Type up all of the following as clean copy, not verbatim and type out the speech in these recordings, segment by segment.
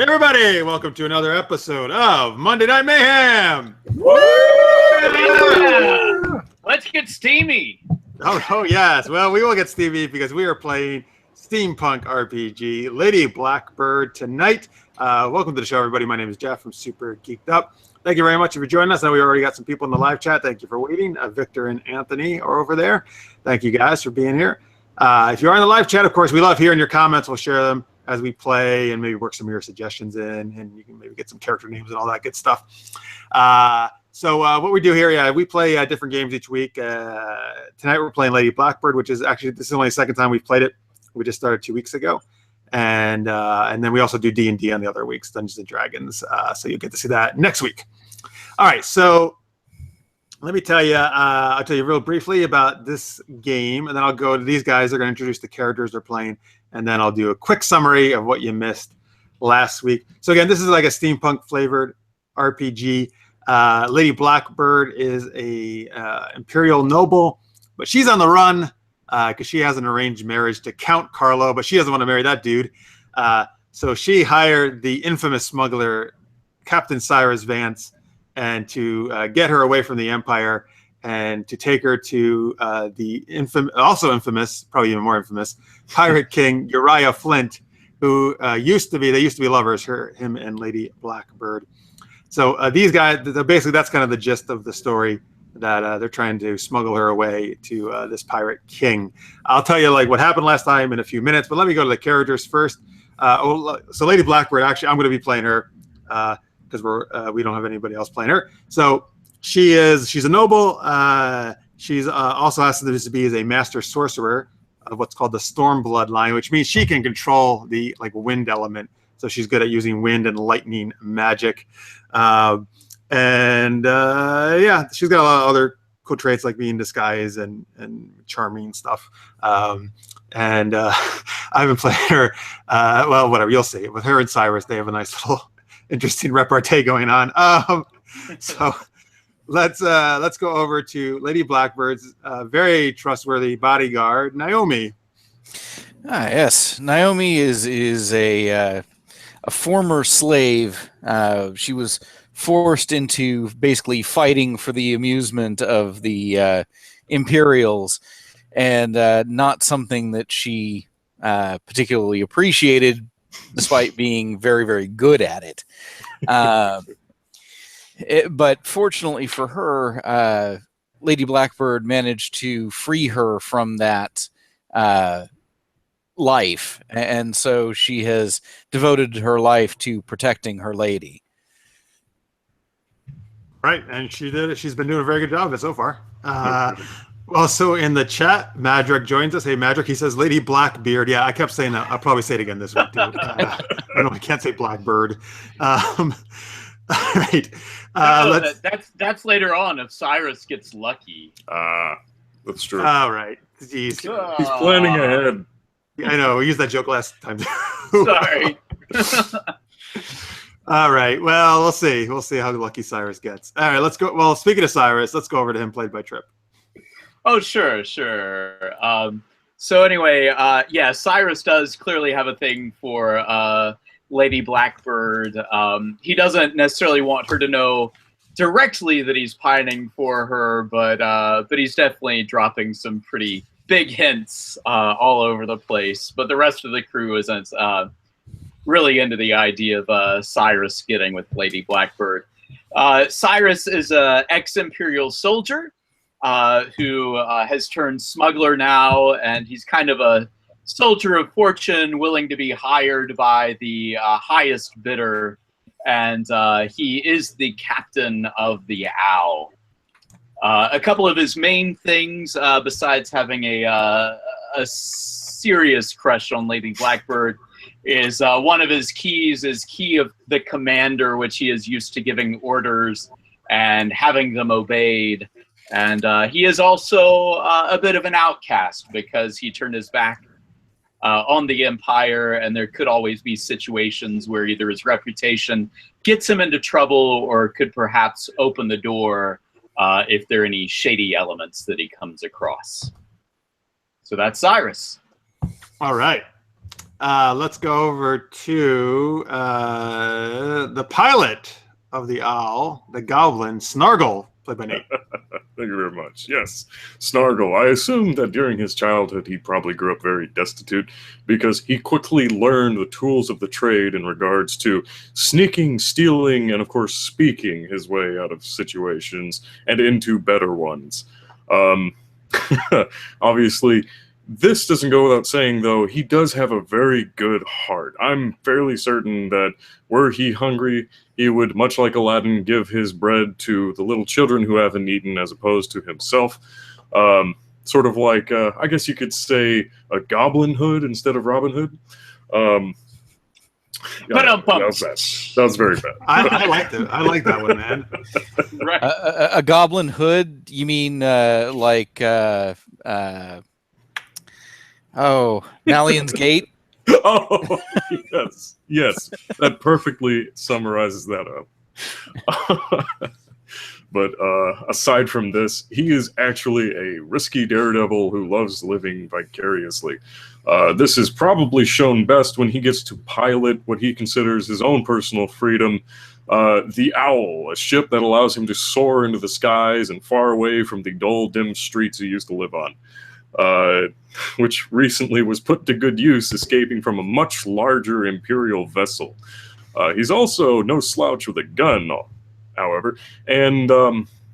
Hey everybody, welcome to another episode of Monday Night Mayhem! Woo! Yeah! Let's get steamy! Oh yes, well we will get steamy because we are playing Steampunk RPG, Lady Blackbird tonight. Welcome to the show everybody, my name is Jeff from Super Geeked Up. Thank you very much for joining us. Now we already got some people in the live chat, thank you for waiting. Victor and Anthony are over there. Thank you guys for being here. If you are in the live chat, of course, we love hearing your comments. We'll share them as we play and maybe work some of your suggestions in, and you can maybe get some character names and all that good stuff. So what we do here, we play different games each week. Tonight we're playing Lady Blackbird, which is actually, this is only the second time we've played it. We just started 2 weeks ago. And then we also do D&D on the other weeks, Dungeons and Dragons. So you'll get to see that next week. All right, so let me tell you, I'll tell you real briefly about this game, and then I'll go to these guys. They're going to introduce the characters they're playing, and then I'll do a quick summary of what you missed last week. So again, this is like a steampunk flavored RPG. Lady Blackbird is a Imperial Noble, but she's on the run because she has an arranged marriage to Count Carlo, but she doesn't want to marry that dude. So she hired the infamous smuggler, Captain Cyrus Vance, and to get her away from the Empire and to take her to the also infamous, probably even more infamous, Pirate King Uriah Flint, who used to be lovers, him and Lady Blackbird. So these guys, basically that's kind of the gist of the story, that they're trying to smuggle her away to this Pirate King. I'll tell you like what happened last time in a few minutes, but let me go to the characters first. So Lady Blackbird, actually, I'm going to be playing her because we don't have anybody else playing her. So she's a noble. She's also has to be as a master sorcerer of what's called the Storm bloodline, which means she can control the wind element. So she's good at using wind and lightning magic. Yeah, she's got a lot of other cool traits like being disguised and charming stuff. I've been playing her. Well, whatever, you'll see. With her and Cyrus, they have a nice little interesting repartee going on. So let's go over to Lady Blackbird's very trustworthy bodyguard, Naomi. Yes, Naomi is a former slave. She was forced into basically fighting for the amusement of the Imperials, and not something that she particularly appreciated, despite being very, very good at it. But fortunately for her, Lady Blackbird managed to free her from that life, and so she has devoted her life to protecting her lady. Right, and she did it. She's been doing a very good job of it so far. Also in the chat, Madrick joins us. Hey, Madrick, he says Lady Blackbeard. Yeah, I kept saying that. I'll probably say it again this week, too. I know I can't say Blackbird. All right. That's later on if Cyrus gets lucky. That's true. All right. Jeez. He's planning ahead. I know. We used that joke last time. Sorry. All right. Well, we'll see. We'll see how lucky Cyrus gets. All right. Let's go. Well, speaking of Cyrus, let's go over to him, played by Trip. Oh, sure. So anyway, yeah, Cyrus does clearly have a thing for Lady Blackbird. He doesn't necessarily want her to know directly that he's pining for her, but he's definitely dropping some pretty big hints all over the place. But the rest of the crew isn't really into the idea of Cyrus getting with Lady Blackbird. Cyrus is an ex-Imperial soldier who has turned smuggler now, and he's kind of a soldier of fortune, willing to be hired by the highest bidder, and he is the captain of the Owl. A couple of his main things, besides having a serious crush on Lady Blackbird, is one of his keys is key of the commander, which he is used to giving orders and having them obeyed. And he is also a bit of an outcast because he turned his back on the Empire, and there could always be situations where either his reputation gets him into trouble or could perhaps open the door if there are any shady elements that he comes across. So that's Cyrus. All right. let's go over to the pilot of the owl, the goblin, Snargle, played by Nate. Thank you very much. Yes, Snargle. I assume that during his childhood he probably grew up very destitute because he quickly learned the tools of the trade in regards to sneaking, stealing, and of course speaking his way out of situations and into better ones. Obviously, this doesn't go without saying, though, he does have a very good heart. I'm fairly certain that were he hungry, he would, much like Aladdin, give his bread to the little children who haven't eaten as opposed to himself. Sort of like, I guess you could say, a Goblin Hood instead of Robin Hood. But that was very bad. I liked it. I like that one, man. Right. A Goblin Hood? You mean Malian's Gate? Oh, yes. That perfectly summarizes that up. But aside from this, he is actually a risky daredevil who loves living vicariously. This is probably shown best when he gets to pilot what he considers his own personal freedom, the Owl, a ship that allows him to soar into the skies and far away from the dull, dim streets he used to live on. Which recently was put to good use escaping from a much larger Imperial vessel. He's also no slouch with a gun, however, and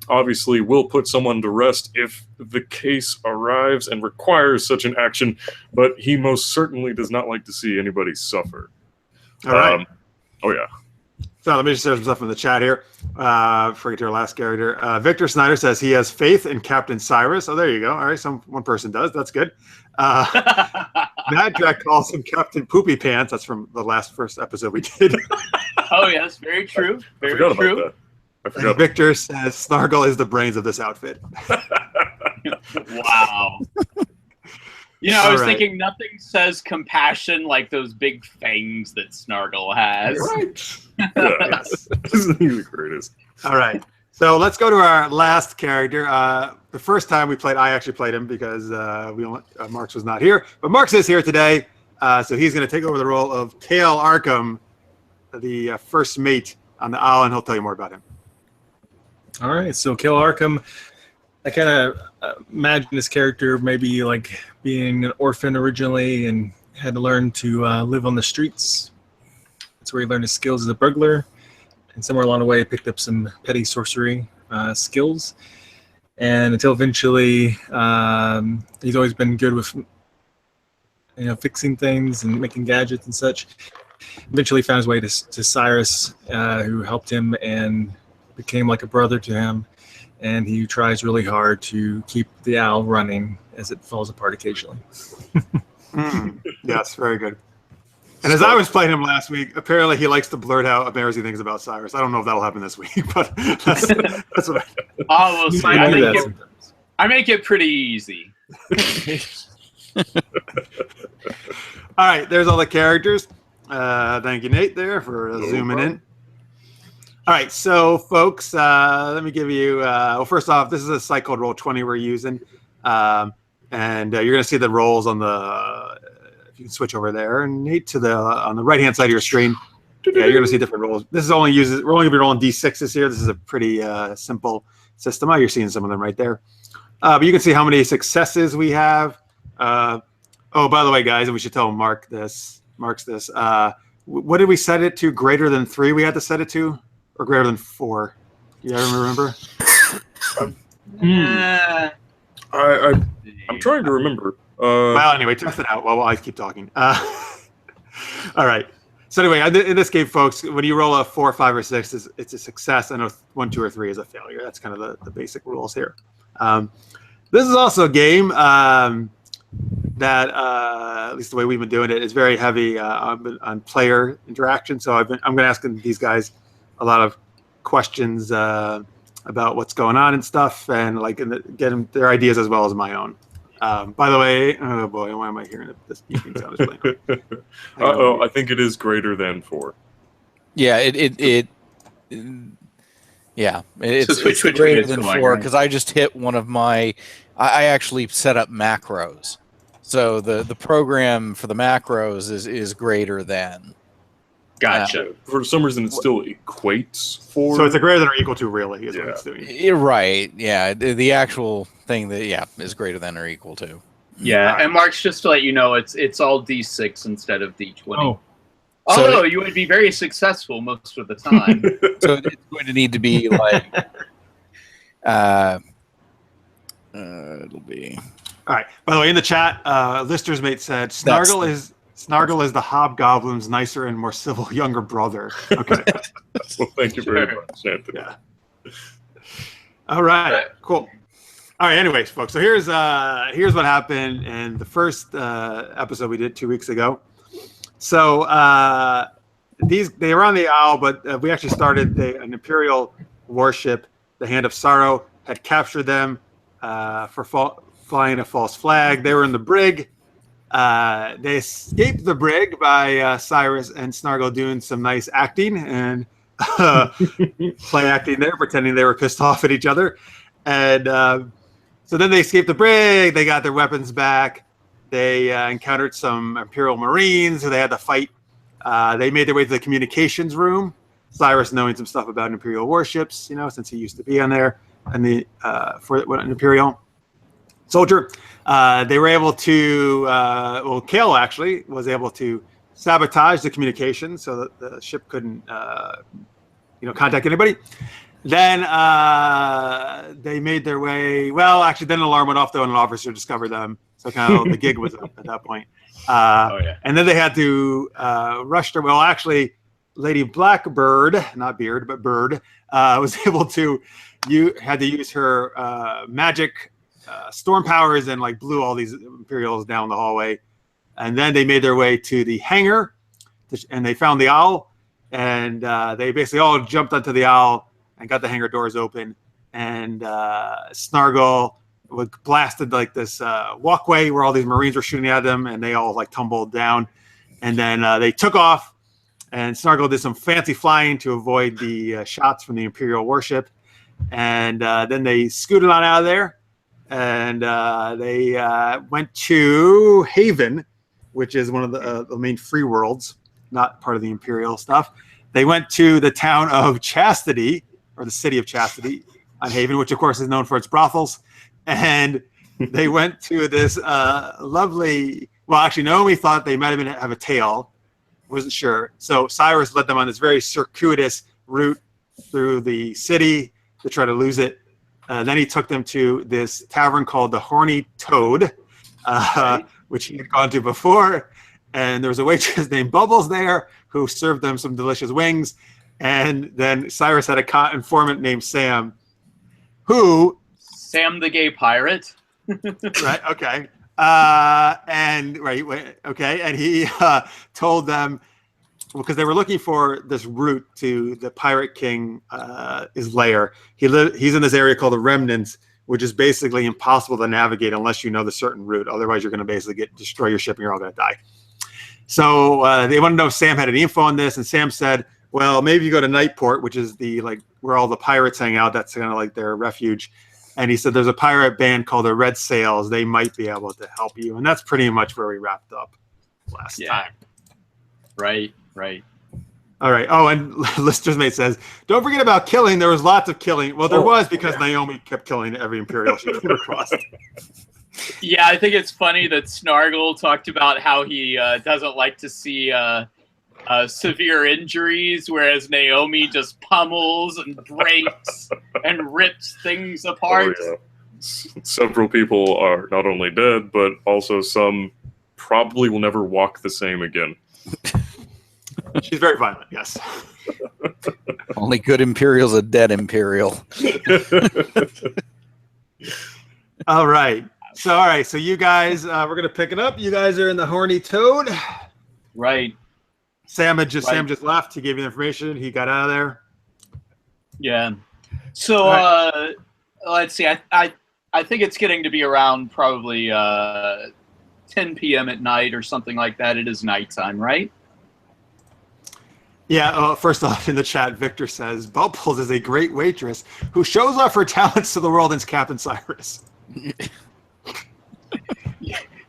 obviously will put someone to rest if the case arrives and requires such an action, but he most certainly does not like to see anybody suffer. All right. Oh, yeah. So let me just share some stuff in the chat here. Before we get to our last character. Victor Snyder says he has faith in Captain Cyrus. Oh, there you go. All right, one person does. That's good. Matt Jack calls him Captain Poopy Pants. That's from the first episode we did. Oh, yes, very true. I Very forgot true. about that. I forgot about Victor says Snargle is the brains of this outfit. Wow. You know, I was All right. thinking nothing says compassion like those big fangs that Snargle has. Right. Yes. He's the greatest. All right. So let's go to our last character. The first time we played, I actually played him because Marks was not here. But Marks is here today, so he's going to take over the role of Kale Arkham, the first mate on the Owl, and he'll tell you more about him. All right, so Kale Arkham, I kind of imagine this character maybe like being an orphan originally and had to learn to live on the streets. That's where he learned his skills as a burglar. And somewhere along the way, he picked up some petty sorcery skills. And until eventually, he's always been good with, fixing things and making gadgets and such. Eventually, found his way to Cyrus, who helped him and became like a brother to him. And he tries really hard to keep the Owl running as it falls apart occasionally. Yes, very good. And as I was playing him last week, apparently he likes to blurt out embarrassing things about Cyrus. I don't know if that'll happen this week, but that's what We'll see. might do that sometimes. I make it pretty easy. All right, there's all the characters. Thank you, Nate, there for zooming in. All right, so folks, let me give you. Well, first off, this is a site called Roll20 we're using, and you're going to see the rolls on the. If you can switch over there, and Nate to the on the right hand side of your screen. Yeah, you're going to see different rolls. This is only uses. We're only going to be rolling d6s here. This is a pretty simple system. You're seeing some of them right there, but you can see how many successes we have. Oh, by the way, guys, and we should tell Marks this. What did we set it to? Greater than 3? We had to set it to. Or greater than 4? You guys remember? I'm trying to remember. Well, anyway, test it out while I keep talking. All right. So anyway, in this game, folks, when you roll a 4, 5, or 6, it's a success, and a 1, 2, or 3 is a failure. That's kind of the basic rules here. This is also a game that, at least the way we've been doing it, is very heavy on player interaction. So I'm going to ask these guys a lot of questions about what's going on and stuff, and get them their ideas as well as my own. By the way, oh boy, why am I hearing this beeping sound? I think it is greater than 4. Yeah, it's greater than 4 because I just hit one of my. I actually set up macros, So the program for the macros is greater than. Gotcha. For some reason, it still equates for. So it's a greater than or equal to, really, is what Yeah. it's doing. Right. Yeah. The actual thing that is greater than or equal to. Yeah, and Mark's, just to let you know, it's all D6 instead of D20. Oh, Although you would be very successful most of the time. So it's going to need to be like. It'll be. All right. By the way, in the chat, Lister's mate said Snargle is the Hobgoblin's nicer and more civil younger brother. Okay. Well, thank you very much, Anthony. Yeah. All right. Cool. All right. Anyways, folks. So here's what happened in the first episode we did 2 weeks ago. So they were on the Owl, but we actually started an Imperial warship. The Hand of Sorrow had captured them for flying a false flag. They were in the brig. They escaped the brig by Cyrus and Snargle doing some nice acting and play acting there, pretending they were pissed off at each other. And so then they escaped the brig. They got their weapons back. They encountered some Imperial Marines who they had to fight. They made their way to the communications room. Cyrus knowing some stuff about Imperial warships, since he used to be on there, and for an Imperial soldier. They were able to, Kale actually was able to sabotage the communications so that the ship couldn't, contact anybody. Then they made their way. Well, actually, then an alarm went off though, and an officer discovered them. So kind of the gig was up at that point. And then they had to rush their. Well, actually, Lady Blackbird, not Beard, but Bird, was able to. Had to use her magic storm powers and blew all these Imperials down the hallway. And then they made their way to the hangar, and they found the Owl. And they basically all jumped onto the Owl and got the hangar doors open. And Snargle blasted this walkway where all these Marines were shooting at them, and they all tumbled down. And then they took off, and Snargle did some fancy flying to avoid the shots from the Imperial warship. And then they scooted on out of there, and they went to Haven, which is one of the main free worlds, not part of the Imperial stuff. They went to the town of Chastity, or the city of Chastity on Haven, which of course is known for its brothels. And they went to this lovely. Well, actually, Naomi thought they might have a tail, wasn't sure. So Cyrus led them on this very circuitous route through the city to try to lose it. Then he took them to this tavern called the Horny Toad, which he had gone to before. And there was a waitress named Bubbles there who served them some delicious wings. And then Cyrus had a informant named Sam, who... Sam the gay pirate. Right, okay. And he told them, because they were looking for this route to the Pirate King his lair. He's in this area called the Remnants, which is basically impossible to navigate unless you know the certain route. Otherwise, you're going to basically destroy your ship and you're all going to die. So they want to know if Sam had any info on this, and Sam said, well, maybe you go to Nightport, which is the where all the pirates hang out. That's kind of their refuge. And he said there's a pirate band called the Red Sails. They might be able to help you. And that's pretty much where we wrapped up last time. Right. All right. Oh, and Lister's mate says, don't forget about killing. There was lots of killing. Well, there was because Naomi kept killing every Imperial she came across. Yeah, I think it's funny that Snargle talked about how he doesn't like to see severe injuries, whereas Naomi just pummels and breaks and rips things apart. Oh, yeah. Several people are not only dead, but also some probably will never walk the same again. She's very violent, yes. Only good Imperial's a dead Imperial. All right. So you guys, we're going to pick it up. You guys are in the Horny Toad. Right. Sam just left. He gave you the information. He got out of there. Yeah. So let's see. I think it's getting to be around probably 10 p.m. at night or something like that. It is nighttime, right? Yeah. First off, in the chat, Victor says Bubbles is a great waitress who shows off her talents to the world as Captain Cyrus.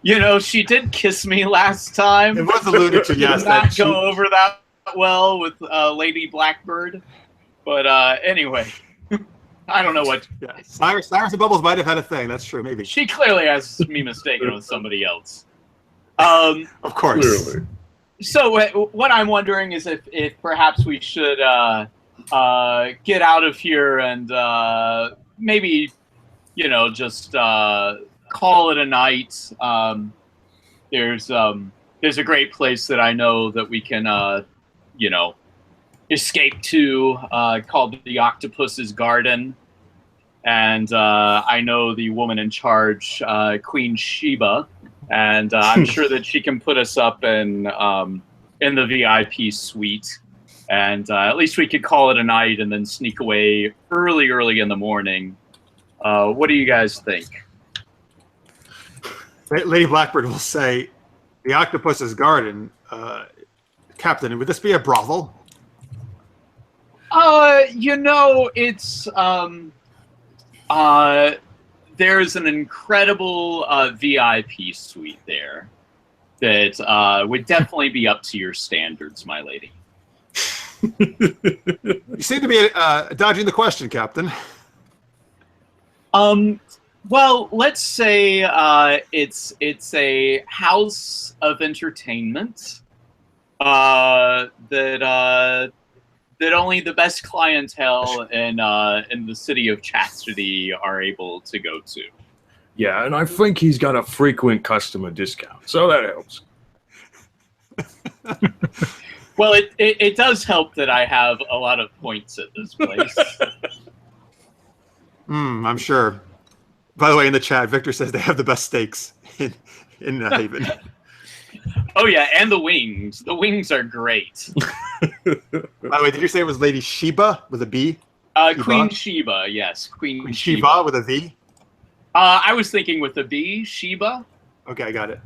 You know, she did kiss me last time. It was alluded to, yes. Did not that go over that well with Lady Blackbird. But anyway, I don't know what. Yeah, Cyrus and Bubbles might have had a thing. That's true, maybe. She clearly has me mistaken with somebody else. Of course. Clearly. So what I'm wondering is if perhaps we should get out of here and maybe, you know, just call it a night. There's a great place that I know that we can, you know, escape to called the Octopus's Garden. And I know the woman in charge, Queen Sheba, and I'm sure that she can put us up in the VIP suite. And at least we could call it a night and then sneak away early in the morning. What do you guys think? Lady Blackbird will say, the Octopus's Garden. Captain, would this be a brothel? You know, it's there's an incredible VIP suite there that would definitely be up to your standards, my lady. You seem to be dodging the question, Captain. Well, let's say it's a house of entertainment that only the best clientele in the city of Chastity are able to go to. Yeah, and I think he's got a frequent customer discount, so that helps. Well, it does help that I have a lot of points at this place. I'm sure. By the way, in the chat, Victor says they have the best steaks in Haven. Oh yeah, and the wings. The wings are great. By the way, did you say it was Lady Sheba with a B? Queen Sheba, yes. Queen Sheva with a V? I was thinking with a B, Sheba. Okay, I got it.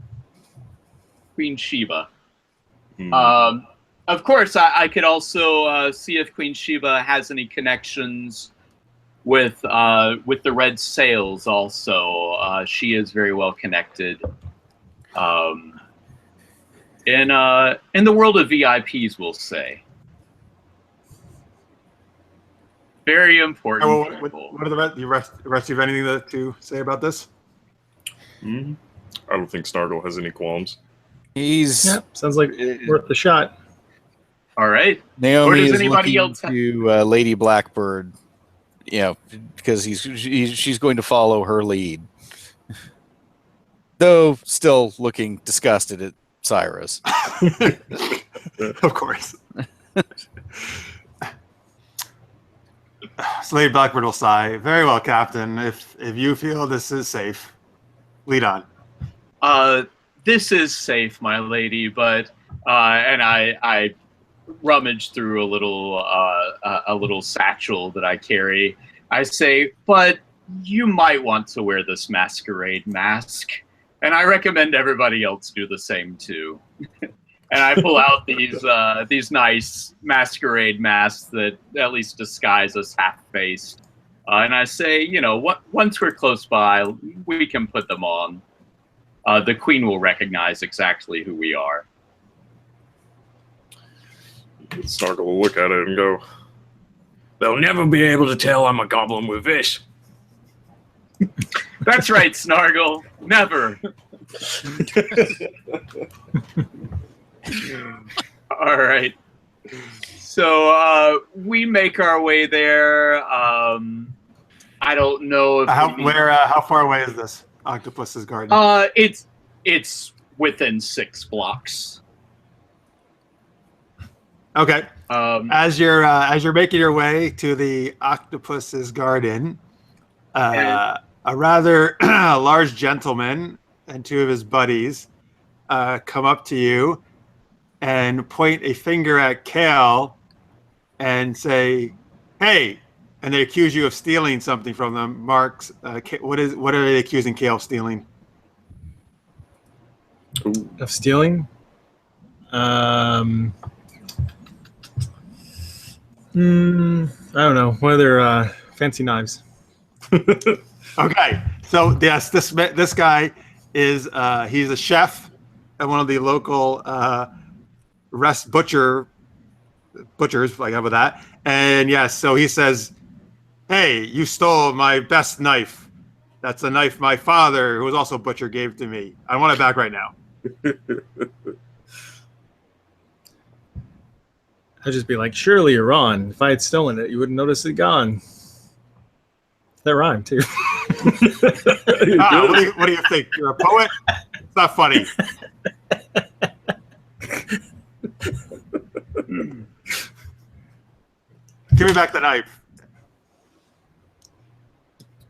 Queen Sheba. Of course, I could also see if Queen Sheba has any connections with the Red Sails also. She is very well connected. In the world of VIPs, we'll say. Very important. What are the rest of you have anything to say about this? I don't think Snargle has any qualms. Sounds like worth the shot. All right. Naomi is anybody looking to Lady Blackbird, you know, because she's going to follow her lead. Though still looking disgusted at Cyrus. Of course. So Lady Blackbird will sigh. Very well, Captain. If you feel this is safe, lead on. This is safe, my lady, but and I rummage through a little satchel that I carry. I say, but you might want to wear this masquerade mask, and I recommend everybody else do the same too. And I pull out these nice masquerade masks that at least disguise us half-faced. And I say, you know, once we're close by, we can put them on. The Queen will recognize exactly who we are. Snargle will look at it and go, they'll never be able to tell I'm a goblin with this. That's right, Snargle. Never. All right. So we make our way there. I don't know if how far away is this Octopus's Garden? It's within 6 blocks. Okay. As you're making your way to the Octopus's Garden, a rather large gentleman and 2 of his buddies come up to you and point a finger at Kale and say, "Hey!" And they accuse you of stealing something from them. Marks, what are they accusing Kale of stealing? Of stealing? I don't know. One of their fancy knives. Okay, so yes, this guy is he's a chef at one of the local butchers. Like, how about that? And yes, so he says, "Hey, you stole my best knife. That's a knife my father, who was also a butcher, gave to me. I want it back right now." I'd just be like, surely you're wrong. If I had stolen it, you wouldn't notice it gone. That rhymed too. What do you think? You're a poet? It's not funny. Give me back the knife.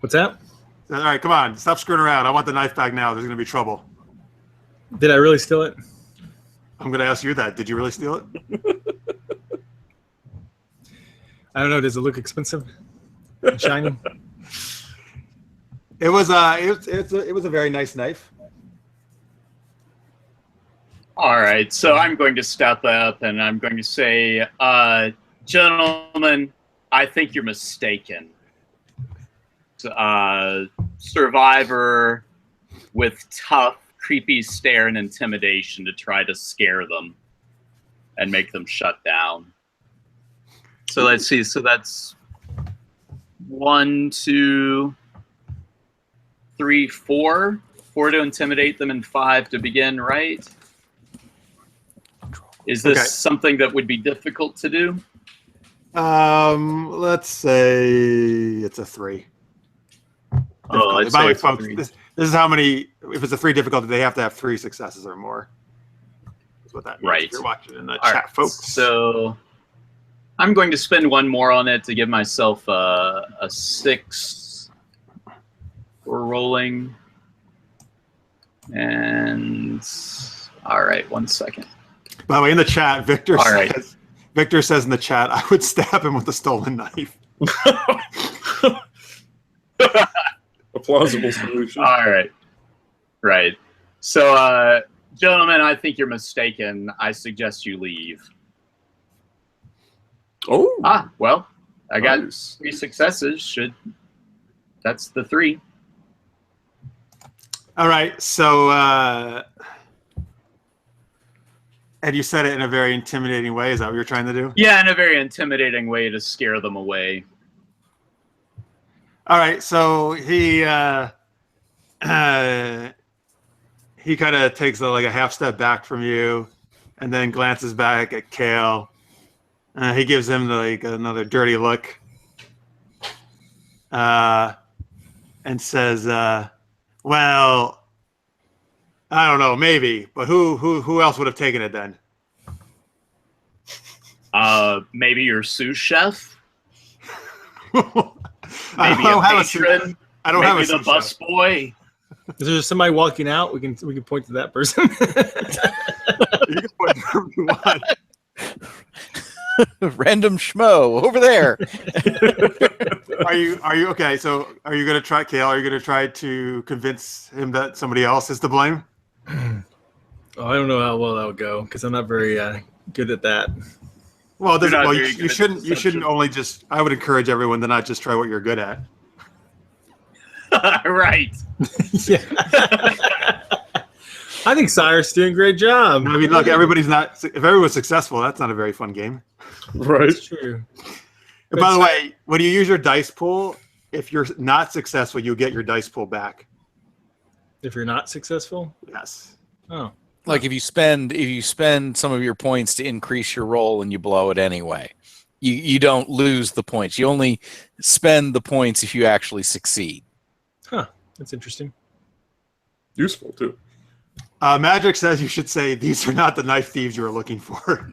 What's that? All right, come on. Stop screwing around. I want the knife back now. There's going to be trouble. Did I really steal it? I'm going to ask you that. Did you really steal it? I don't know. Does it look expensive? And shiny? It was a very nice knife. All right, so I'm going to step up and I'm going to say, gentlemen, I think you're mistaken. Survivor with tough, creepy stare and intimidation to try to scare them and make them shut down. So let's see. So that's 1, 2, 3, 4. 4 to intimidate them and 5 to begin, right? Is this something that would be difficult to do? Let's say it's a 3. Oh, let's by the way, say folks, 3. this is how many. If it's a 3 difficulty, they have to have 3 successes or more. That's what that means. Right. If you're watching in the All chat, right, folks. So I'm going to spend 1 more on it to give myself a 6 for rolling. And all right, 1 second. By the way, in the chat, Victor All says, right. Victor says in the chat, I would stab him with a stolen knife. A plausible solution. All right. Right. So, gentlemen, I think you're mistaken. I suggest you leave. Oh. Ah, well, I got Nice. 3 successes. That's the 3. All right, so and you said it in a very intimidating way. Is that what you're trying to do? Yeah, in a very intimidating way to scare them away. All right, so he kind of takes like a half step back from you, and then glances back at Kale. He gives him like another dirty look, and says, "Well, I don't know, maybe, but who else would have taken it then?" Maybe your sous chef. I Maybe don't a have patron. I don't Maybe have a the sous bus chef. boy. Is there somebody walking out? We can point to that person. You can put whatever you want. Random schmo over there. Are you okay? So are you going to try, Kale? Are you going to try to convince him that somebody else is to blame? Oh, I don't know how well that would go because I'm not very good at that. Well, You're not well very you good at shouldn't. You shouldn't deception. only just. I would encourage everyone to not just try what you're good at. Right. Yeah. I think Cyrus is doing a great job. I mean, look, everybody's not. If everyone's successful, that's not a very fun game. Right. That's true. And by the way, when you use your dice pool, if you're not successful, you get your dice pool back. If you're not successful, Yes. oh, Like if you spend some of your points to increase your roll and you blow it anyway, you don't lose the points. You only spend the points if you actually succeed. huh? That's interesting. Useful too. Magic says you should say these are not the knife thieves you were looking for.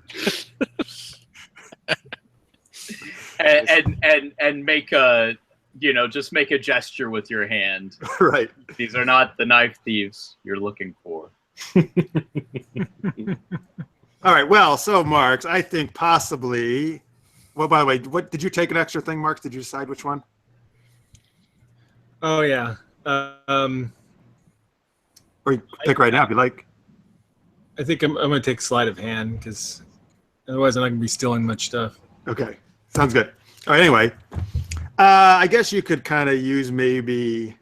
and make a just make a gesture with your hand. Right. These are not the knife thieves you're looking for. All right. Well, so Marks, I think possibly. Well, by the way, what did you take an extra thing, Marks? Did you decide which one? Oh yeah. Or you pick right now if you like. I think I'm going to take sleight of hand because otherwise I'm not going to be stealing much stuff. Okay. Sounds good. All right. Anyway, I guess you could kind of use maybe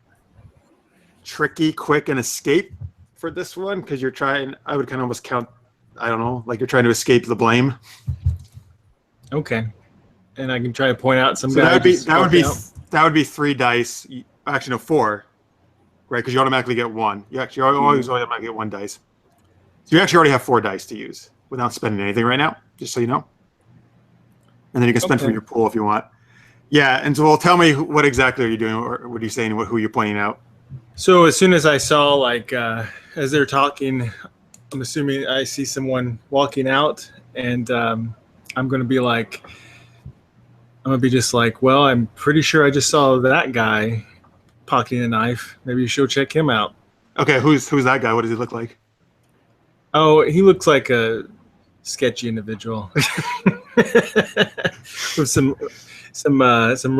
tricky, quick, and escape for this one because you're trying. I would kind of almost count. I don't know, like you're trying to escape the blame. Okay. And I can try to point out some So guy. that would be 3 dice. Actually, no, 4. Right, because you automatically get 1. You actually always automatically get 1 dice. So you actually already have 4 dice to use without spending anything right now, just so you know. And then you can spend from your pool if you want. Yeah, and so well, tell me what exactly are you doing, or what are you saying, who you're pointing out? So as soon as I saw, like, as they're talking, I'm assuming I see someone walking out, and I'm going to be like, just like, well, I'm pretty sure I just saw that guy pocketing a knife. Maybe you should check him out. Okay, who's that guy? What does he look like? Oh, he looks like a sketchy individual with some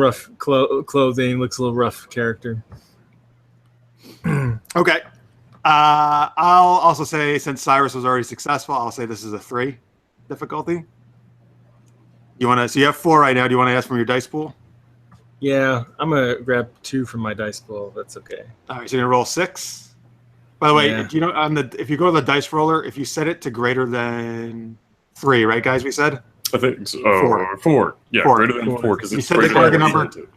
rough clothing. Looks a little rough character. Okay. I'll also say, since Cyrus was already successful, I'll say this is a 3 difficulty. So you have 4 right now. Do you want to ask from your dice pool? Yeah, I'm gonna grab 2 from my dice pool. That's okay. All right, so you're gonna roll 6. By the way, Yeah. do you know if you go to the dice roller, if you set it to greater than 3, right, guys? We said I think so. 4. 4. Yeah, 4. greater than 4 because You it's set the greater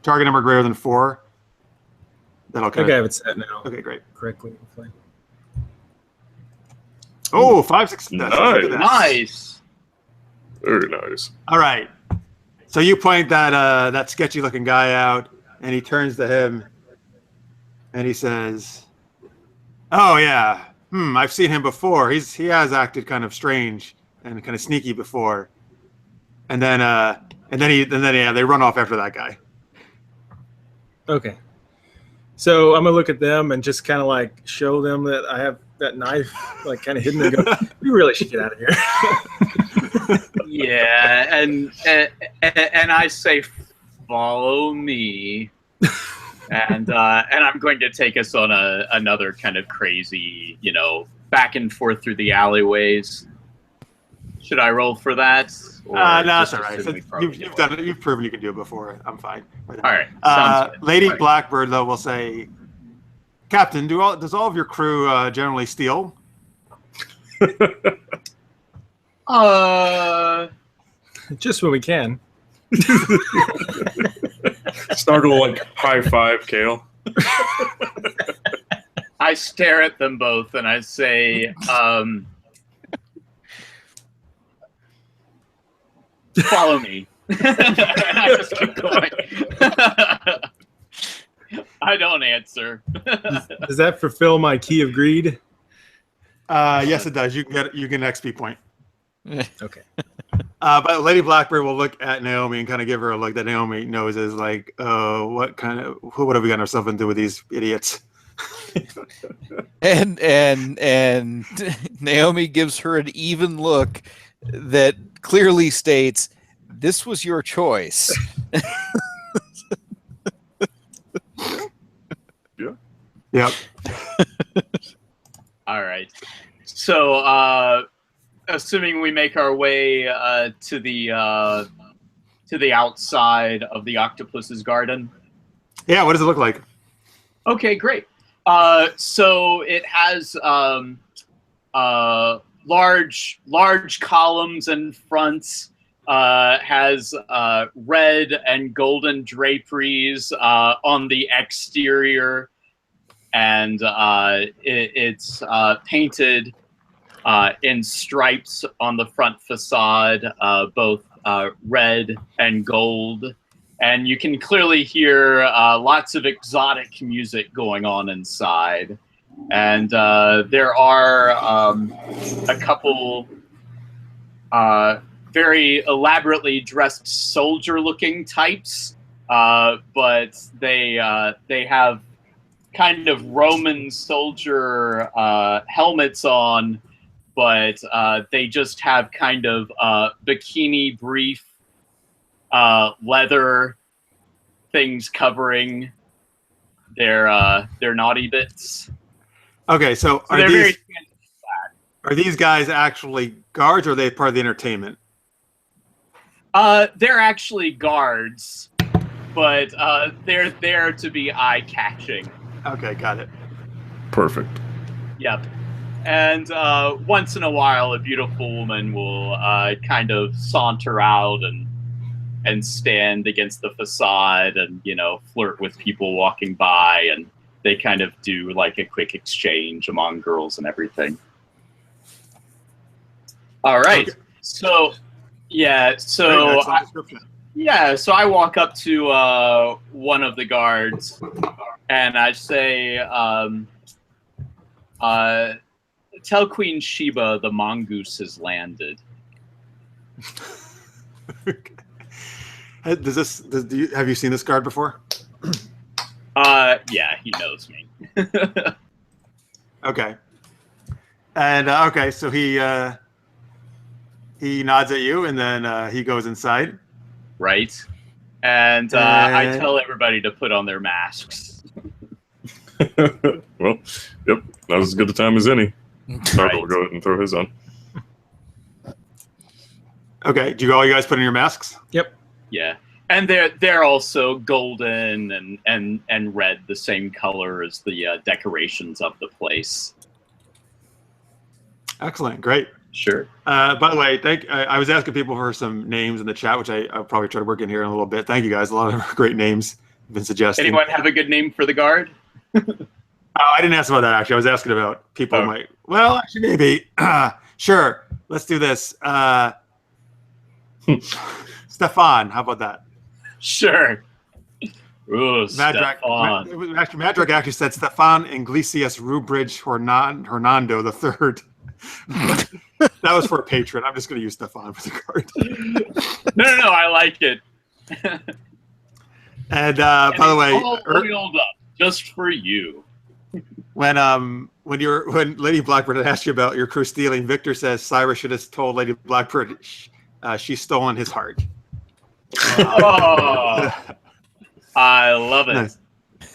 target number greater than 4. That'll I think I have it set now. Okay, great. Correctly. Oh, 5 successes. Nice. Look at that. Nice. Very nice. All right. So you point that sketchy looking guy out, and he turns to him, and he says, "Oh yeah, I've seen him before. He has acted kind of strange and kind of sneaky before." And then they run off after that guy. Okay. So I'm gonna look at them and just kind of like show them that I have that knife, like kind of hidden, and go, "You really should get out of here." Yeah, and I say, follow me, and I'm going to take us on another kind of crazy, back and forth through the alleyways. Should I roll for that? No, that's all right. You've done it. You've proven you can do it before. I'm fine. All right. Sounds good. Lady All right. Blackbird, though, will say, "Captain, does all of your crew generally steal?" Just when we can. Snargle like high 5, Kale. I stare at them both and I say, follow me. And I just keep going. I don't answer. Does that fulfill my key of greed? Yes, it does. You can an XP point. Okay. But Lady Blackbird will look at Naomi and kind of give her a look that Naomi knows is like, what have we gotten ourselves into with these idiots? and Naomi gives her an even look that clearly states, "This was your choice." Yep. All right. So, assuming we make our way to the outside of the Octopus's garden. Yeah. What does it look like? Okay, great. So it has large columns and fronts. Has red and golden draperies on the exterior, and it's painted in stripes on the front facade, both red and gold. And you can clearly hear lots of exotic music going on inside. And there are a couple very elaborately dressed soldier-looking types, but they have kind of Roman soldier helmets on, but they just have kind of bikini brief leather things covering their naughty bits. Okay, so So they're are these guys actually guards, or are they part of the entertainment? they're actually guards, but they're there to be eye-catching. Okay, got it. Perfect. Yep. And once in a while, a beautiful woman will kind of saunter out and stand against the facade and, flirt with people walking by. And they kind of do like a quick exchange among girls and everything. All right. Okay. So, yeah. Very So, excellent description. so I walk up to one of the guards and I say, tell Queen Sheba the mongoose has landed. Okay. Have you seen this guard before? Yeah, he knows me. Okay. And okay, so he nods at you, and then he goes inside. Right. And I tell everybody to put on their masks. Well, yep, that was as good a time as any. Snargle will go ahead and throw his on. Okay, do all you guys put in your masks? Yep. Yeah. And they're also golden and red, the same color as the decorations of the place. Excellent, great. Sure. By the way, I was asking people for some names in the chat, which I'll probably try to work in here in a little bit. Thank you guys. A lot of great names have been suggested. Anyone have a good name for the guard? I didn't ask about that, actually. I was asking about people Oh. might... Well, actually, maybe. Sure, let's do this. Stefan, how about that? Sure. Ooh, Madrak actually said Stefan Iglesias Rubridge Hernando the Third. That was for a patron. I'm just going to use Stefan for the card. No, I like it. And by the way, all oiled up just for you. when Lady Blackbird had asked you about your crew stealing, Victor says Cyrus should have told Lady Blackbird she's stolen his heart. Oh, I love it. Nice.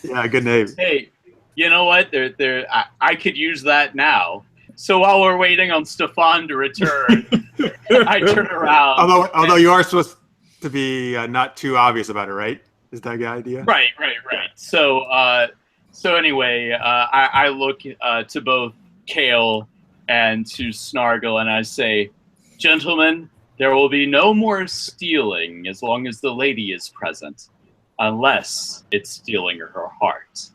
Yeah, good name. Hey, you know what? I could use that now. So while we're waiting on Stefan to return, I turn around. Although you are supposed to be not too obvious about it, right? Is that the idea? Right. So anyway, I look to both Kale and to Snargle, and I say, gentlemen, there will be no more stealing as long as the lady is present, unless it's stealing her heart.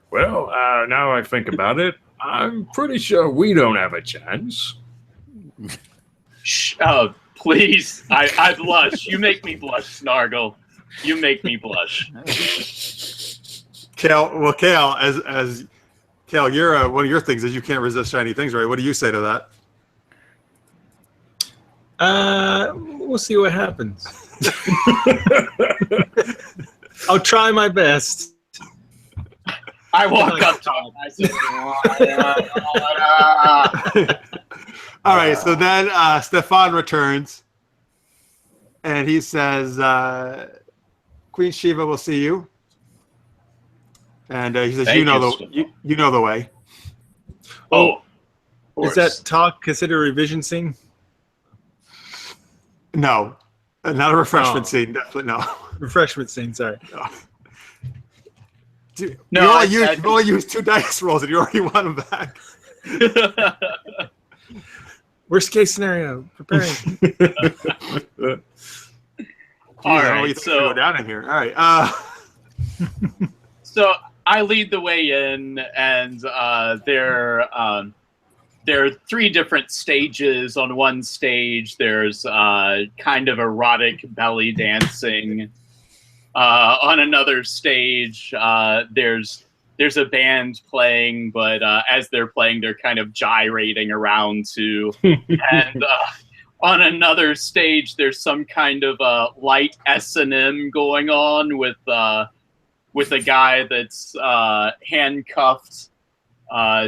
Well, now I think about it, I'm pretty sure we don't have a chance. Shh, oh, please. I blush. You make me blush, Snargle. You make me blush. Kale, as Kale, you're one of your things is you can't resist shiny things, right? What do you say to that? We'll see what happens. I'll try my best. I walk up to him. I say, All right, so then Stefan returns, and he says, Queen Sheva will see you. And he says, Thank you know the way. oh, Is that talk considered a revision scene? No, not a refreshment Oh. scene. Definitely no. Refreshment scene, sorry. Dude, No, you only used 2 dice rolls, and you already won them back. Worst case scenario, preparing. All Jeez, right, you think we go down in here. All right. So I lead the way in, and there are 3 different stages. On one stage, there's kind of erotic belly dancing. On another stage, there's a band playing, but as they're playing, they're kind of gyrating around too. And on another stage, there's some kind of light S&M going on with a guy that's handcuffed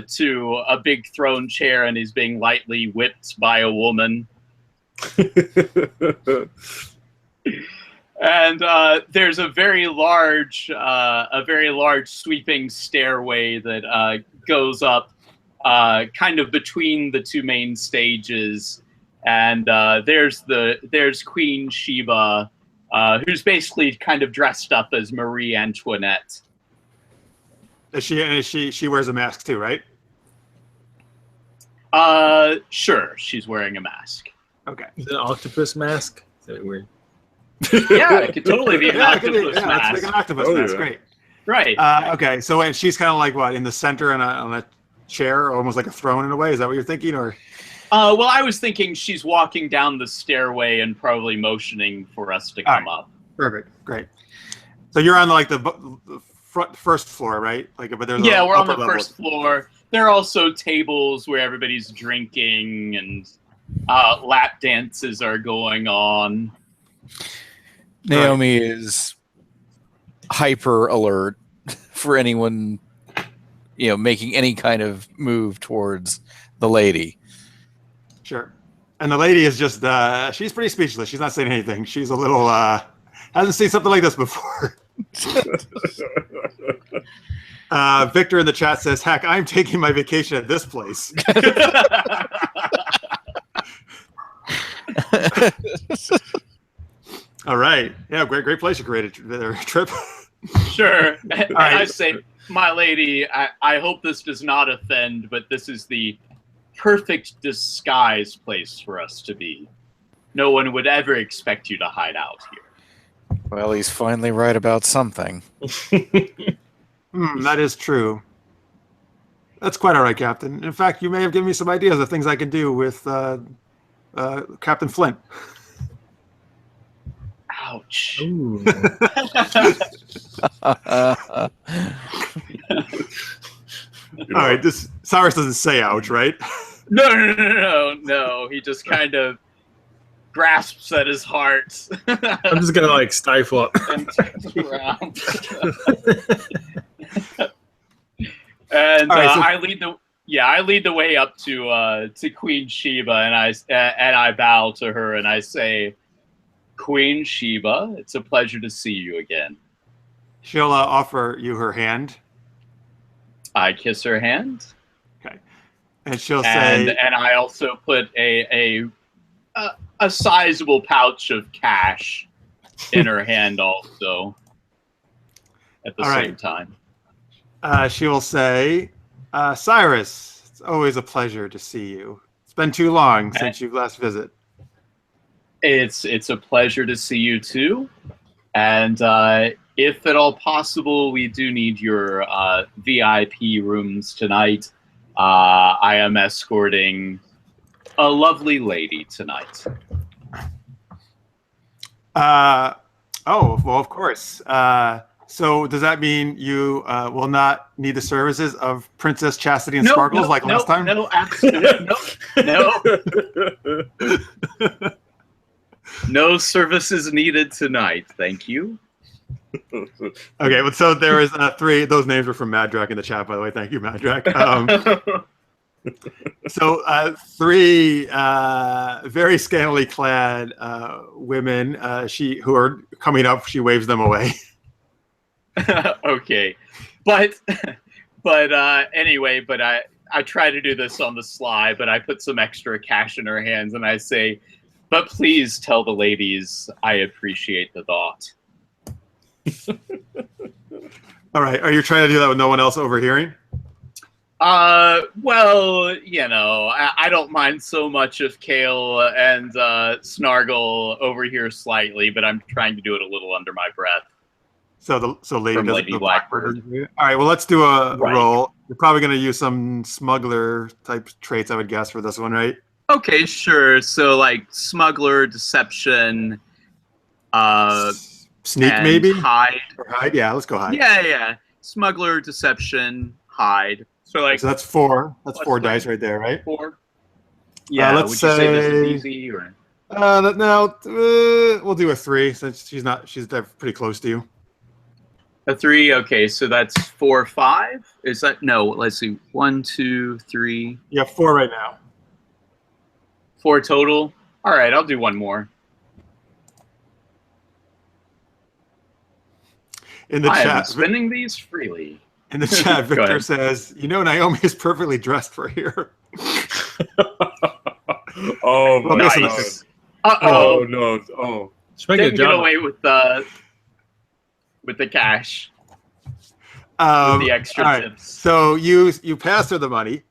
to a big throne chair, and he's being lightly whipped by a woman. And there's a very large sweeping stairway that goes up kind of between the 2 main stages. And there's Queen Sheba, who's basically kind of dressed up as Marie Antoinette. She wears a mask too, right? Sure. She's wearing a mask. Okay. Is it an octopus mask? Is that weird? Yeah, it could totally be an it could be- octopus let's mask. make an octopus Oh, mask. yeah. Great. Right. Okay, so and she's kind of like what in the center on a chair, almost like a throne in a way. Is that what you're thinking, or? Well, I was thinking she's walking down the stairway and probably motioning for us to come up. Perfect. Great. So you're on the first floor, right? Like, but there's Yeah, we're on the upper level. first floor. There are also tables where everybody's drinking and lap dances are going on. Naomi is hyper alert for anyone, making any kind of move towards the lady. Sure. And the lady is just she's pretty speechless. She's not saying anything. She's a little hasn't seen something like this before. Victor in the chat says, "Heck, I'm taking my vacation at this place." All right. Yeah, great place you created their trip. Sure. And right. I say, my lady, I hope this does not offend, but this is the perfect disguise place for us to be. No one would ever expect you to hide out here. Well, he's finally right about something. That is true. That's quite all right, Captain. In fact, you may have given me some ideas of things I can do with Captain Flint. Ouch. Ooh. All right, this Cyrus doesn't say ouch, right? No. He just kind of grasps at his heart I'm just gonna stifle it. and turns around. And All right, so- I lead the way up to Queen Sheva, and I bow to her and I say, "Queen Sheva, it's a pleasure to see you again." She'll offer you her hand. I kiss her hand, And she'll and say, I also put a sizable pouch of cash in her hand also at the All same right. time. she will say, Cyrus, it's always a pleasure to see you. It's been too long since you've last visited. It's a pleasure to see you too, and if at all possible, we do need your VIP rooms tonight. I am escorting a lovely lady tonight. Oh, well, of course. So does that mean you will not need the services of Princess Chastity and Sparkles last time? No, absolutely. No. No services needed tonight. Thank you. Okay, well, so there is three. Those names were from Madrak in the chat, by the way. Thank you, Madrak. So three very scantily clad women. Who are coming up. She waves them away. Okay, but anyway, I try to do this on the sly, but I put some extra cash in her hands and I say, "But please tell the ladies I appreciate the thought." All right. Are you trying to do that with no one else overhearing? Well, I don't mind so much if Kale and Snargle overhear slightly, but I'm trying to do it a little under my breath. So Lady From does Lady the Blackbird. All right. Well, let's do a Right. roll. You're probably going to use some smuggler type traits, I would guess, for this one, right? Okay, sure. So like smuggler, deception, Sneak, and maybe? hide. Or hide? Yeah, let's go hide. Yeah. Smuggler, deception, hide. So like So that's four. That's What's 4 the- dice right there, right? 4. Yeah. let's would you say this is say- easy or? No, we'll do a 3 since she's pretty close to you. A 3, okay, so that's 4, 5. Is that no? Let's see, 1, 2, 3, You have 4 right now. 4 total. All right, I'll do one more. In the I am chat, spending these freely. in the chat, Go Victor ahead. says, Naomi is perfectly dressed for here. Oh Well, my nice. god! Uh-oh. Oh no! Oh, Just make a Didn't get job. away with the cash. with the extra all right. tips. So you pass her the money.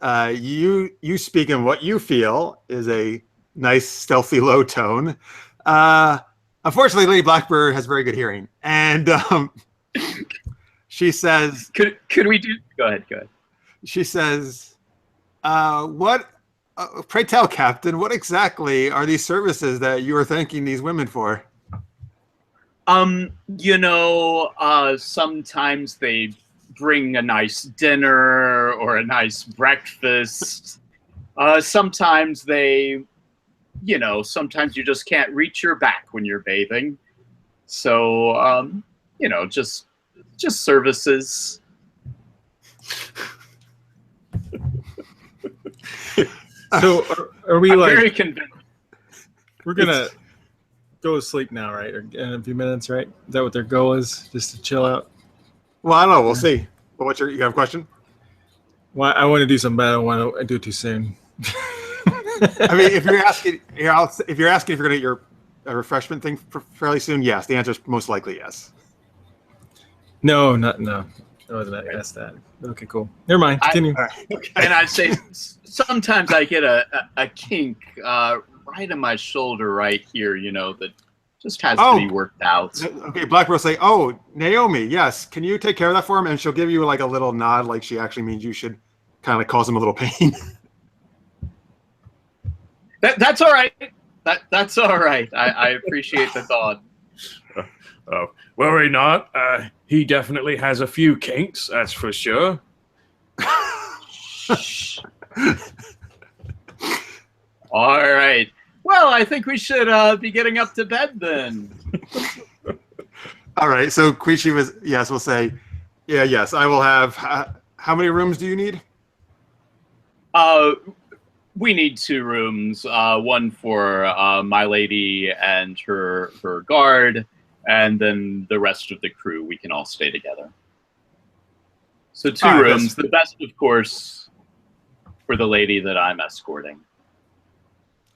You speak in what you feel is a nice, stealthy, low tone. Unfortunately, Lady Blackbird has very good hearing, and she says, "Could we do?" Go ahead. She says, "What? Pray tell, Captain, what exactly are these services that you are thanking these women for?" Sometimes they bring a nice dinner or a nice breakfast. Sometimes they, sometimes you just can't reach your back when you're bathing. So, just services. So are we I'm like very convinced. we're gonna go to sleep now, right? Or in a few minutes, right? Is that what their goal is? Just to chill out? Well, I don't know. We'll see. But you have a question? Well, I want to do something, but I don't want to do it too soon. I mean, if you're asking, if you're going to get a refreshment thing fairly soon, yes. The answer is most likely yes. No. I wasn't asked that. Okay, cool. Never mind. Continue. And I'd say sometimes I get a kink right in my shoulder right here, that just has to be worked out. Okay, Blackbird will say, "Oh, Naomi, yes. Can you take care of that for him?" And she'll give you like a little nod, like she actually means you should kind of like cause him a little pain. That's all right. That's all right. I appreciate the thought. Worry not. He definitely has a few kinks, that's for sure. All right. Well, I think we should be getting up to bed then. All right. So Quishi will say, "Yeah, yes, I will have." How many rooms do you need? We need 2 rooms. One for my lady and her guard, and then the rest of the crew. We can all stay together. So 2 rooms. The best, of course, for the lady that I'm escorting.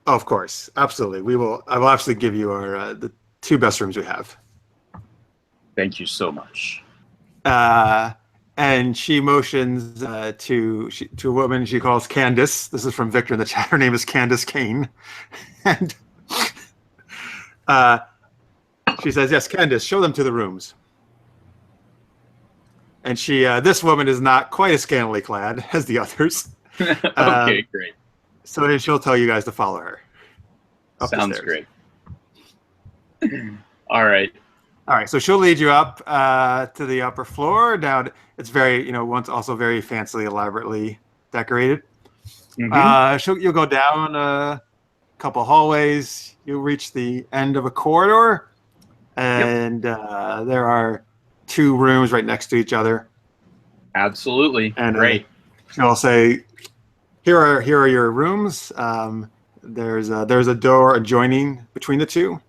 Of course, absolutely. I will absolutely give you the 2 best rooms we have. Thank you so much. And she motions to a woman she calls Candace. This is from Victor in the chat. Her name is Candace Kane. And she says, "Yes, Candace, show them to the rooms." And this woman is not quite as scantily clad as the others. Okay, great. So she'll tell you guys to follow her. Sounds great. All right. All right, so she'll lead you up to the upper floor. Down, it's very, once also very fancily, elaborately decorated. Mm-hmm. You'll go down a couple hallways. You'll reach the end of a corridor, and there are 2 rooms right next to each other. Absolutely, and great. She'll say, "Here are your rooms. There's a door adjoining between the 2."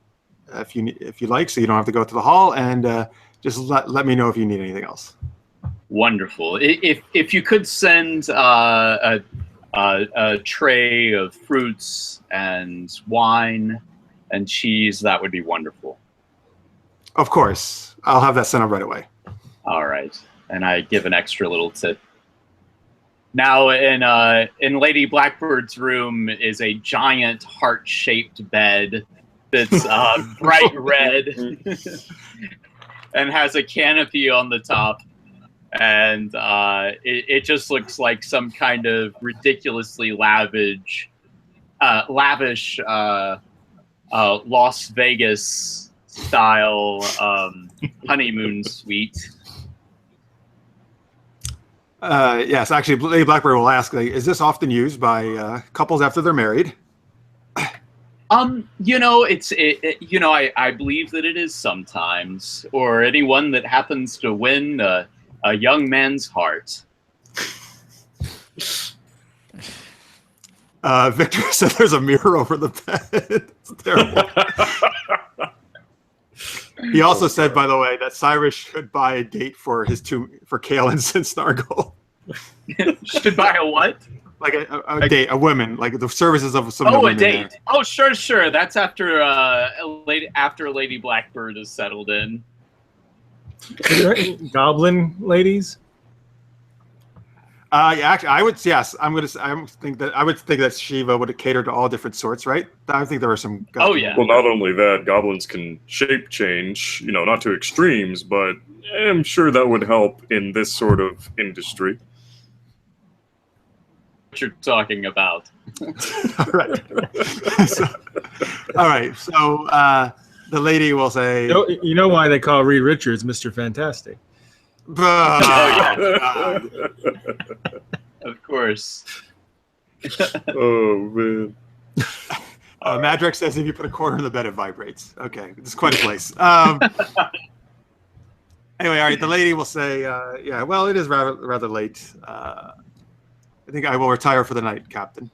If you like, so you don't have to go to the hall, and just let me know if you need anything else. Wonderful. If you could send a tray of fruits and wine and cheese, that would be wonderful. Of course, I'll have that sent up right away. All right, and I give an extra little tip. Now, in Lady Blackbird's room is a giant heart-shaped bed that's bright red and has a canopy on the top, and it just looks like some kind of ridiculously lavish Las Vegas style honeymoon suite. Yes, actually, Lady Blackbird will ask, is this often used by couples after they're married? I believe that it is sometimes, or anyone that happens to win a young man's heart. Victor said there's a mirror over the bed. It's terrible. He also said, by the way, that Cyrus should buy a date for Kalins and Snargle. Should buy a what? Like a date, a woman, like the services of some. Oh, a date. There. Oh, sure. That's after Lady Blackbird is settled in. Is there any goblin ladies? Yeah, actually, I would think that Sheva would cater to all different sorts, right? I think there are some. Oh, yeah. Well, not only that, goblins can shape change. Not to extremes, but I'm sure that would help in this sort of industry. What you're talking about? All right. So the lady will say, You know why they call Reed Richards Mr. Fantastic? Of course. Oh man. Madrex says if you put a quarter in the bed, it vibrates. Okay, it's quite a place. Anyway, all right. The lady will say, "Yeah, well, it is rather late. I think I will retire for the night, Captain."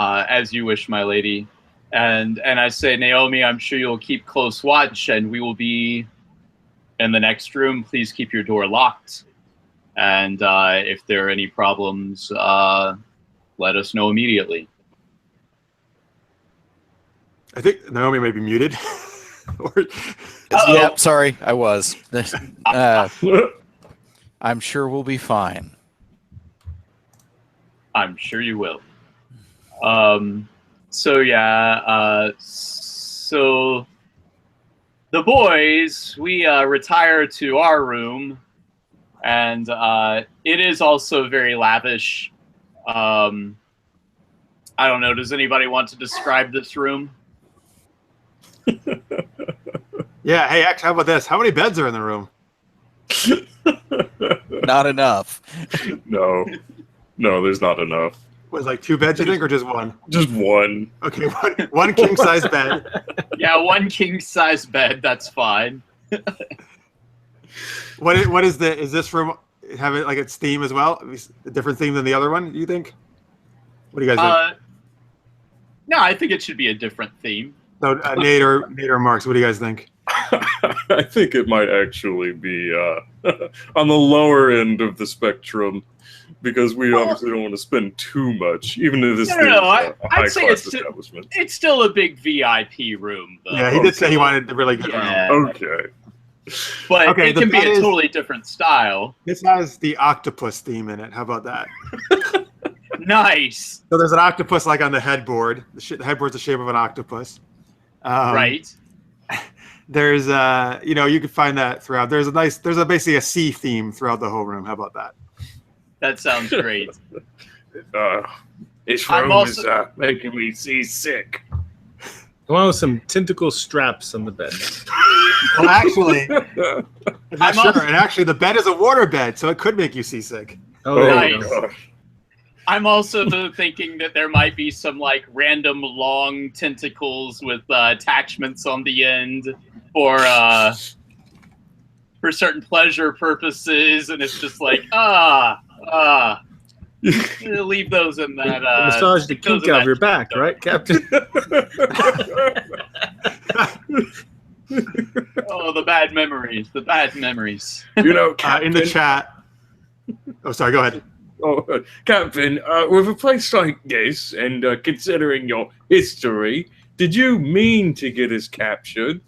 As you wish, my lady. And I say, Naomi, I'm sure you'll keep close watch, and we will be in the next room. Please keep your door locked. And if there are any problems, let us know immediately. I think Naomi may be muted. Yep, sorry, I was. I'm sure we'll be fine. I'm sure you will. So the boys, we retire to our room, and it is also very lavish. I don't know, does anybody want to describe this room? Yeah, hey, actually, how about this? How many beds are in the room? Not enough. No, there's not enough. Was like 2 beds, you think, or just one? Just one. Okay, one king size bed. Yeah, one king size bed. That's fine. What is this room have it like its theme as well? A different theme than the other one? You think? What do you guys think? No, I think it should be a different theme. So Nate or Marks, what do you guys think? I think it might actually be on the lower end of the spectrum, because we obviously don't want to spend too much, even if this is a high-class establishment. It's still a big VIP room, though. Yeah, he did say he wanted a really good room. Okay. But okay, it can be a totally different style. This has the octopus theme in it. How about that? Nice. So there's an octopus like on the headboard. The headboard's the shape of an octopus. Right. There's you can find that throughout. There's basically a sea theme throughout the whole room. How about that? That sounds great. This room is making me seasick. I want some tentacle straps on the bed. Well, actually, I'm not sure. And actually, the bed is a water bed, so it could make you seasick. Oh, nice. I'm also thinking that there might be some like random long tentacles with attachments on the end for certain pleasure purposes, and it's just like leave those in that. Massage the kink out of your back, right, Captain? Oh, the bad memories. The bad memories. You know, in the chat. Oh, sorry. Go ahead. Oh, Captain, with a place like this, and considering your history, did you mean to get us captured?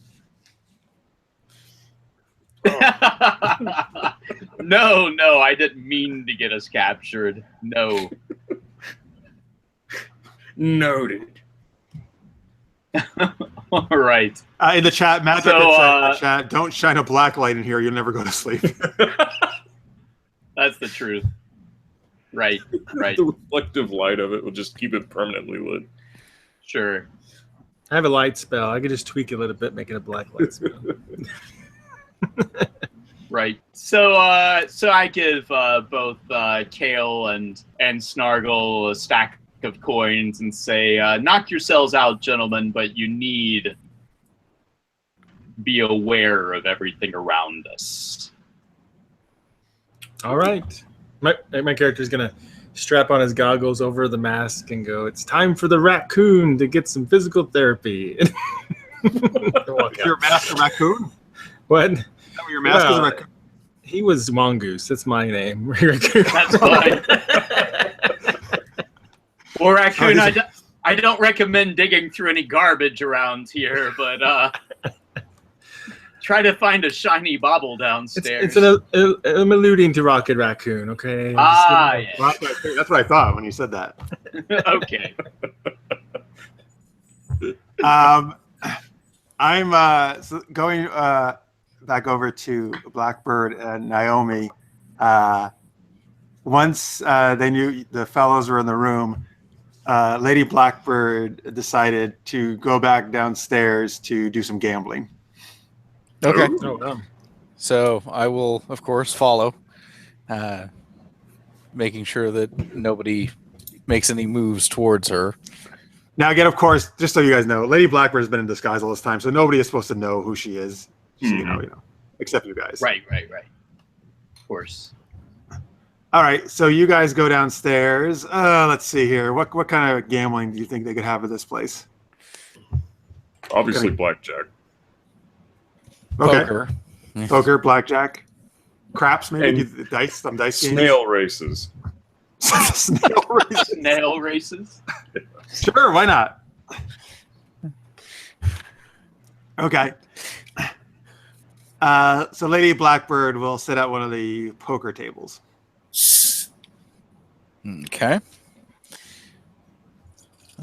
No, I didn't mean to get us captured. No. Noted. All right. In the chat, Matt said in the chat, don't shine a black light in here. You'll never go to sleep. That's the truth. Right. The reflective light of it will just keep it permanently lit. Sure. I have a light spell. I could just tweak it a little bit, make it a black light spell. Right. So I give both Kale and Snargle a stack of coins and say, knock yourselves out, gentlemen, but you need be aware of everything around us. All right. My character's going to strap on his goggles over the mask and go, it's time for the raccoon to get some physical therapy. Your mask a raccoon? What? Your mask is a raccoon? He was Mongoose. That's my name. That's fine. Or raccoon, I don't recommend digging through any garbage around here, but Try to find a shiny bauble downstairs. I'm alluding to Rocket Raccoon, okay? Yeah. Well, that's what I thought when you said that. Okay. I'm going back over to Blackbird and Naomi. Once they knew the fellows were in the room, Lady Blackbird decided to go back downstairs to do some gambling. Okay. Oh, no. So I will, of course, follow, making sure that nobody makes any moves towards her. Now, again, of course, just so you guys know, Lady Blackbird has been in disguise all this time, so nobody is supposed to know who she is. So, you know, except you guys. Right. Of course. All right, so you guys go downstairs. Let's see here. What kind of gambling do you think they could have at this place? Obviously, blackjack. Okay. Poker. Poker, blackjack, craps, maybe dice, some dice games. Snail races. Snail races. Snail races. Sure, why not? Okay. So Lady Blackbird will sit at one of the poker tables. Okay.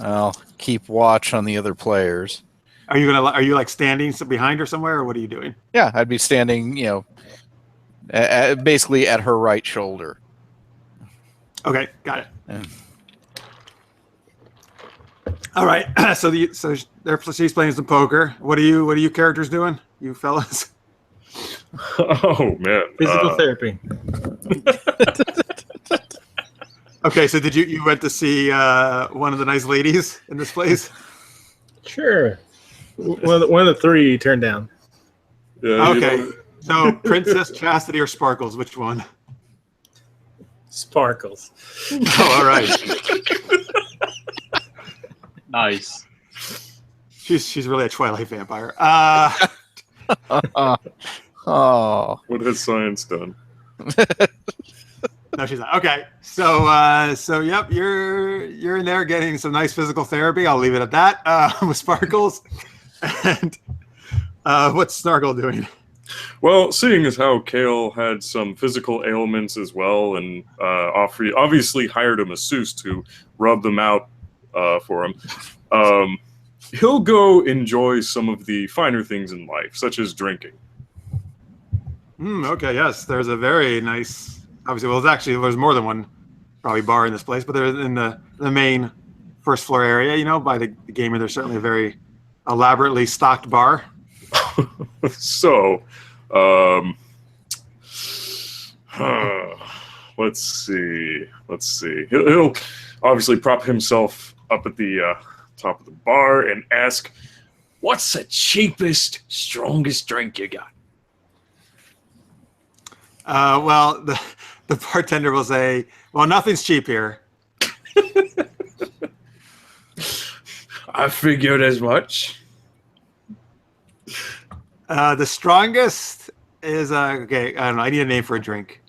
I'll keep watch on the other players. Are you like standing behind her somewhere, or what are you doing? Yeah, I'd be standing, basically at her right shoulder. Okay, got it. Yeah. All right. She's playing some poker. What are you characters doing, you fellas? Oh man, Physical therapy. Okay, so you went to see one of the nice ladies in this place? Sure. One of the three you turned down. Yeah, Okay. So Princess Chastity or Sparkles, which one? Sparkles. Oh, all right. Nice. She's really a Twilight vampire. Oh. What has science done? No, she's not. Okay. So yep, you're in there getting some nice physical therapy. I'll leave it at that with Sparkles. And what's Snargle doing? Well, seeing as how Kale had some physical ailments as well, and obviously hired a masseuse to rub them out for him, he'll go enjoy some of the finer things in life, such as drinking. Okay, yes. There's a very nice, obviously, there's more than one probably bar in this place, but there's in the main first floor area, by the gamer, there's certainly a very elaborately stocked bar. So, let's see. He'll obviously prop himself up at the top of the bar and ask, "What's the cheapest, strongest drink you got?" Well, the bartender will say, "Well, nothing's cheap here." I figured as much. The strongest is okay. I don't know. I need a name for a drink.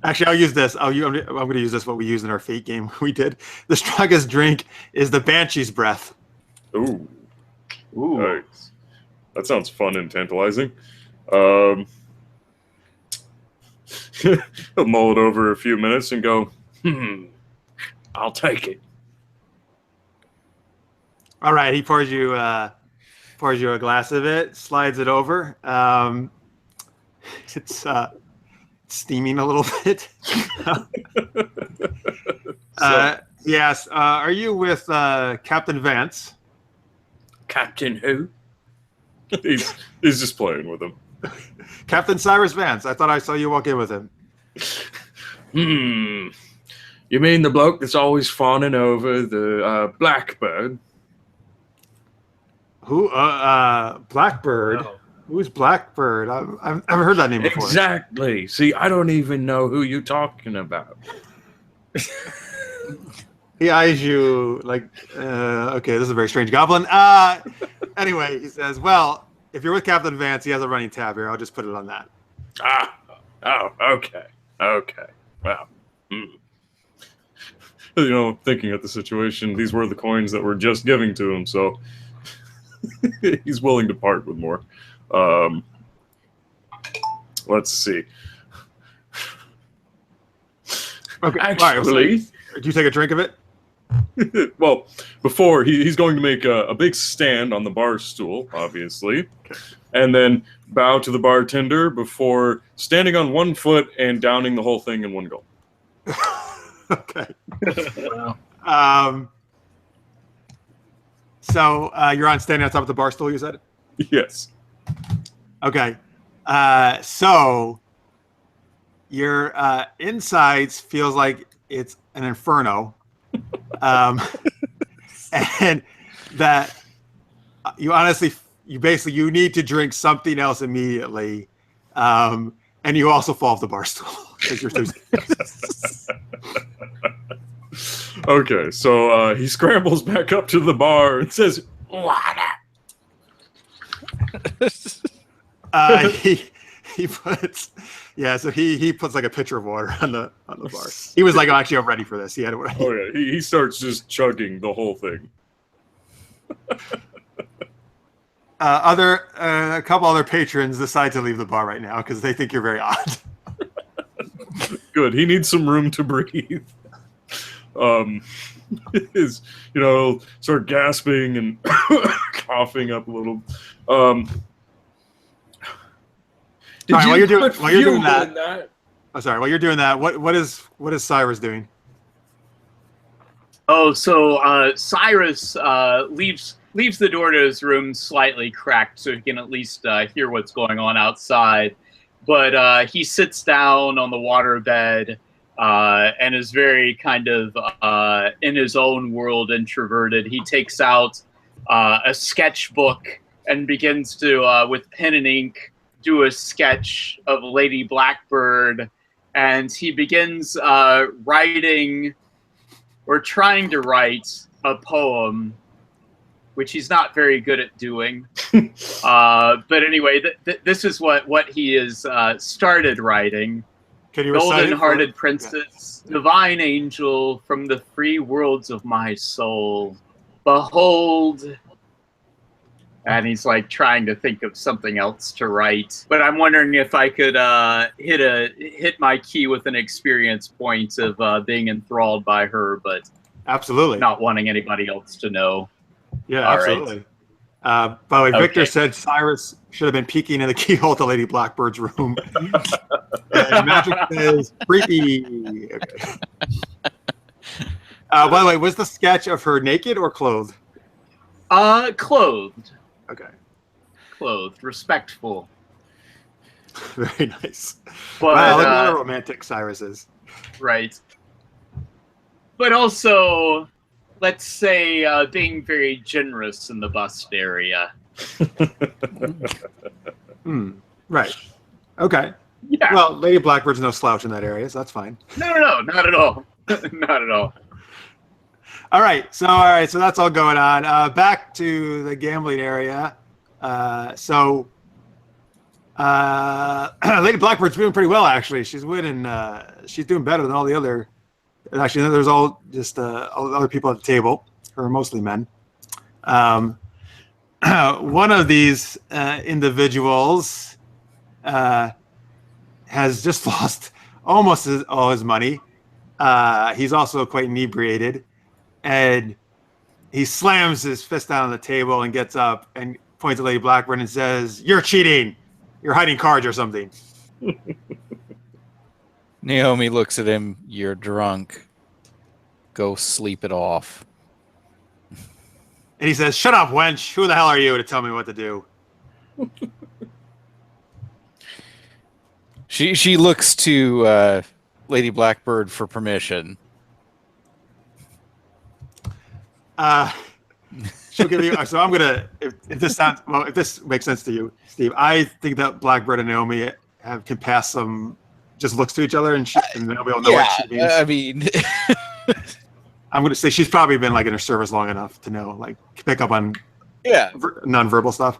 Actually, I'll use this. I'm going to use this. What we used in our Fate game we did. The strongest drink is the Banshee's Breath. Ooh, nice. That sounds fun and tantalizing. He'll mull it over a few minutes and go, I'll take it. All right, he pours you a glass of it, slides it over. It's steaming a little bit. Yes. Are you with Captain Vance? Captain who? He's just playing with him. Captain Cyrus Vance. I thought I saw you walk in with him. You mean the bloke that's always fawning over the Blackbird? Who? Blackbird? No. Who's Blackbird? I've never heard that name before. Exactly. See, I don't even know who you're talking about. He eyes you like, okay, this is a very strange goblin. Anyway, he says, well, if you're with Captain Vance, he has a running tab here. I'll just put it on that. Okay. Wow. Thinking of the situation, these were the coins that were just giving to him, so... he's willing to part with more. Let's see. Okay. Actually, do you take a drink of it? well, before he's going to make a big stand on the bar stool, obviously, and then bow to the bartender before standing on one foot and downing the whole thing in one go. Okay. Wow. So you're on standing on top of the bar stool, you said? Yes. Okay. So your insides feels like it's an inferno. And that you honestly, you need to drink something else immediately. And you also fall off the bar stool. You're too Okay, so he scrambles back up to the bar and says, "Water." He puts so he puts like a pitcher of water on the bar. He was like, actually, I'm ready for this. He had it. Okay, he starts just chugging the whole thing. A couple other patrons decide to leave the bar right now because they think you're very odd. Good. He needs some room to breathe. Is start gasping and coughing up a little. While you're doing that, what is Cyrus doing? Oh, so Cyrus leaves the door to his room slightly cracked so he can at least hear what's going on outside. But he sits down on the waterbed and is very kind of in his own world introverted. He takes out a sketchbook and begins to, with pen and ink, do a sketch of Lady Blackbird. And he begins writing or trying to write a poem, which he's not very good at doing. But anyway, this is what he has started writing. Can you recite it? Golden-hearted princess, divine angel from the free worlds of my soul, behold. And he's like trying to think of something else to write. But I'm wondering if I could hit my key with an experience point of being enthralled by her, but absolutely not wanting anybody else to know. Yeah, All absolutely. Right. By the way, Victor said Cyrus should have been peeking in the keyhole to Lady Blackbird's room. And Magic says creepy. Okay. By the way, was the sketch of her naked or clothed? Clothed. Okay. Clothed. Respectful. Very nice. But, wow, look how romantic Cyrus is. Right. But also, let's say, being very generous in the bust area. Right. Okay. Yeah. Well, Lady Blackbird's no slouch in that area, so that's fine. No, not at all. Not at all. All right, so that's all going on. Back to the gambling area. Lady Blackbird's doing pretty well, actually. She's winning. She's doing better than all the other. Actually, there's all just all the other people at the table, who are mostly men. One of these individuals has just lost almost all his money. He's also quite inebriated. And he slams his fist down on the table and gets up and points at Lady Blackbird and says, "You're cheating. You're hiding cards or something." Naomi looks at him. "You're drunk. Go sleep it off." And he says, "Shut up, wench. Who the hell are you to tell me what to do?" She looks to Lady Blackbird for permission. She'll give you. So I'm gonna. If this makes sense to you, Steve, I think that Blackbird and Naomi can pass some just looks to each other, and they'll be able to know what she means. I mean, I'm gonna say she's probably been like in her service long enough to know, like, pick up on nonverbal stuff.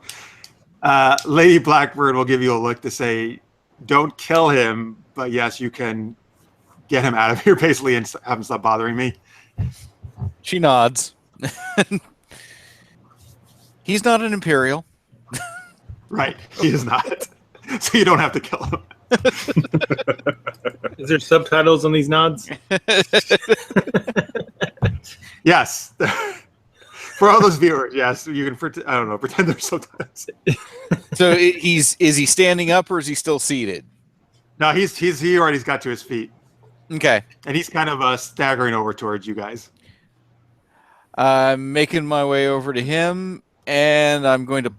Lady Blackbird will give you a look to say, "Don't kill him, but yes, you can get him out of here, basically, and have him stop bothering me." She nods. Can He's not an Imperial. Right, he is not. So you don't have to kill him. Is there subtitles on these nods? Yes. For all those viewers, yes, you can. I don't know. Pretend there's subtitles. So is he standing up or is he still seated? No, he already's got to his feet, Okay. and he's kind of staggering over towards you guys. I'm making my way over to him, and I'm going to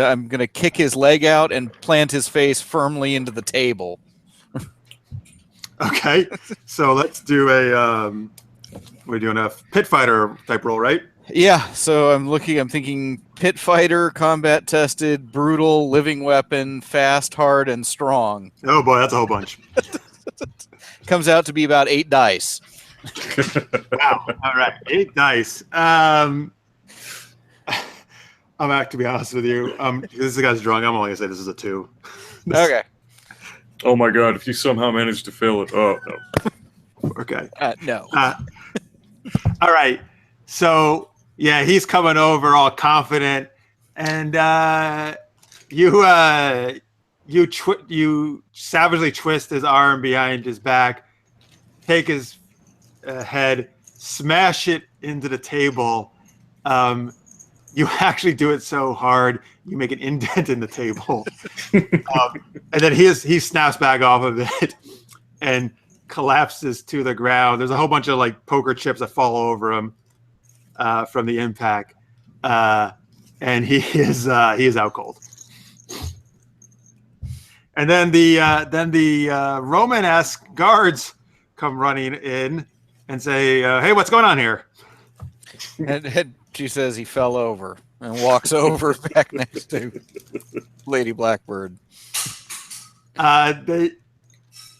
I'm going to kick his leg out and plant his face firmly into the table. Okay, so let's do we're doing a pit fighter type roll, right? Yeah, so I'm thinking pit fighter, combat tested, brutal, living weapon, fast, hard, and strong. Oh boy, that's a whole bunch. Comes out to be about 8 dice. Wow. All right, 8 dice. I'm back to be honest with you. This guy's drunk. I'm only gonna say this is a 2. Okay. Oh my god, if you somehow manage to fail it. Oh, no. Okay. No. All right. So, yeah, he's coming over all confident, and you savagely twist his arm behind his back, take his head, smash it into the table. You actually do it so hard, you make an indent in the table. And then he snaps back off of it and collapses to the ground. There's a whole bunch of like poker chips that fall over him from the impact. And he is out cold. And then the Romanesque guards come running in and say, "Hey, what's going on here?" And she says he fell over and walks over back next to Lady Blackbird.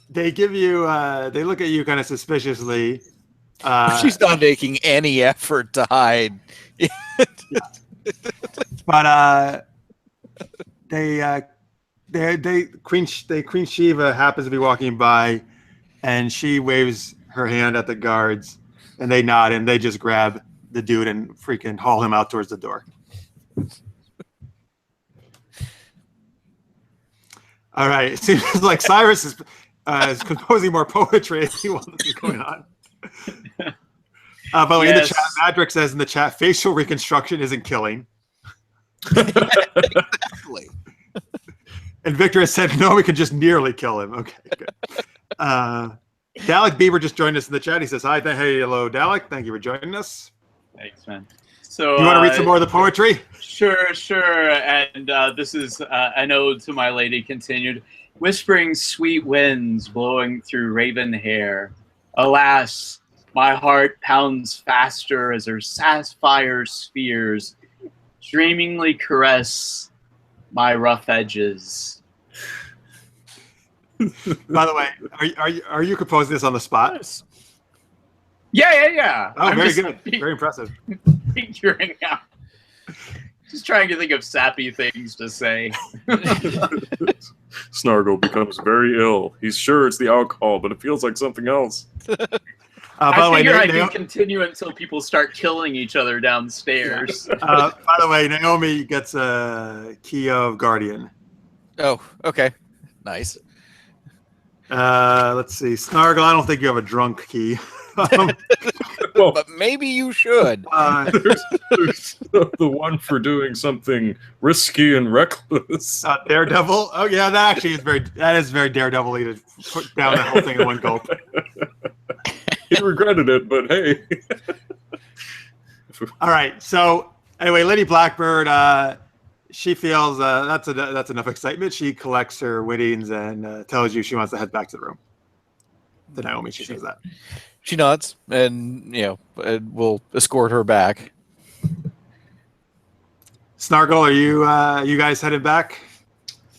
They give you they look at you kind of suspiciously. She's not making any effort to hide. But Queen Sheva happens to be walking by, and she waves her hand at the guards, and they nod, and they just grab the dude and freaking haul him out towards the door. All right, it seems like Cyrus is composing more poetry while this is going on. By the way, in the chat, Madrick says in the chat, facial reconstruction isn't killing. Exactly. And Victor has said, no, we can just nearly kill him. Okay, good. Dalek Beaver just joined us in the chat. He says, hi, hey, hello, Dalek. Thank you for joining us. Thanks, man. So you want to read some more of the poetry? Sure. And this is an ode to my lady continued. Whispering sweet winds blowing through raven hair. Alas, my heart pounds faster as her sapphire spheres dreamingly caress my rough edges. By the way, are you composing this on the spot? Yeah. Oh, very good. Very impressive. Figuring out. Just trying to think of sappy things to say. Snargle becomes very ill. He's sure it's the alcohol, but it feels like something else. I figure I can continue until people start killing each other downstairs. By the way, Naomi gets a key of Guardian. Oh, okay. Nice. Let's see. Snargle, I don't think you have a drunk key. Well, but maybe you should. There's the one for doing something risky and reckless. Daredevil. Oh yeah, that is very Daredevil-y to put down that whole thing in one gulp. He regretted it, but hey. All right. So anyway, Lady Blackbird, she feels that's enough excitement. She collects her winnings and tells you she wants to head back to the room. To Naomi, she says that. She nods, and we'll escort her back. Snargle, are you guys headed back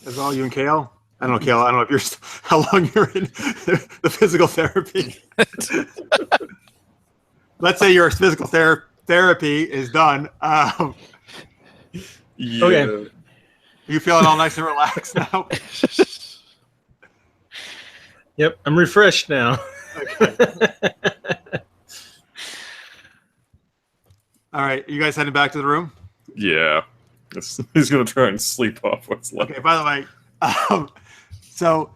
as well? You and Kale? I don't know, Kale. I don't know if you're how long you're in the physical therapy. Let's say your physical therapy is done. Yeah. Okay. You feeling all nice and relaxed now? Yep, I'm refreshed now. Okay. All right, you guys heading back to the room? Yeah. He's going to try and sleep off what's left. Okay, by the way, so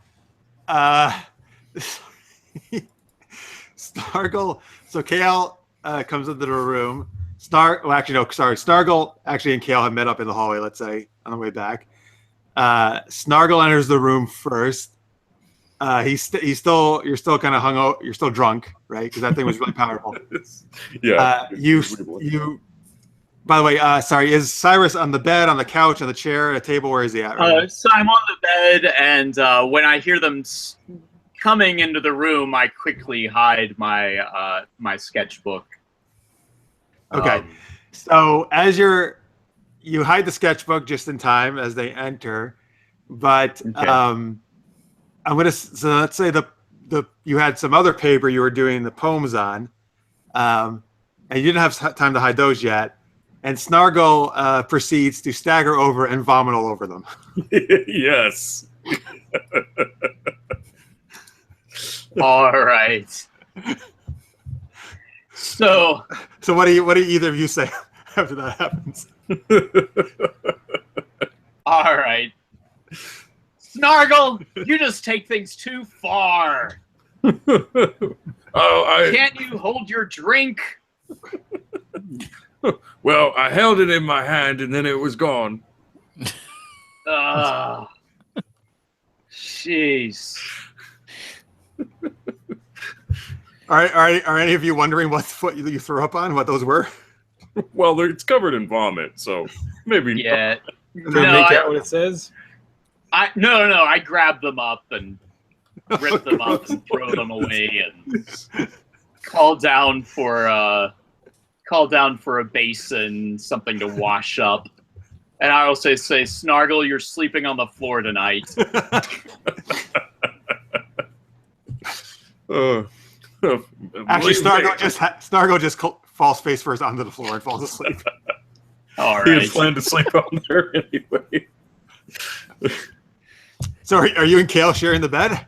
Snargle, so Kale comes into the room. Snargle actually and Kale have met up in the hallway, let's say, on the way back. Snargle enters the room first. You're still kind of hungover, you're still drunk, right? Because that thing was really powerful. Yeah. By the way, is Cyrus on the bed, on the couch, on the chair, at a table? Where is he at? Right So I'm on the bed, and when I hear them coming into the room, I quickly hide my my sketchbook. Okay, so as you hide the sketchbook just in time as they enter, but Okay. so let's say you had some other paper you were doing the poems on, and you didn't have time to hide those yet. And Snargle proceeds to stagger over and vomit all over them. Yes. All right. So what do either of you say after that happens? all right. Snargle, you just take things too far. Can't you hold your drink? Well, I held it in my hand and then it was gone. Jeez. Are any of you wondering what you threw up on? What those were? Well, it's covered in vomit, so maybe. Yeah. To make out what it says? No. I grab them up and rip them up and throw them away and call down for a basin, something to wash up. And I also say, Snargle, you're sleeping on the floor tonight. Actually, Snargle just falls face first onto the floor and falls asleep. All He right. had planned to sleep on there anyway. So are you and Kale sharing the bed?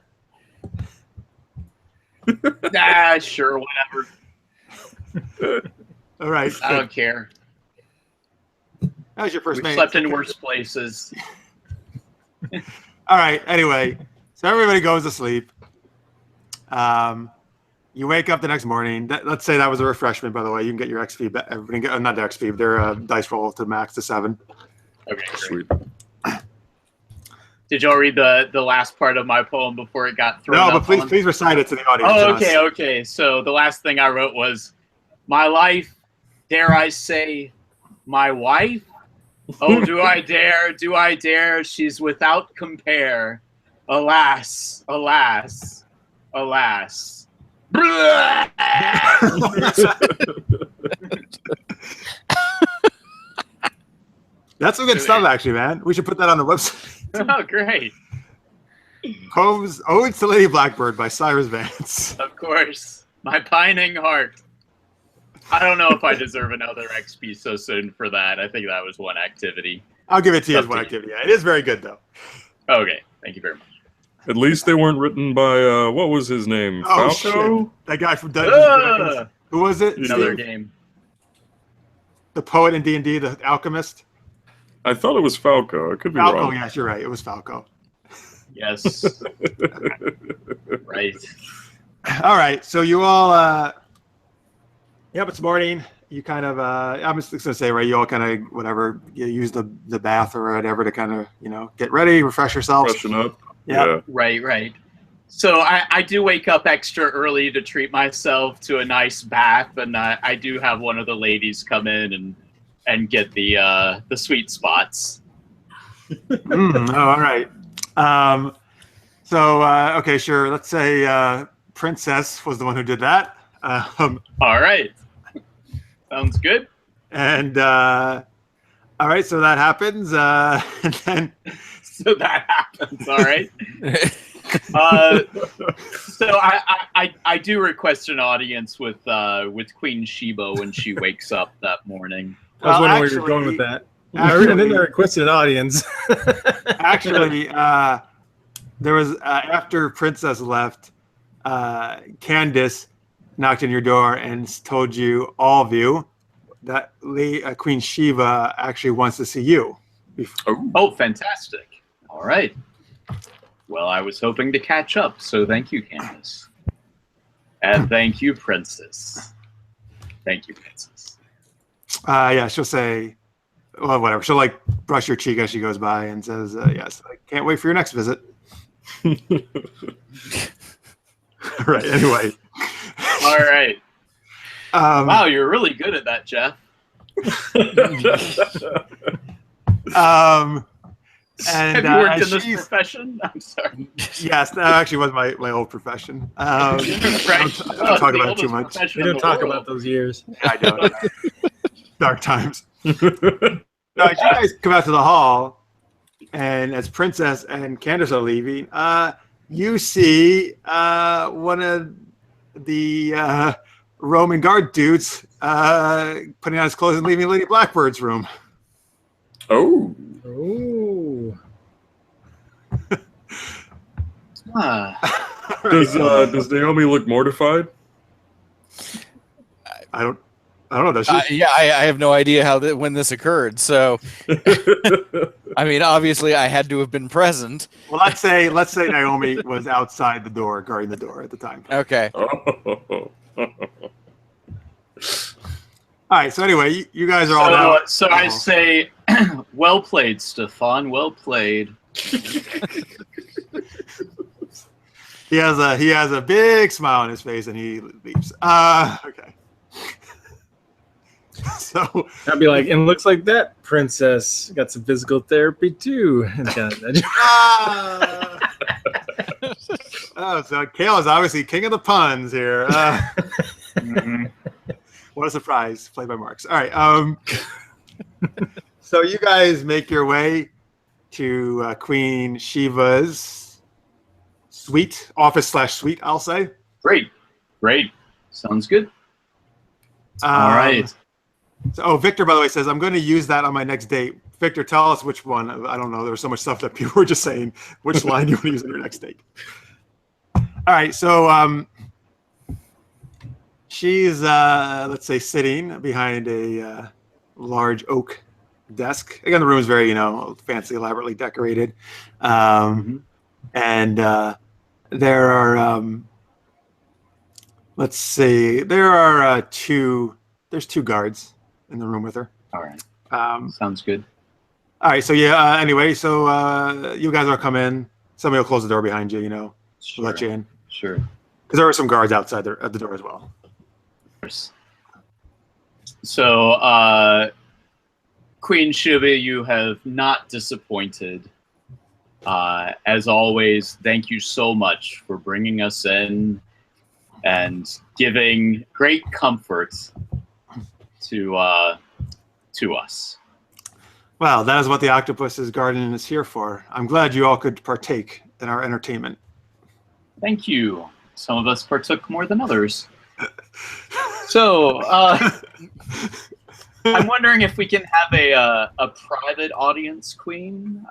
Sure, whatever. All right. I don't care. That was your first We've name. slept in worse places. All right. Anyway, so everybody goes to sleep. You wake up the next morning. Let's say that was a refreshment, by the way. You can get your XP back. Everybody get, not the XP, their dice roll to max to 7. Okay, great. Sweet. Did y'all read the last part of my poem before it got thrown No, up but on? please recite it to the audience. Oh, and us. okay. So the last thing I wrote was, my life, dare I say, my wife? Oh, do I dare, she's without compare. Alas, alas, alas. That's some good stuff, actually, man. We should put that on the website. Oh, great. Poems Odes to Lady Blackbird by Cyrus Vance. Of course. My pining heart. I don't know if I deserve another XP so soon for that. I think that was one activity. I'll give it to you as Up one to you. activity. Yeah, it is very good, though. Okay. Thank you very much. At least they weren't written by, what was his name? Oh, Falco? shit. That guy from Dungeons and Dragons. Ugh. Who was it? Another Steve? game. The poet in D&D, the alchemist? I thought it was Falco. I could be Falco, wrong. yes, you're right. It was Falco. Yes. Right. All right, so you all, it's morning. You kind of, I'm just going to say, right, you all kind of, whatever, you use the bath or whatever to kind of, get ready, refresh yourselves. Freshen up. Yeah. Right. So I do wake up extra early to treat myself to a nice bath, and I do have one of the ladies come in and get the sweet spots. All right. Okay, sure. Let's say Princess was the one who did that. All right. Sounds good. And all right, so that happens. And then So that happens. All right. So I do request an audience with Queen Sheba when she wakes up that morning. I was Well, wondering where you're actually- going with that. And then I requested an audience. actually, there was after Princess left, Candace knocked on your door and told you, all of you, that Queen Sheva actually wants to see you. Oh, fantastic. All right. Well, I was hoping to catch up, so thank you, Candace. And thank you, Princess. Thank you, Princess. Yeah, she'll say, well, whatever. She'll like brush your cheek as she goes by and says, yes, I can't wait for your next visit. Right, anyway. All right. Wow, you're really good at that, Jeff. And, have you worked in this profession? I'm sorry. Yes, that actually was my old profession. I don't talk about it too much. We don't talk about those years. I don't. Dark times. Now, as you guys come out to the hall, and as Princess and Candace are leaving, you see one of the Roman guard dudes putting on his clothes and leaving Lady Blackbird's room. Oh. Oh. Does Naomi look mortified? I don't know. Does she? Yeah, I have no idea when this occurred. So, I mean, obviously, I had to have been present. Well, let's say Naomi was outside the door, guarding the door at the time. Okay. Oh. All right. So anyway, you guys are all out. So I say, well played, Stefan. Well played. He has a big smile on his face, and he leaves. Okay. So I'd be like, and looks like that princess got some physical therapy too. Oh, so Kale is obviously king of the puns here. What a surprise! Played by Marks. All right. So you guys make your way to Queen Sheva's suite, office/suite, I'll say. Great. Sounds good. All right. So, Victor, by the way, says, I'm going to use that on my next date. Victor, tell us which one. I don't know. There was so much stuff that people were just saying. Which line do you want to use on your next date? All right. So she's, let's say, sitting behind a large oak desk. Again, the room is very, fancy, elaborately decorated. And there are, let's see, there's two guards in the room with her. All right. Sounds good. All right. So yeah. Anyway, so you guys will come in. Somebody will close the door behind you. Sure. Let you in. Sure. Because there are some guards outside there at the door as well. So, Queen Sheva, you have not disappointed. As always, thank you so much for bringing us in and giving great comfort to us. Well, that is what the Octopus's garden is here for. I'm glad you all could partake in our entertainment. Thank you. Some of us partook more than others. So, I'm wondering if we can have a private audience, Queen.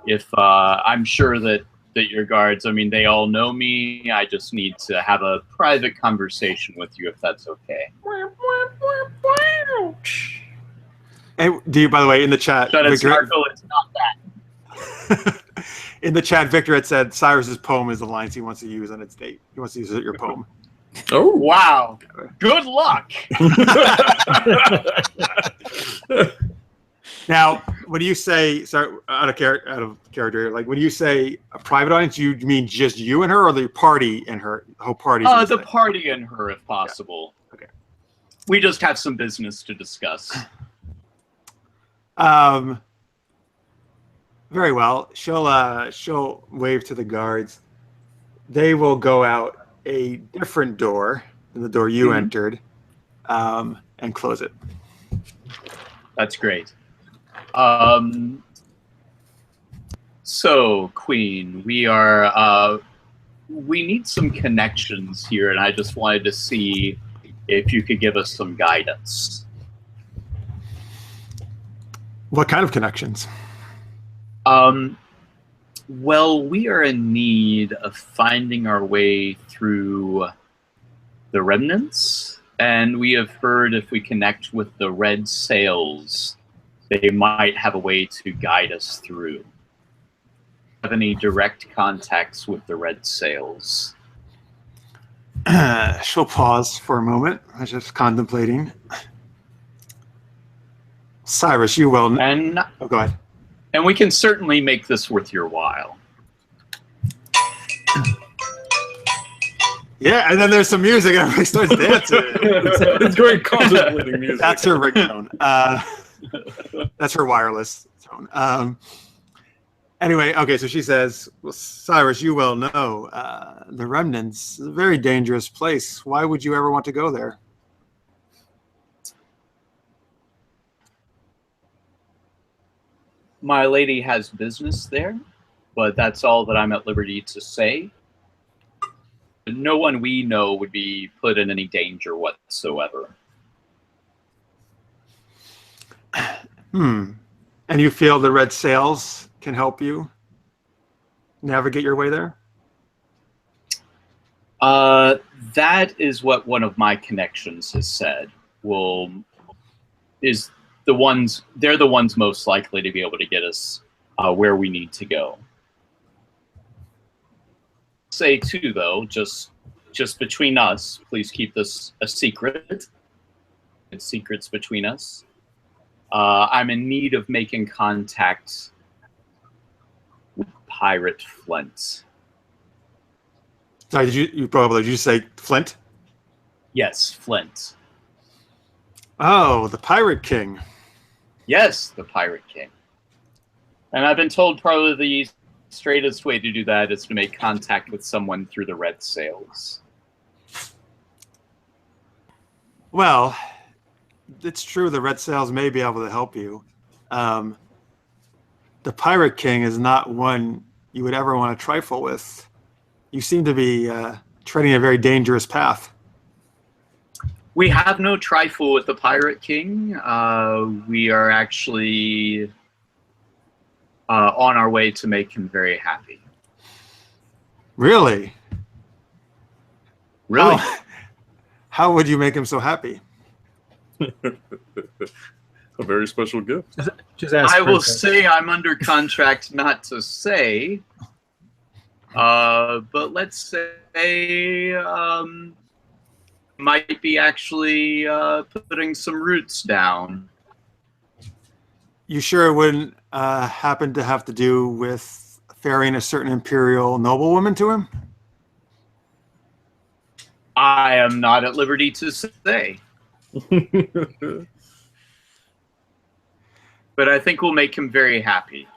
If I'm sure that your guards, they all know me. I just need to have a private conversation with you, if that's okay. And do you, by the way, in the chat, Shut it, Victor, Sparkle, it's not that. in the chat, Victor had said Cyrus's poem is the lines he wants to use on its date. He wants to use your poem. Oh, wow. Good luck. Now, when you say, sorry, out of character, like when you say a private audience, you mean just you and her, or the party and her, the whole party? The party and her, if possible. Yeah. Okay. We just have some business to discuss. Very well. She'll wave to the guards. They will go out a different door than the door you entered, and close it. That's great. So, Queen, we need some connections here, and I just wanted to see if you could give us some guidance. What kind of connections? Well, we are in need of finding our way through the remnants And we have heard if we connect with the red sails, they might have a way to guide us through. Have any direct contacts with the red sails? She'll pause for a moment. I was just contemplating. Cyrus, you will. And Oh, go ahead. And we can certainly make this worth your while. Yeah, and then there's some music. Everybody starts dancing. It's great contemplating music. That's her ringtone. That's her wireless tone. Anyway, okay, so she says, well, Cyrus, you well know the Remnants is a very dangerous place. Why would you ever want to go there? My lady has business there, but that's all that I'm at liberty to say. No one we know would be put in any danger whatsoever. And you feel the red sails can help you navigate your way there? That is what one of my connections has said. They're the ones most likely to be able to get us where we need to go. Say too, though, just between us, please keep this a secret. It's secrets between us. I'm in need of making contact with Pirate Flint. Sorry, did you say Flint? Yes, Flint. Oh, the Pirate King. Yes, the Pirate King. And I've been told probably the straightest way to do that is to make contact with someone through the red sails. Well, it's true the red sails may be able to help you. The Pirate King is not one you would ever want to trifle with. You seem to be treading a very dangerous path. We have no trifle with the Pirate King. We are actually on our way to make him very happy. Really? Really? How would you make him so happy? A very special gift. Just ask I will Princess. say I'm under contract not to say. But let's say might be actually putting some roots down. You sure it wouldn't happen to have to do with ferrying a certain Imperial noblewoman to him? I am not at liberty to say. But I think we'll make him very happy.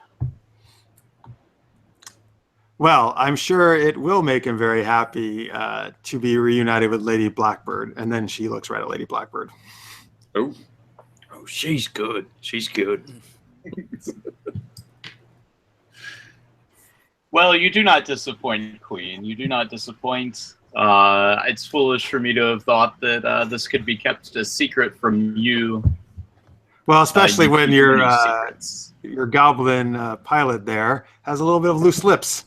Well, I'm sure it will make him very happy to be reunited with Lady Blackbird. And then she looks right at Lady Blackbird. Oh, She's good. She's good. Well, you do not disappoint, Queen. You do not disappoint. It's foolish for me to have thought that this could be kept a secret from you. Well, especially when keep your many secrets. your goblin pilot there has a little bit of loose lips.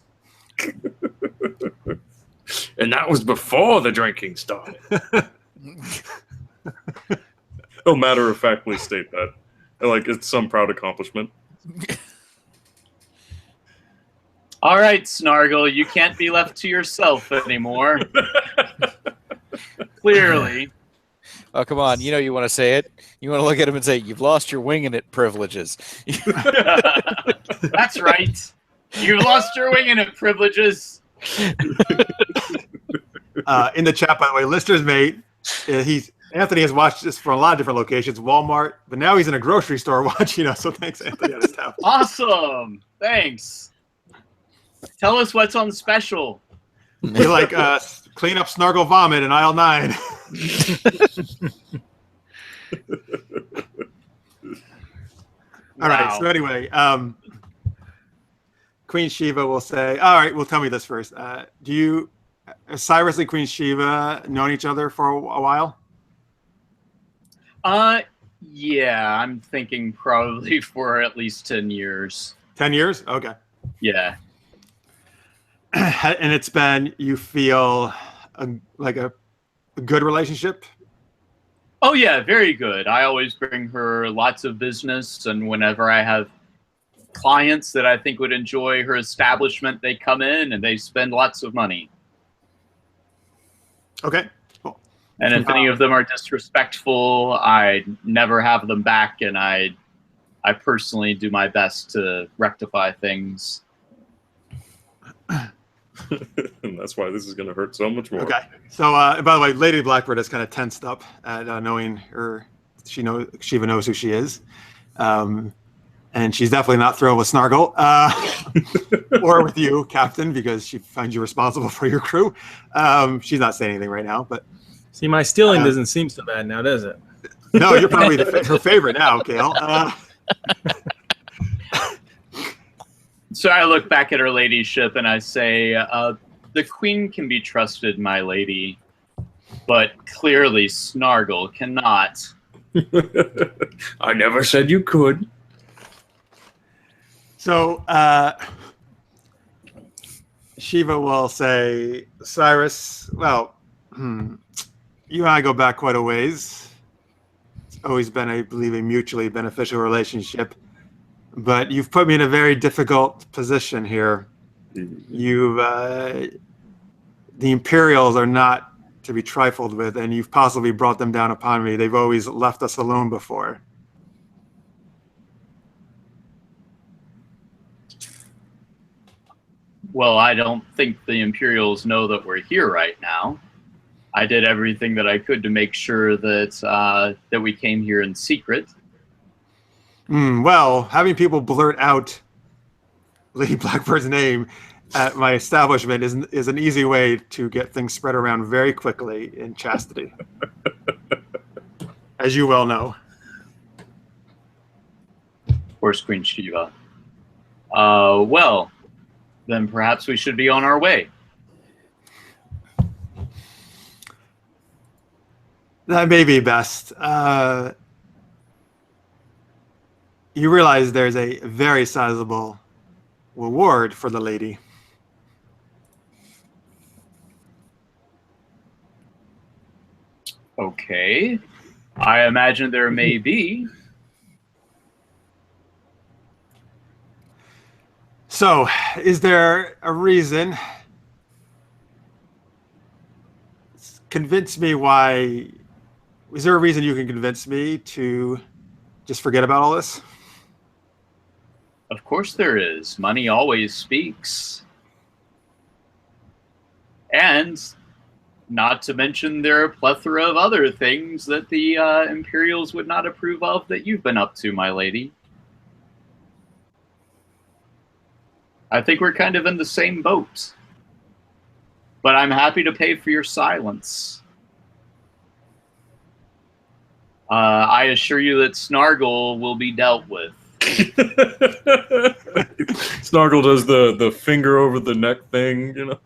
and that was before the drinking started. He'll matter-of-factly state that. Like, it's some proud accomplishment. All right, Snargle, you can't be left to yourself anymore. Clearly. Oh, come on. You know you want to say it. You want to look at him and say, you've lost your winging it privileges. That's right. You've lost your winging it privileges. In the chat, by the way, Lister's mate, Anthony has watched this from a lot of different locations, Walmart, but now he's in a grocery store watching us, so thanks, Anthony, on his tab. Awesome. Thanks. Tell us what's on special. You like clean up Snargle vomit in aisle 9. All right, so anyway, Queen Sheva will say, all right, well, tell me this first. Do you, Cyrus and Queen Sheva, known each other for a while? Yeah, I'm thinking probably for at least 10 years. 10 years? Okay. Yeah. And it's been, you feel, like a good relationship? Oh yeah, very good. I always bring her lots of business, and whenever I have clients that I think would enjoy her establishment, they come in and they spend lots of money. Okay. Cool. And if any of them are disrespectful, I never have them back, and I personally do my best to rectify things. And that's why this is going to hurt so much more. Okay. So, by the way, Lady Blackbird is kind of tensed up at knowing her. Sheva knows who she is, and she's definitely not thrilled with Snargle or with you, Captain, because she finds you responsible for your crew. She's not saying anything right now, but See, my stealing doesn't seem so bad now, does it? no, you're probably her favorite now, Kale. So I look back at her ladyship and I say, the queen can be trusted, my lady, but clearly Snargle cannot. I never said you could. So, Sheva will say, Cyrus, well, you and I go back quite a ways. It's always been, I believe, a mutually beneficial relationship. But you've put me in a very difficult position here. The Imperials are not to be trifled with, and you've possibly brought them down upon me. They've always left us alone before. Well, I don't think the Imperials know that we're here right now. I did everything that I could to make sure that that we came here in secret. Well, having people blurt out Lady Blackbird's name at my establishment is an easy way to get things spread around very quickly in chastity, as you well know. Of course, Queen Sheva. Well, then perhaps we should be on our way. That may be best. You realize there's a very sizable reward for the lady. Okay. I imagine there may be. So, is there a reason? Convince me why. Is there a reason you can convince me to just forget about all this? Of course there is. Money always speaks. And not to mention there are a plethora of other things that the Imperials would not approve of that you've been up to, my lady. I think we're kind of in the same boat. But I'm happy to pay for your silence. I assure you that Snargle will be dealt with. Snargle does the finger over the neck thing, you know.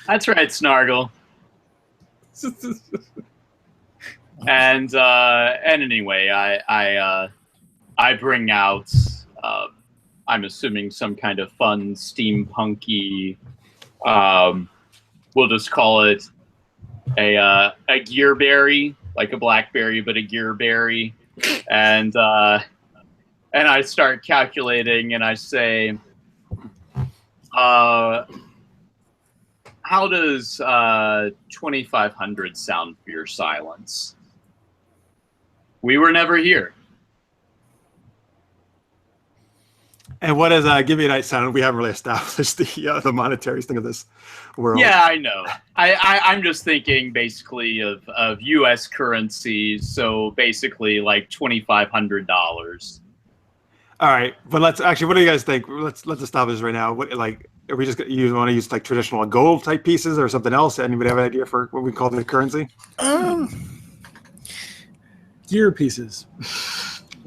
That's right, Snargle. And anyway, I bring out, I'm assuming some kind of fun steampunky, we'll just call it a gearberry, like a blackberry, but a gearberry. And I start calculating, and I say, how does 2,500 sound for your silence? We were never here. And what is Give Me a Night sound? We haven't really established the monetary thing of this world. Yeah, I know. I'm just thinking basically of U.S. currency, so basically like $2,500. All right, but let's actually. What do you guys think? Let's establish right now. What are we just want to use like traditional gold type pieces or something else? Anybody have an idea for what we call the currency? Gear pieces.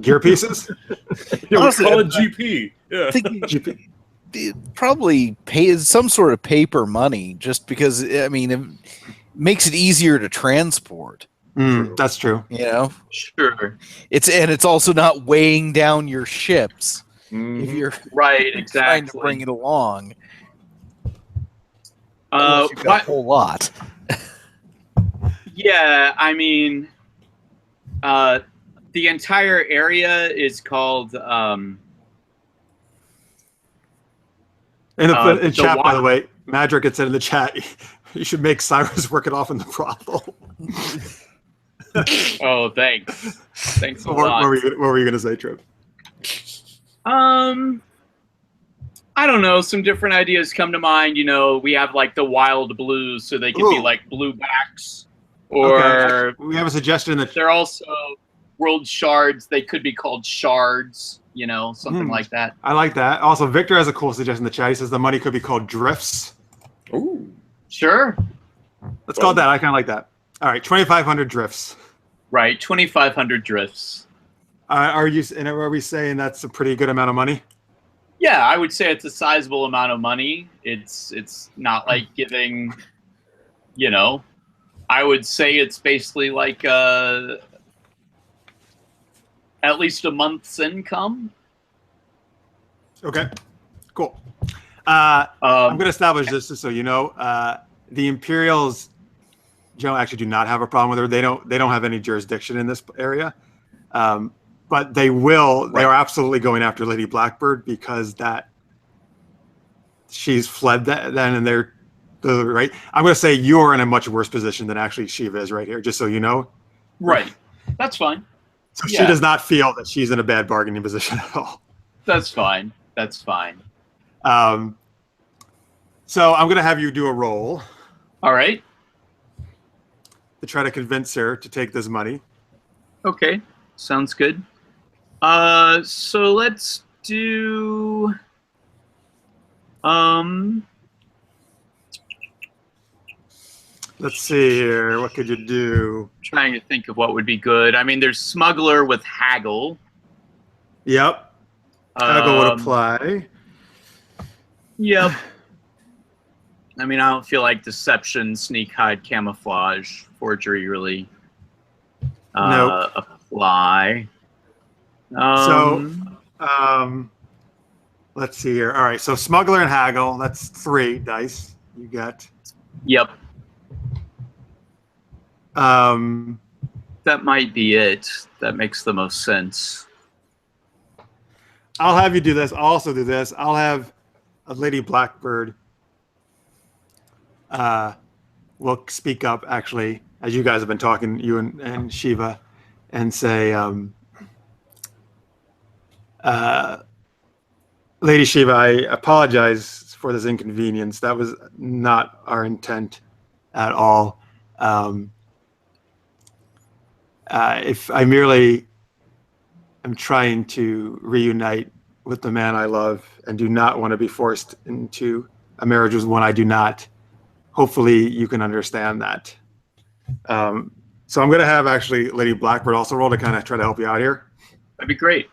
Gear pieces? Yeah, Honestly, we call it GP. Yeah. GP. Probably pay some sort of paper money, just because I mean it makes it easier to transport. That's true. You know, Sure. it's also not weighing down your ships if you're Right, trying exactly. to bring it along. Unless you've got a whole lot. Yeah, I mean, the entire area is called. In chat, by the way, Madrick had said in the chat, you should make Cyrus work it off in the brothel. Oh, thanks. Thanks a lot. What were you going to say, Trip? I don't know. Some different ideas come to mind. You know, we have like the wild blues, so they could be like bluebacks. Or okay. We have a suggestion that they're also world shards. They could be called shards. You know, something like that. I like that. Also, Victor has a cool suggestion in the chat. He says the money could be called drifts. Ooh. Sure. Let's call it that. I kind of like that. All right, 2,500 drifts. Right, 2,500 drifts. Are we saying that's a pretty good amount of money? Yeah, I would say it's a sizable amount of money. It's not like giving, you know, I would say it's basically like at least a month's income. Okay, cool. I'm going to establish this just so you know. The Imperials actually do not have a problem with her. They don't have any jurisdiction in this area. But they will. Right. They are absolutely going after Lady Blackbird because she's fled then, and they're right. I'm going to say you're in a much worse position than actually Sheva is right here, just so you know. Right. That's fine. So she does not feel that she's in a bad bargaining position at all. That's fine. That's fine. So I'm going to have you do a roll. All right. To try to convince her to take this money. Okay. Sounds good. So let's do let's see here. What could you do? Trying to think of what would be good. I mean, there's smuggler with haggle. Yep. Haggle would apply. Yep. I mean, I don't feel like deception, sneak, hide, camouflage, forgery really apply. Let's see here. All right, so smuggler and haggle, that's 3 dice. You got. Yep. That might be it. That makes the most sense. I'll have you do this. I'll also do this. I'll have a Lady Blackbird will speak up, actually, as you guys have been talking, you and Sheva, and say, Lady Sheva, I apologize for this inconvenience. That was not our intent at all. If I merely am trying to reunite with the man I love and do not want to be forced into a marriage with one I do not, hopefully you can understand that. So I'm going to have actually Lady Blackbird also roll to kind of try to help you out here. That'd be great.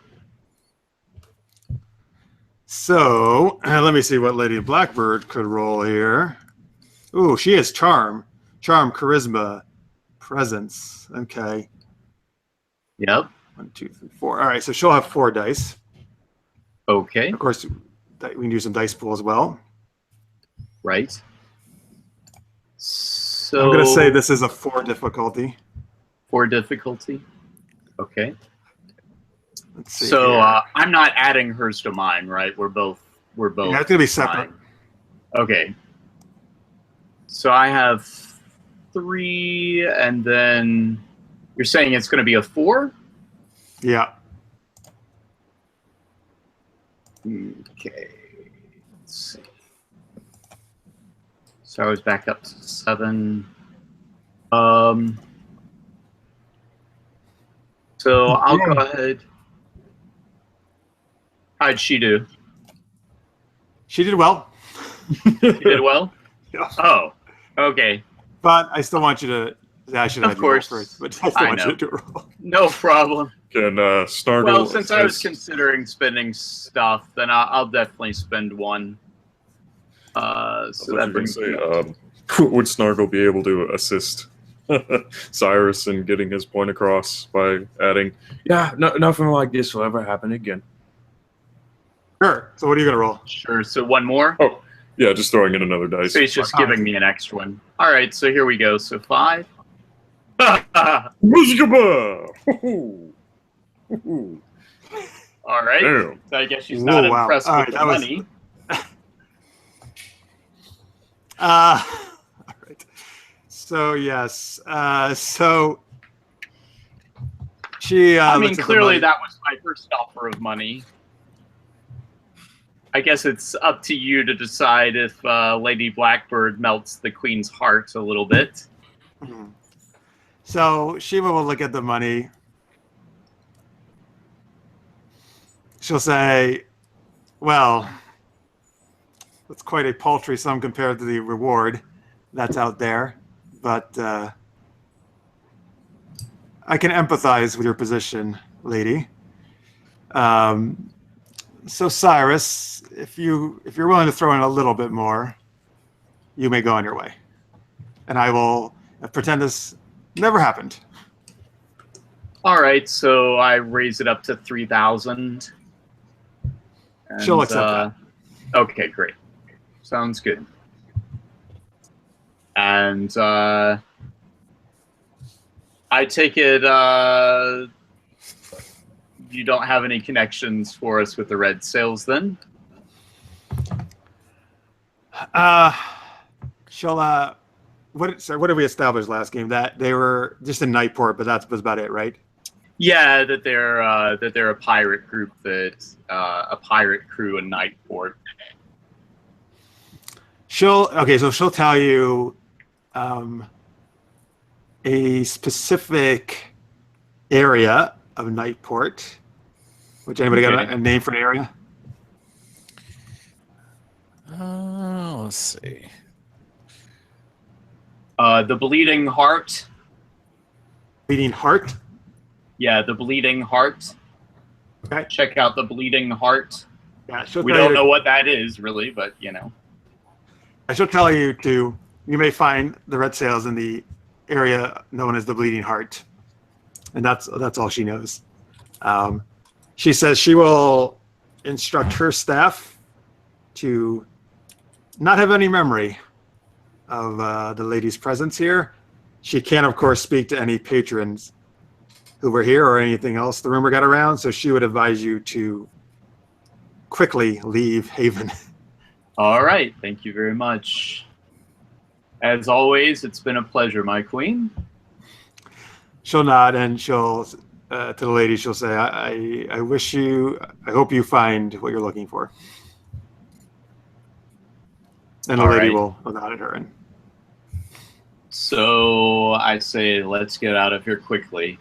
So let me see what Lady Blackbird could roll here. Ooh, she has charm, charisma, presence. Okay. Yep. 1, 2, 3, 4. All right, so she'll have 4 dice. Okay. Of course, we can do some dice pool as well. Right. So I'm going to say this is a 4 difficulty. 4 difficulty. Okay. Let's see. So I'm not adding hers to mine, right? We're both. Yeah, it's going to be separate. Mine. Okay. So I have 3, and then you're saying it's going to be a 4? Yeah. Okay. Let's see. So I was back up to 7. So I'll go ahead. How'd she do? She did well. She did well? Yeah. Oh, okay. But I still want you to. I should have Of course. you roll first, but I still want you to do a roll. No problem. Can Snargle? Well, since I was considering spending stuff, then I'll definitely spend 1. So that brings me up. Would Snargle be able to assist Cyrus in getting his point across by adding? Yeah, nothing like this will ever happen again. Sure. So what are you going to roll? Sure. So 1 more? Oh, yeah, just throwing in another dice. So he's just giving me an extra one. All right, so here we go. So 5. Muzgaba! All right. Damn. So I guess she's not Whoa, wow. impressed All with right, the that was- money. All right. So yes. So she. I mean, looks at the clearly money. that was my first offer of money. I guess it's up to you to decide if Lady Blackbird melts the queen's heart a little bit. Mhm. So Sheva will look at the money. She'll say, "Well, that's quite a paltry sum compared to the reward that's out there, but I can empathize with your position, lady. So Cyrus, if you're willing to throw in a little bit more, you may go on your way, and I will pretend this never happened." All right, so I raise it up to 3,000. She'll accept that. Okay, great. Sounds good. And I take it you don't have any connections for us with the red sails then? She'll what did we establish last game? That they were just in Nightport, but that was about it, right? Yeah, that they're a pirate group a pirate crew in Nightport. So she'll tell you a specific area of Nightport. Which anybody got a name for an area? Let's see. The Bleeding Heart. Bleeding Heart. Yeah, the Bleeding Heart. Okay. Check out the Bleeding Heart. Yeah, she'll We tell don't you, know what that is really, but you know. She'll tell you you may find the red sails in the area known as the Bleeding Heart, and that's all she knows. She says she will instruct her staff to not have any memory of the lady's presence here. She can't, of course, speak to any patrons who were here or anything else the rumor got around, so she would advise you to quickly leave Haven. All right, thank you very much. As always, it's been a pleasure, my queen. She'll nod and she'll to the lady. She'll say, I hope you find what you're looking for." And the All lady right. will nod at her. And So I say, let's get out of here quickly.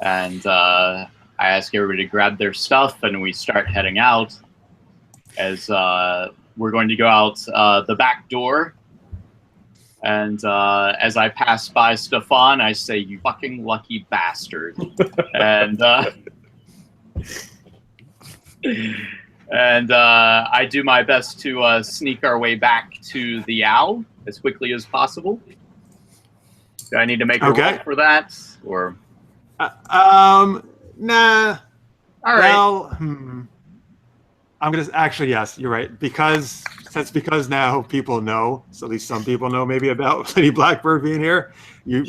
And I ask everybody to grab their stuff, and we start heading out. As we're going to go out the back door. And as I pass by Stefan, I say, "You fucking lucky bastard." And I do my best to sneak our way back to the owl as quickly as possible. Do I need to make a roll for that, or? nah. All right. Well, I'm gonna actually, yes, you're right. Because now people know, so at least some people know maybe about Lady Blackbird being here. You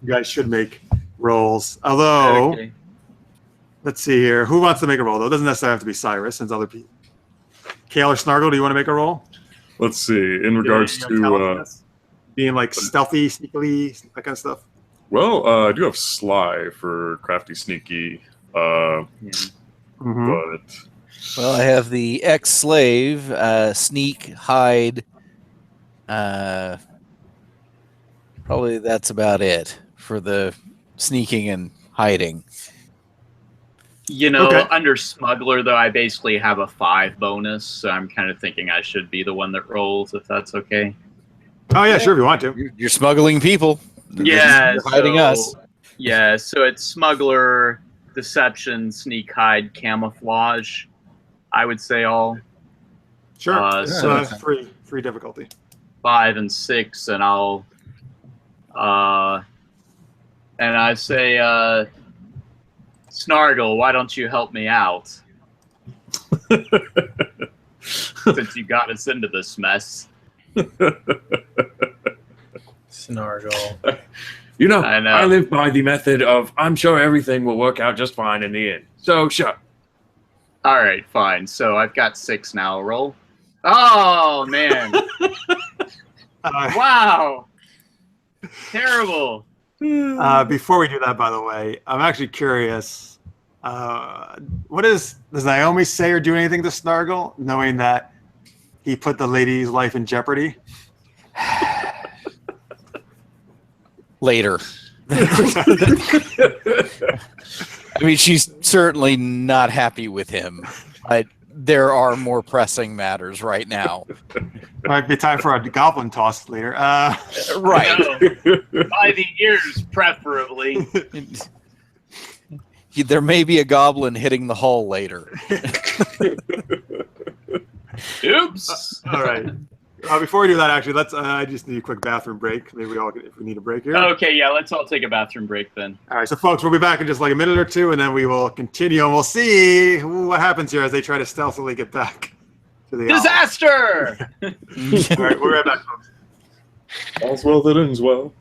guys should make rolls. Although, Okay. let's see here. Who wants to make a roll though? It doesn't necessarily have to be Cyrus, since other people. Kale or Snargle, do you want to make a roll? Let's see. In regards to being like stealthy, sneakily, that kind of stuff. I do have Sly for crafty, sneaky. Mm-hmm. But Well, I have the ex-slave, sneak, hide. Probably that's about it for the sneaking and hiding. You know, Okay. under smuggler though, I basically have a 5 bonus, so I'm kind of thinking I should be the one that rolls, if that's okay. Oh yeah, sure if you want to. You're smuggling people. Yeah, You're hiding us. Yeah, so it's smuggler, deception, sneak, hide, camouflage. I would say all Sure. so So free difficulty. 5 and 6, and I'll and I say, Snargle, why don't you help me out? Since you got us into this mess. Snargle. You know, I know. I live by the method of I'm sure everything will work out just fine in the end. So, sure. All right, fine. So I've got 6 now. Roll. Oh, man. Wow. Terrible. Before we do that, by the way, I'm actually curious. Does Naomi say or do anything to Snargle, knowing that he put the lady's life in jeopardy? Later. I mean, she's certainly not happy with him, but there are more pressing matters right now. Might be time for a goblin toss later. Right. By the ears, preferably. There may be a goblin hitting the hull later. Oops. All right. Before we do that, actually, let's. I just need a quick bathroom break. Maybe if we need a break here. Okay, yeah, let's all take a bathroom break then. All right, so folks, we'll be back in just like a minute or two, and then we will continue, and we'll see what happens here as they try to stealthily get back to the Disaster! All right, we'll be right back, folks. All's well that ends well.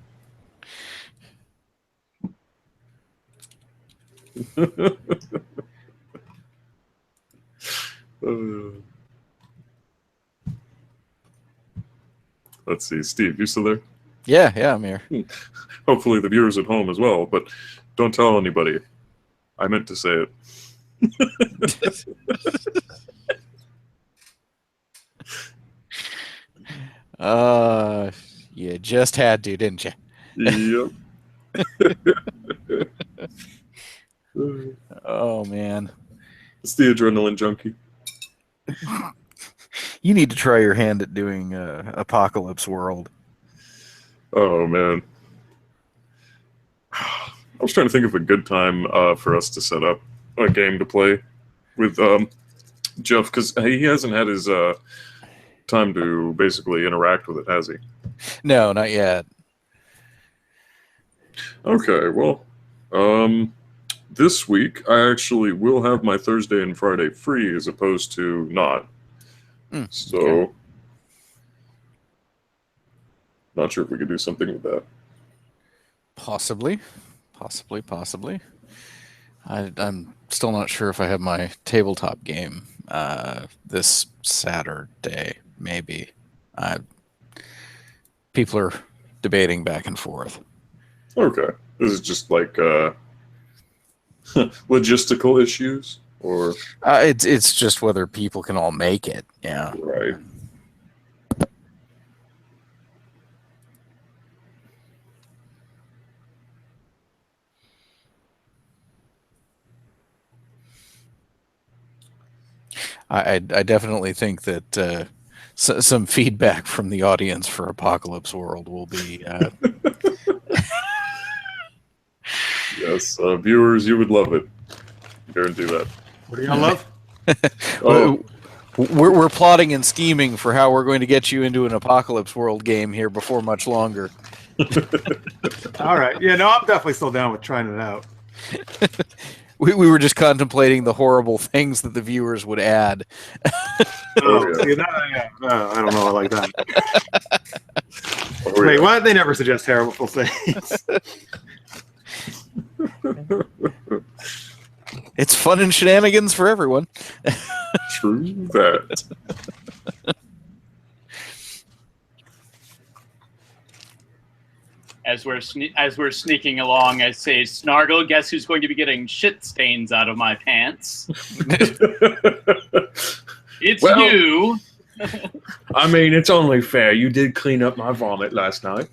Let's see, Steve, you still there? Yeah, I'm here. Hopefully the viewers at home as well, but don't tell anybody. I meant to say it. You just had to, didn't you? Yep. Oh, man. It's the adrenaline junkie. You need to try your hand at doing Apocalypse World. Oh, man. I was trying to think of a good time for us to set up a game to play with Jeff, because he hasn't had his time to basically interact with it, has he? No, not yet. Okay, well, this week I actually will have my Thursday and Friday free as opposed to not. So, okay. Not sure if we could do something with that. Possibly. I'm still not sure if I have my tabletop game this Saturday, maybe. People are debating back and forth. Okay. This is just like logistical issues, or it's just whether people can all make it. Yeah. right. I definitely think that some feedback from the audience for Apocalypse World will be. Yes, viewers, you would love it. Guarantee that. What are you gonna love? Oh, We're plotting and scheming for how we're going to get you into an Apocalypse World game here before much longer. All right. Yeah, no, I'm definitely still down with trying it out. We were just contemplating the horrible things that the viewers would add. Oh, yeah. see, that, yeah, I don't know. I like that. oh, Wait, yeah. what? They never suggest terrible things. It's fun and shenanigans for everyone. True that. As we're sneaking along, I say, Snargle, guess who's going to be getting shit stains out of my pants? It's Well- you. I mean, it's only fair. You did clean up my vomit last night.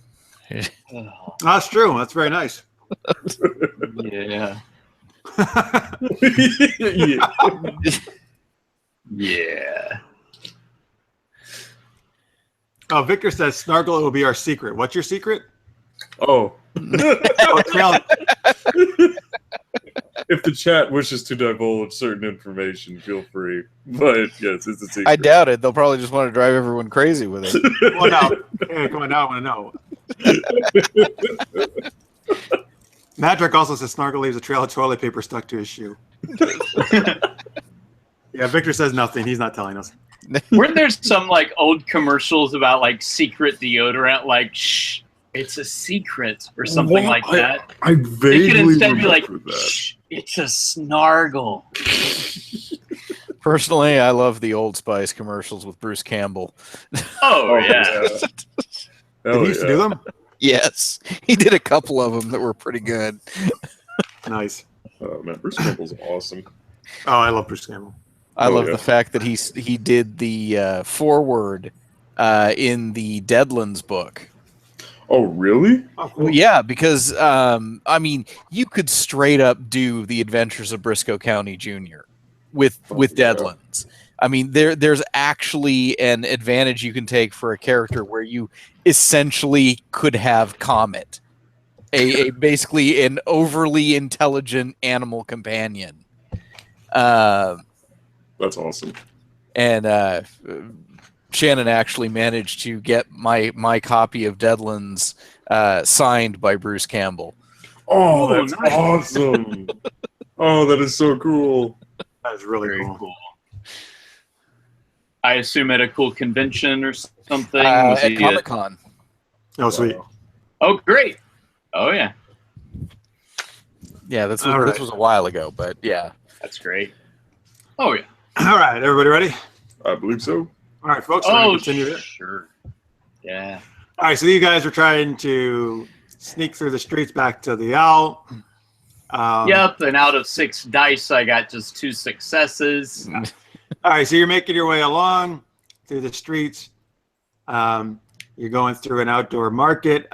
That's true. That's very nice. Yeah. Yeah. Yeah. Oh, Victor says Snargle will be our secret. What's your secret? Oh. Oh, trail. If the chat wishes to divulge certain information, feel free. But yes, it's a secret. I doubt it. They'll probably just want to drive everyone crazy with it. Well, no. Hey, come on now. I want to know. Madrick also says Snargle leaves a trail of toilet paper stuck to his shoe. Yeah, Victor says nothing. He's not telling us. Weren't there some like old commercials about like secret deodorant, like shh, it's a secret or something like that. I They vaguely could instead be like, remember that. shh, it's a snargle. Personally, I love the Old Spice commercials with Bruce Campbell. Oh, yeah. Did Hell he used to do them? Yes, he did a couple of them that were pretty good. Nice. Oh man, Bruce Campbell's awesome. Oh, I love Bruce Campbell. I Oh, love yeah. the fact that he did the foreword in the Deadlands book. Oh really? Oh, cool. Well, yeah, because I mean, you could straight up do the Adventures of Briscoe County Jr. with yeah. Deadlands. I mean, there's actually an advantage you can take for a character where you essentially could have Comet, a basically an overly intelligent animal companion. That's awesome. And Shannon actually managed to get my copy of Deadlands signed by Bruce Campbell. Oh, Oh, that's nice. awesome. Oh, that is so cool. That is really Very cool. cool. I assume at a cool convention or something. Was At he Comic Con. Oh, sweet. Wow. Oh, great. Oh, yeah. Yeah, this All right. was a while ago, but yeah. That's great. Oh, yeah. All right, everybody ready? I believe so. All right, folks, we're Oh, going to continue here. sure. Yeah. All right, so you guys are trying to sneak through the streets back to the owl. Yep, and out of 6 dice, I got just 2 successes. All right, so you're making your way along through the streets. You're going through an outdoor market.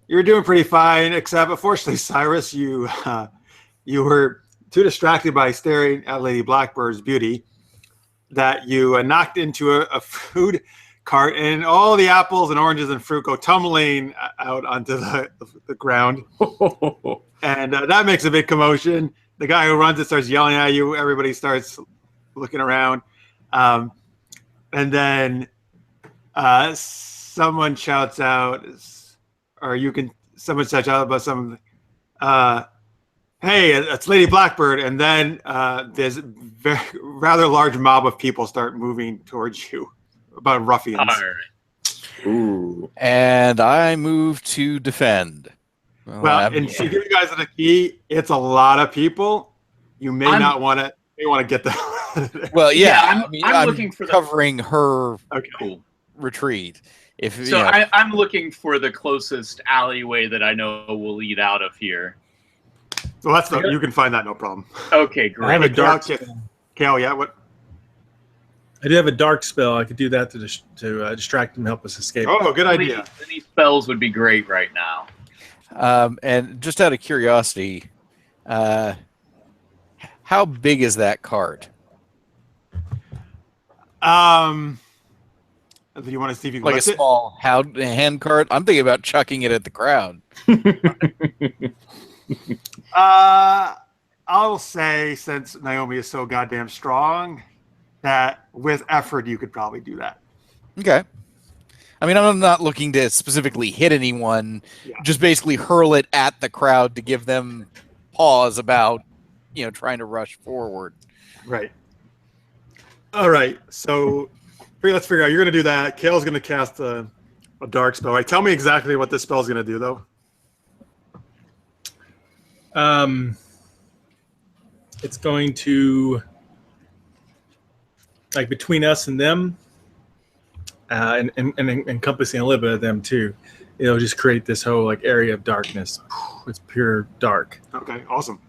You're doing pretty fine, except unfortunately, Cyrus, you were too distracted by staring at Lady Blackbird's beauty that you knocked into a food cart, and all the apples and oranges and fruit go tumbling out onto the ground. And that makes a big commotion. The guy who runs it starts yelling at you. Everybody starts looking around. And then someone shouts out, or someone shouts out about something. Hey, it's Lady Blackbird. And then there's a rather large mob of people start moving towards you, about ruffians. All right. Ooh. And I move to defend. Well, and to give you guys the key, it's a lot of people. You may not want to. You want to get the. Well, yeah. Yeah, I'm looking for the- covering her Okay. Cool. retreat. If So you know, I'm looking for the closest alleyway that I know will lead out of here. So you can find that, no problem. Okay, I have great. a dark Cal, spell. Cal, yeah, what? I do have a dark spell. I could do that to distract him and help us escape. Oh, good idea. Any spells would be great right now. and just out of curiosity, how big is that cart? Do you want to see if you can Like a lift it? small hand cart? I'm thinking about chucking it at the crowd. I'll say, since Naomi is so goddamn strong, that with effort you could probably do that. Okay. I mean, I'm not looking to specifically hit anyone, Yeah. just basically hurl it at the crowd to give them pause about, trying to rush forward. Right. All right. So let's figure out. You're going to do that. Kale's going to cast a dark spell. Right. Tell me exactly what this spell is going to do, though. It's going to, like, between us and them, and encompassing a little bit of them too. It'll just create this whole area of darkness. It's pure dark. Okay. Awesome.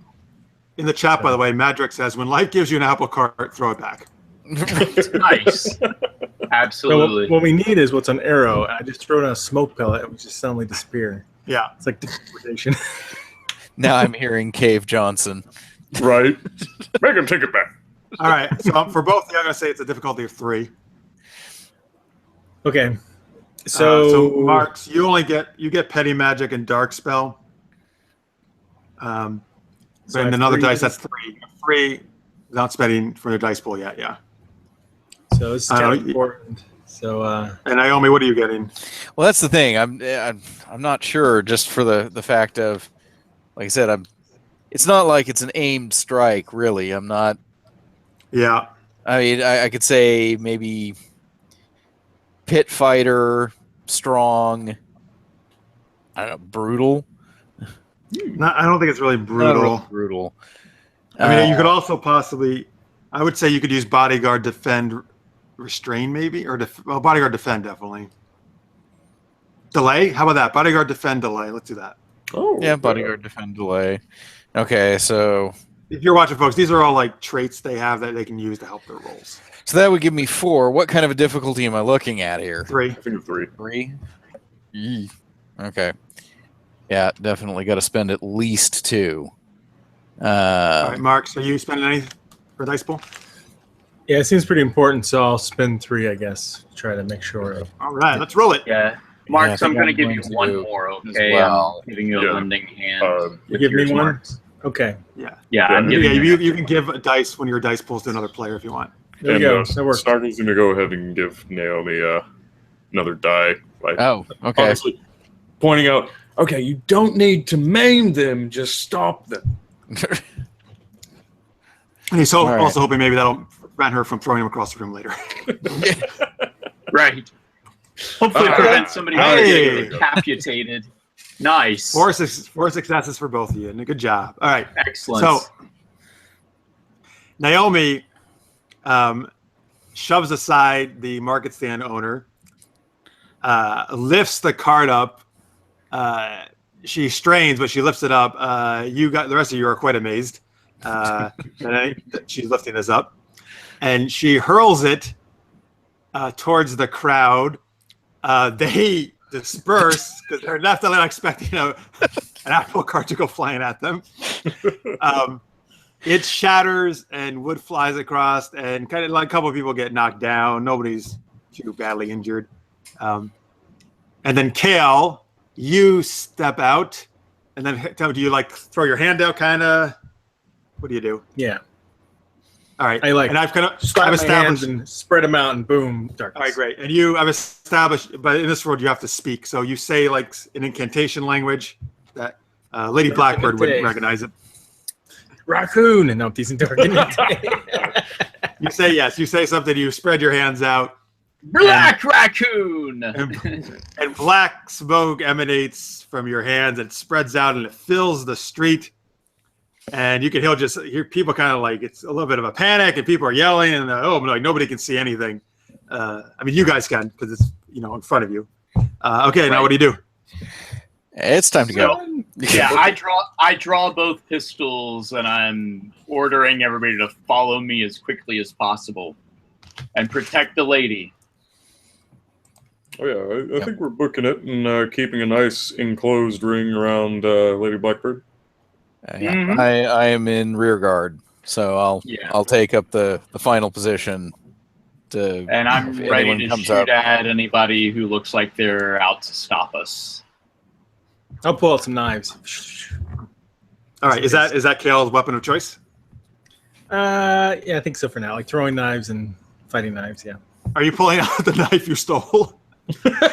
In the chat, by the way, Madrick says, "When life gives you an apple cart, throw it back." Nice. So Absolutely. what we need is what's an arrow. I just throw down a smoke pellet and we just suddenly disappear. Yeah. It's like teleportation. Now I'm hearing Cave Johnson. Right? Make him take it back. All right. So for both of you, I'm going to say it's a difficulty of 3. Okay. So, Marks, you get petty magic and dark spell. So And I have another 3. dice, that's 3. 3 without spending for the dice pool yet, yeah. So this is kind of important. So And Naomi, what are you getting? Well, that's the thing. I'm not sure. Just for the fact of, like I said, It's not like it's an aimed strike, really. I'm not. Yeah. I mean, I could say maybe pit fighter, strong, don't know, brutal. I don't think it's really Not brutal. real brutal. I mean, you could also possibly, I would say you could use bodyguard, defend, restrain maybe, or bodyguard, defend definitely. Delay? How about that? Bodyguard, defend, delay. Let's do that. Oh, yeah, bodyguard, defend, delay. Okay, so If you're watching, folks, these are all like traits they have that they can use to help their rolls. that would give me 4. What kind of a difficulty am I looking at here? 3. I think it's 3. 3? Yee. Okay. Yeah, definitely got to spend at least 2. All right, Mark, so you spending any for dice pool? Yeah, it seems pretty important, so I'll spend 3, I guess. Try to make sure. All right, let's roll it. Yeah. I Marks, think I'm going to I'm give you going one to more, as okay? well. I'm giving you a Yeah. lending hand. You give me Here's one? Marks. Okay, Yeah, I'm Yeah, giving you can give a dice when your dice pulls to another player if you want. there we go. That works. Starter's going to go ahead and give Naomi another die. Like, Oh, okay. honestly, pointing out, okay, you don't need to maim them, just stop them. And he's All right. also hoping maybe that'll prevent her from throwing him across the room later. Right. Hopefully prevent somebody from Hey. getting decapitated. Nice. 4 successes for both of you, and a good job. All right. Excellent. So Naomi shoves aside the market stand owner, lifts the cart up. She strains, but she lifts it up. The rest of you are quite amazed that she's lifting this up, and she hurls it towards the crowd. They disperse because they're definitely not expecting an apple cart to go flying at them. It shatters and wood flies across, and kind of like a couple of people get knocked down. Nobody's too badly injured. And then Kale, you step out, and then do you like throw your hand out, kind of? What do you do? Yeah. All right. I like and I've slap my established. hands and spread them out, and boom, darkness. All right, great. And I've established, but in this world you have to speak. So you say like an incantation language that Lady Blackbird wouldn't recognize it. Raccoon, and no, I'm teasing. You say yes. You say something. You spread your hands out. Black raccoon. And black smoke emanates from your hands and spreads out and it fills the street. And you can hear people kind of like it's a little bit of a panic and people are yelling and like nobody can see anything. I mean, you guys can because it's in front of you. Okay, now what do you do? It's time to go. Yeah, I draw both pistols and I'm ordering everybody to follow me as quickly as possible and protect the lady. Oh yeah, I think we're booking it and keeping a nice enclosed ring around Lady Blackbird. Mhm. I am in rear guard, so I'll take up the final position. And I'm if ready anyone to comes shoot up. at anybody who looks like they're out to stop us. I'll pull out some knives. All right, is that Kale's weapon of choice? Yeah, I think so for now. Like throwing knives and fighting knives. Yeah. Are you pulling out the knife you stole?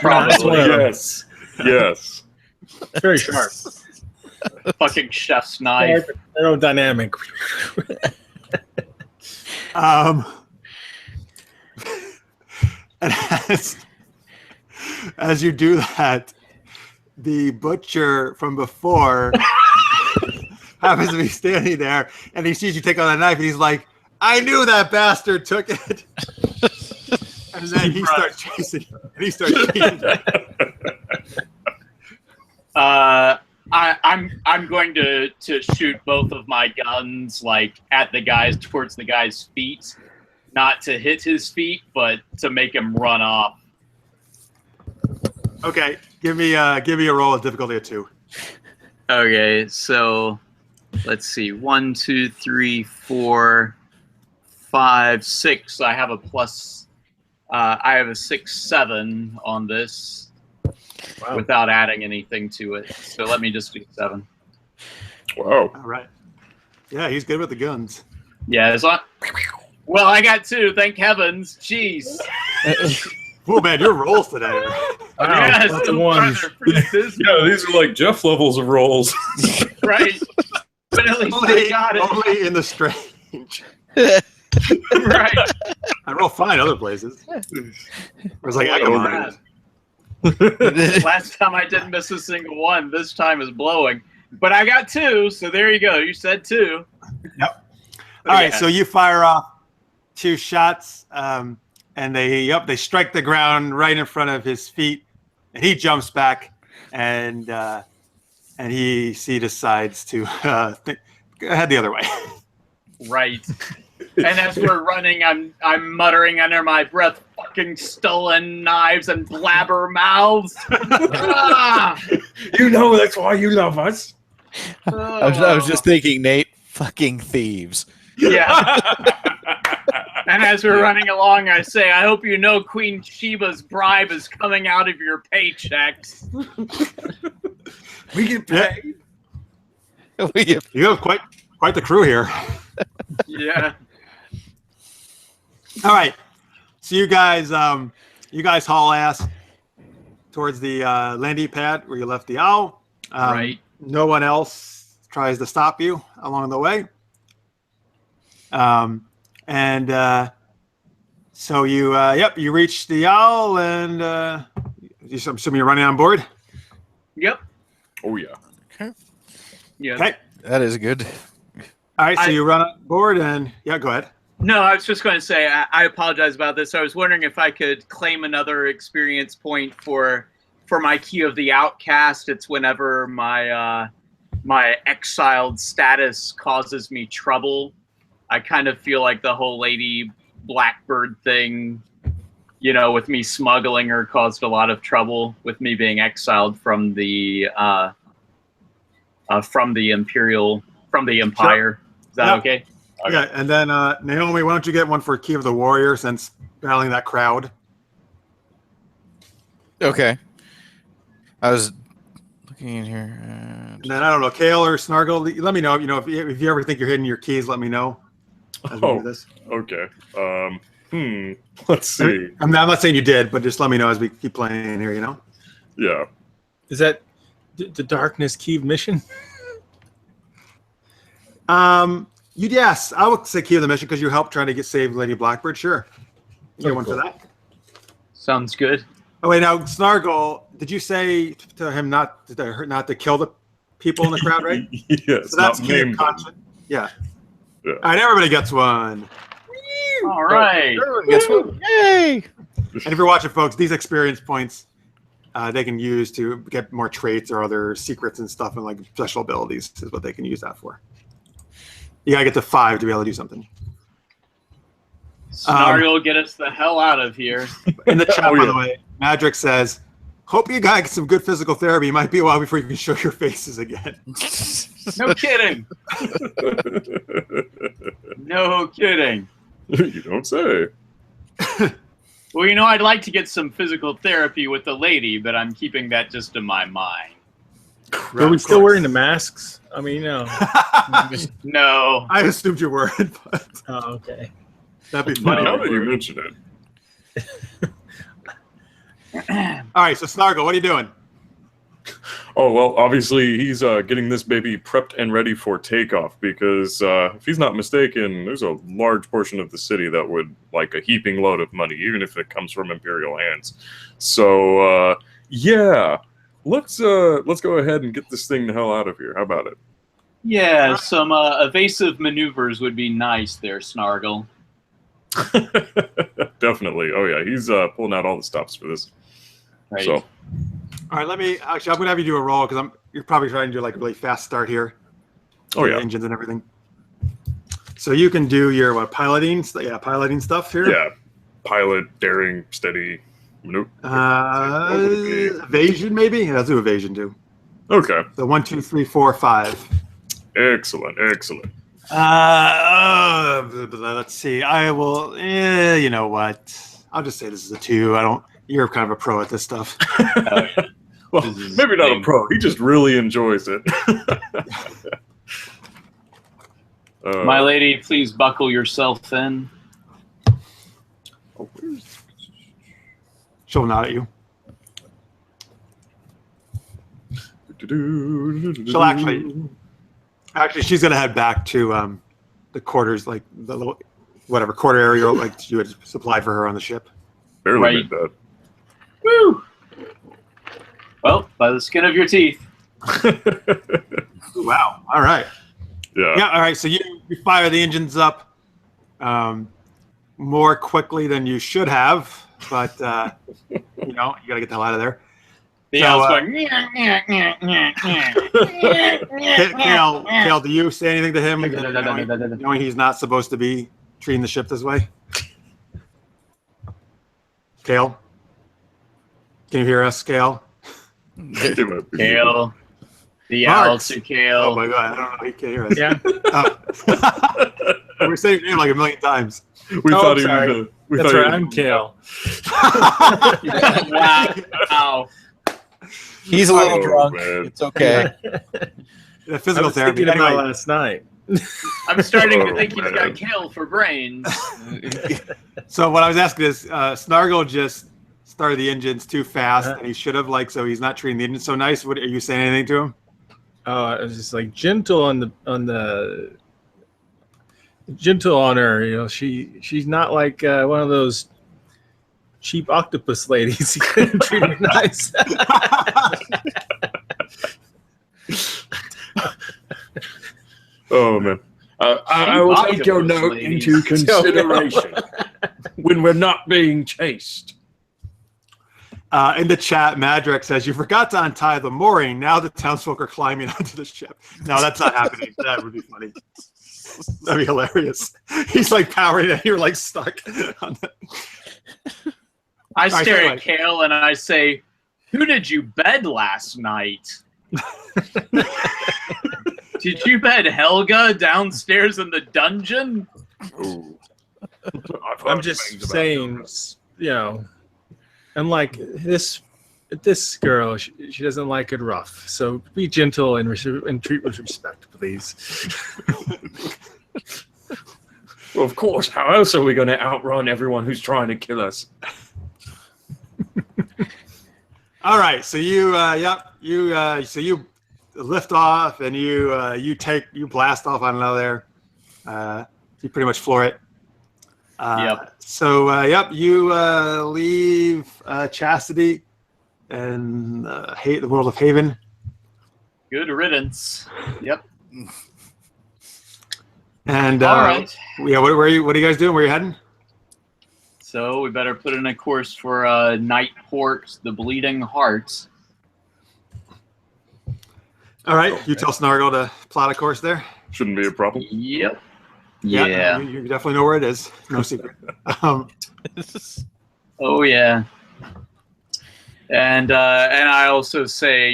Probably. Yes, yes. It's very sharp. Fucking chef's knife. Aerodynamic. And as you do that, the butcher from before happens to be standing there, and he sees you take out that knife, and he's like, "I knew that bastard took it." And then he starts chasing. And he starts chasing. I'm going to shoot both of my guns like at the guys towards the guy's feet, not to hit his feet, but to make him run off. Okay, give me a roll of difficulty of 2. Okay, so let's see. 1, 2, 3, 4, 5, 6. I have a plus. I have a 6, 7 on this. Wow. Without adding anything to it. So let me just do 7. Wow. All right. Yeah, he's good with the guns. Yeah, it's on. Well, I got 2. Thank heavens. Jeez. Oh man, your rolls today. Yeah, lots some of ones. are pretty dismal, Yeah, these are like Jeff levels of rolls. right? But at least I got it. Only in the strange. Right. I roll fine other places. Whereas like Oh, Egamon. Last time I didn't miss a single one. This time is blowing. But I got 2, so there you go. You said 2. Yep. All right, so you fire off 2 shots, and they strike the ground right in front of his feet, and he jumps back, and he decides to head the other way. Right. And as we're running, I'm muttering under my breath, "Fucking stolen knives and blabber mouths." Ah! You know that's why you love us. I was just thinking, Nate, fucking thieves. Yeah. And as we're running along, I say, "I hope you know Queen Sheba's bribe is coming out of your paychecks." We get paid. You have quite the crew here. Yeah. All right, so you guys haul ass towards the landing pad where you left the owl. Right. No one else tries to stop you along the way. So you reach the owl, and I'm assuming you're running on board. Yep. Oh yeah. Yeah. Okay. That is good. All right, so you run on board, and go ahead. No, I was just going to say, I apologize about this. I was wondering if I could claim another experience point for my Key of the Outcast. It's whenever my exiled status causes me trouble. I kind of feel like the whole Lady Blackbird thing, with me smuggling her, caused a lot of trouble with me being exiled from the Empire. Is that okay? Yeah, and then Naomi, why don't you get one for Key of the Warrior since battling that crowd? Okay. I was looking in here. And then I don't know, Kale or Snargle, let me know. If you ever think you're hiding your keys, let me know. As we do this. Okay. Let's see. I'm not saying you did, but just let me know as we keep playing here. Yeah. Is that the Darkness Key mission? Yes, I would say Key of the mission because you helped trying to save Lady Blackbird. Sure. You get one for that. Sounds good. Oh wait, now Snargle, did you say to him not to kill the people in the crowd, right? Yes. So that's Key of Conscience. Yeah. All right, everybody gets one. All right. Everyone gets one. Yay! And if you're watching, folks, these experience points they can use to get more traits or other secrets and stuff, and like special abilities is what they can use that for. You gotta get to 5 to be able to do something. Snargle, get us the hell out of here. In the chat, by the way, Madrick says, "Hope you guys get some good physical therapy. It might be a while before you can show your faces again." No kidding. No kidding. You don't say. Well, I'd like to get some physical therapy with the lady, but I'm keeping that just in my mind. Are we still wearing the masks? I mean, no. No. I assumed you were, but Oh, okay. that'd be funny. Now that you mention it. All right, so Snargle, what are you doing? Oh, well, obviously he's getting this baby prepped and ready for takeoff because if he's not mistaken, there's a large portion of the city that would like a heaping load of money, even if it comes from Imperial hands. So, yeah, let's go ahead and get this thing the hell out of here. How about it? Yeah, some evasive maneuvers would be nice there, Snargle. Definitely. Oh, yeah, he's pulling out all the stops for this. Right. So. All right, I'm gonna have you do a roll because you're probably trying to do like a really fast start here. Oh yeah, engines and everything. So you can do your piloting? Yeah, piloting stuff here. Yeah, pilot, daring, steady, maneuver. Evasion maybe. Yeah, let's do evasion too. Okay. So 1, 2, 3, 4, 5. Excellent, excellent. Let's see. I will. You know what? I'll just say this is a 2. You're kind of a pro at this stuff. Well, maybe not a pro. He just really enjoys it. My lady, please buckle yourself in. Oh, She'll nod at you. She'll actually, she's gonna head back to the quarters, like the little whatever quarter area like you had supplied for her on the ship. Barely Right. made that. Woo! Well, by the skin of your teeth. Wow. All right. Yeah. Yeah. All right. So you fire the engines up more quickly than you should have, but you got to get the hell out of there. The So, owl's going. "Nyeh, nyeh, nyeh, nyeh, nyeh." Kale, do you say anything to him, knowing he's not supposed to be treating the ship this way? Kale, can you hear us, Kale? Kale. The owl Marks. to Kale. Oh my god, I don't know. He can't hear us. Yeah. We're saying your name like a million times. We thought he sorry. was. We That's thought right. he I'm Kale. Wow. He's a little Oh, drunk. man. It's okay. The I physical was therapy. thinking about Anyway, last night. I'm starting to Oh, think he's man. got Kale for brains. so what I was asking is, Snargle just started the engines too fast, Uh-huh. and he should have, so he's not treating the engines so nice. What are you saying anything to him? Oh, I was just like gentle on the gentle on her. She's not like one of those cheap octopus ladies. Treat her nice. Oh man. I will take your Octopus note ladies. into consideration when we're not being chased. In the chat, Madrek says, "You forgot to untie the mooring. Now the townsfolk are climbing onto the ship." No, that's not happening. That would be funny. That'd be hilarious. He's like powering and you're like stuck on the... I Sorry, stare sorry. at Kale and I say, "Who did you bed last night?" Did you bed Helga downstairs in the dungeon? Ooh. I've I'm heard just things about saying, I'm like this girl. She doesn't like it rough. So be gentle and treat with respect, please. Well, of course. How else are we going to outrun everyone who's trying to kill us? All right, so you lift off and you blast off on another. You pretty much floor it. Yep. So you leave Chastity and the world of Haven. Good riddance. Yep. And All right. yeah, what are you guys doing? Where are you heading? So we better put in a course for Nightport, the Bleeding Heart. All right, you tell Snargle to plot a course there. Shouldn't be a problem. Yep. Yeah, Yeah. you definitely know where it is. No secret. Oh yeah. And I also say,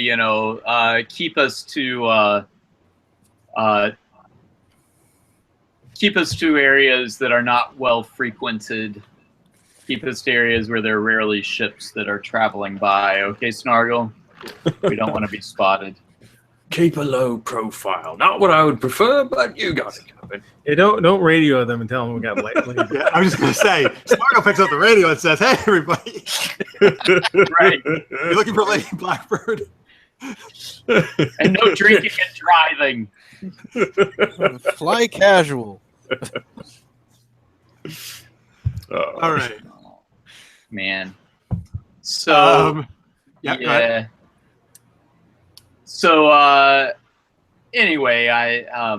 keep us to areas that are not well frequented. Keep us to areas where there are rarely ships that are traveling by. Okay, Snargle? We don't want to be spotted. Keep a low profile. Not what I would prefer, but you got it covered. Hey, don't radio them and tell them we got late. Yeah, I was just gonna say, Snargle picks up the radio and says, "Hey, everybody, Right. you looking for Lady Blackbird?" And no drinking and driving. Fly casual. All right. Man. So yeah. Go ahead. So anyway, I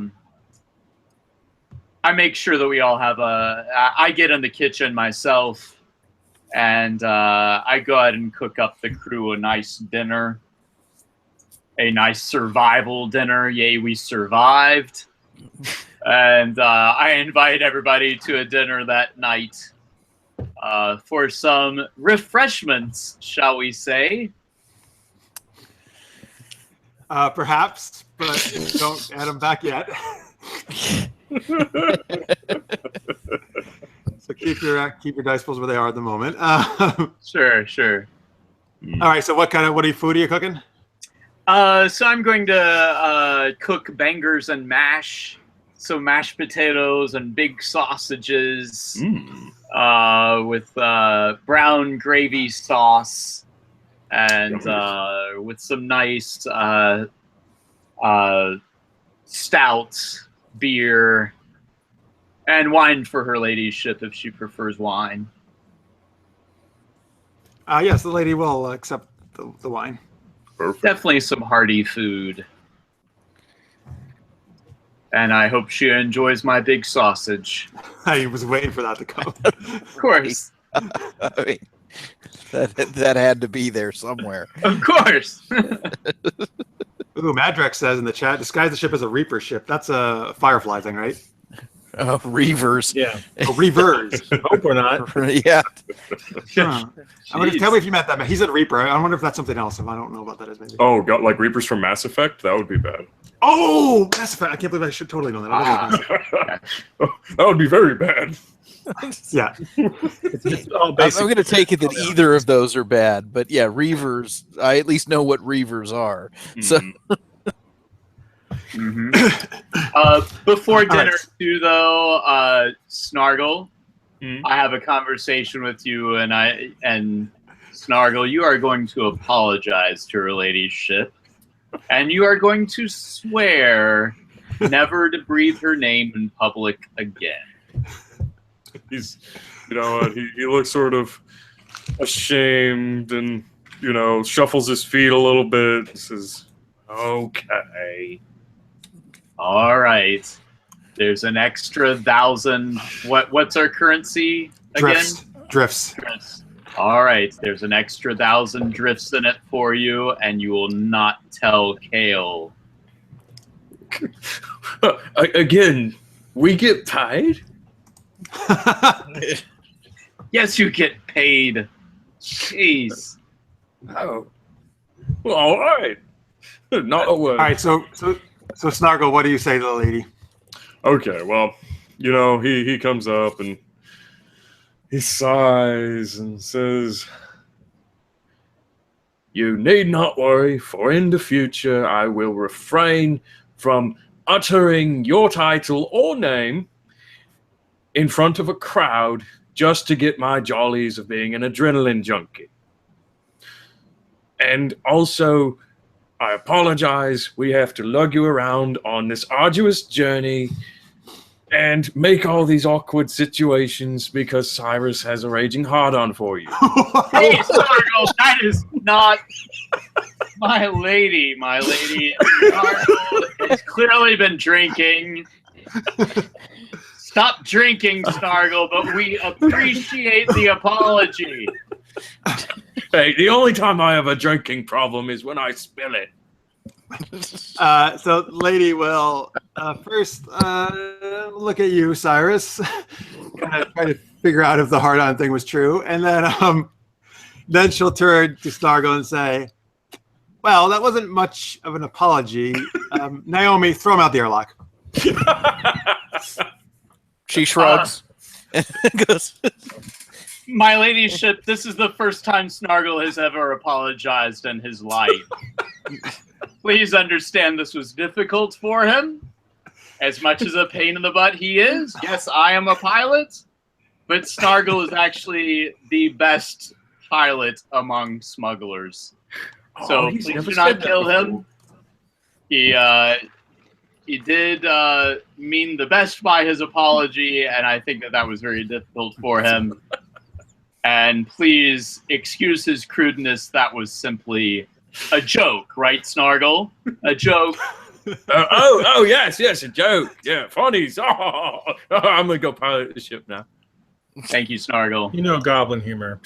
make sure that we all have I get in the kitchen myself, and I go ahead and cook up the crew a nice dinner, a nice survival dinner. Yay, we survived! And I invite everybody to a dinner that night for some refreshments, shall we say? Perhaps, but don't add them back yet. So keep your dice pools where they are at the moment. Sure. All right. So what food are you cooking? So I'm going to cook bangers and mash. So mashed potatoes and big sausages with brown gravy sauce and with some nice stout beer and wine for her ladyship if she prefers wine. Yes, the lady will accept the wine. Perfect. Definitely some hearty food. And I hope she enjoys my big sausage. I was waiting for that to come. Of course. I mean, that had to be there somewhere. Of course. Ooh, Madrex says in the chat, disguise the ship as a Reaper ship. That's a Firefly thing, right? Reavers. Yeah. Oh, Reavers. Hope we're not. Yeah. Huh. I wonder, tell me if you meant that. He said Reaper. I wonder if that's something else. If I don't know about that, as maybe. Oh, got like Reapers from Mass Effect? That would be bad. Oh, Mass Effect. I can't believe I should totally know that. I love Mass Effect. That would be very bad. Yeah. It's all I'm basic. going to take it that either of those are bad, but yeah, Reavers. I at least know what Reavers are. So Before All dinner, right. too, though, Snargle, Mhm. I have a conversation with you, and Snargle, you are going to apologize to her ladyship, and you are going to swear never to breathe her name in public again. He's, you know what, he looks sort of ashamed and, you know, shuffles his feet a little bit and says, okay. All right. There's an extra 1,000. What's our currency again? Drifts. Drifts. All right. There's an extra 1,000 drifts in it for you, and you will not tell Kale. Again, we get paid? Yes, you get paid. Jeez. Oh. Well, all right. Not a word. All right, so Snargle, what do you say to the lady? Okay, well, you know, he comes up and he sighs and says, you need not worry, for in the future I will refrain from uttering your title or name in front of a crowd just to get my jollies of being an adrenaline junkie. And also, I apologize, we have to lug you around on this arduous journey and make all these awkward situations because Cyrus has a raging hard-on for you. Hey, Snargle, that is not my lady. My lady, Snargle has clearly been drinking. Stop drinking, Snargle, but we appreciate the apology. Hey, the only time I have a drinking problem is when I spill it. So, lady will first look at you, Cyrus, kind of try to figure out if the hard-on thing was true, and then she'll turn to Snargle and say, "Well, that wasn't much of an apology. Naomi, throw him out the airlock." she shrugs and goes, My ladyship, this is the first time Snargle has ever apologized in his life. Please understand this was difficult for him. As much as a pain in the butt he is, yes, I am a pilot, but Snargle is actually the best pilot among smugglers. So he's please never do not said that kill before. him. He did mean the best by his apology, and I think that was very difficult for him. And please excuse his crudeness. That was simply a joke, right, Snargle? A joke. Oh, yes, a joke. Yeah, funnies. Oh, I'm going to go pilot the ship now. Thank you, Snargle. You know, goblin humor.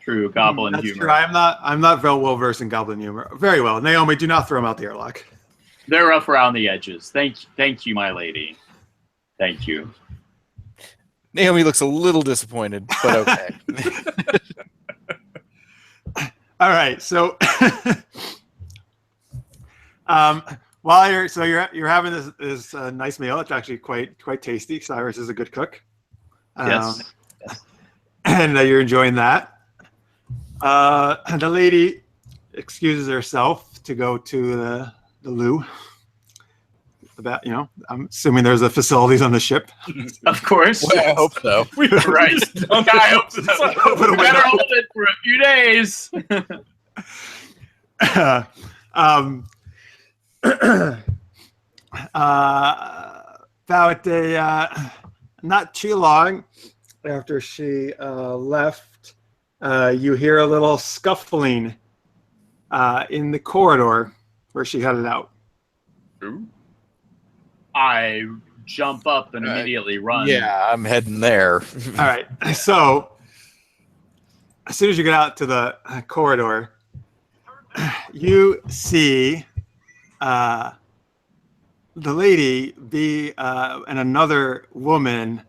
True, goblin That's humor. true. I'm not very well versed in goblin humor. Very well, Naomi. Do not throw him out the airlock. They're rough around the edges. Thank you, my lady. Thank you. Naomi looks a little disappointed, but okay. All right, so while you're having this nice meal, it's actually quite tasty. Cyrus is a good cook. Yes. And you're enjoying that. The lady excuses herself to go to the loo. About, I'm assuming there's a facilities on the ship. Of course. Well, I hope so. Right. I hope so. We better hold it for a few days. About not too long after she left, you hear a little scuffling in the corridor where she headed out. Ooh. I jump up and immediately run. Yeah, I'm heading there. All right. So as soon as you get out to the corridor, you see the lady and another woman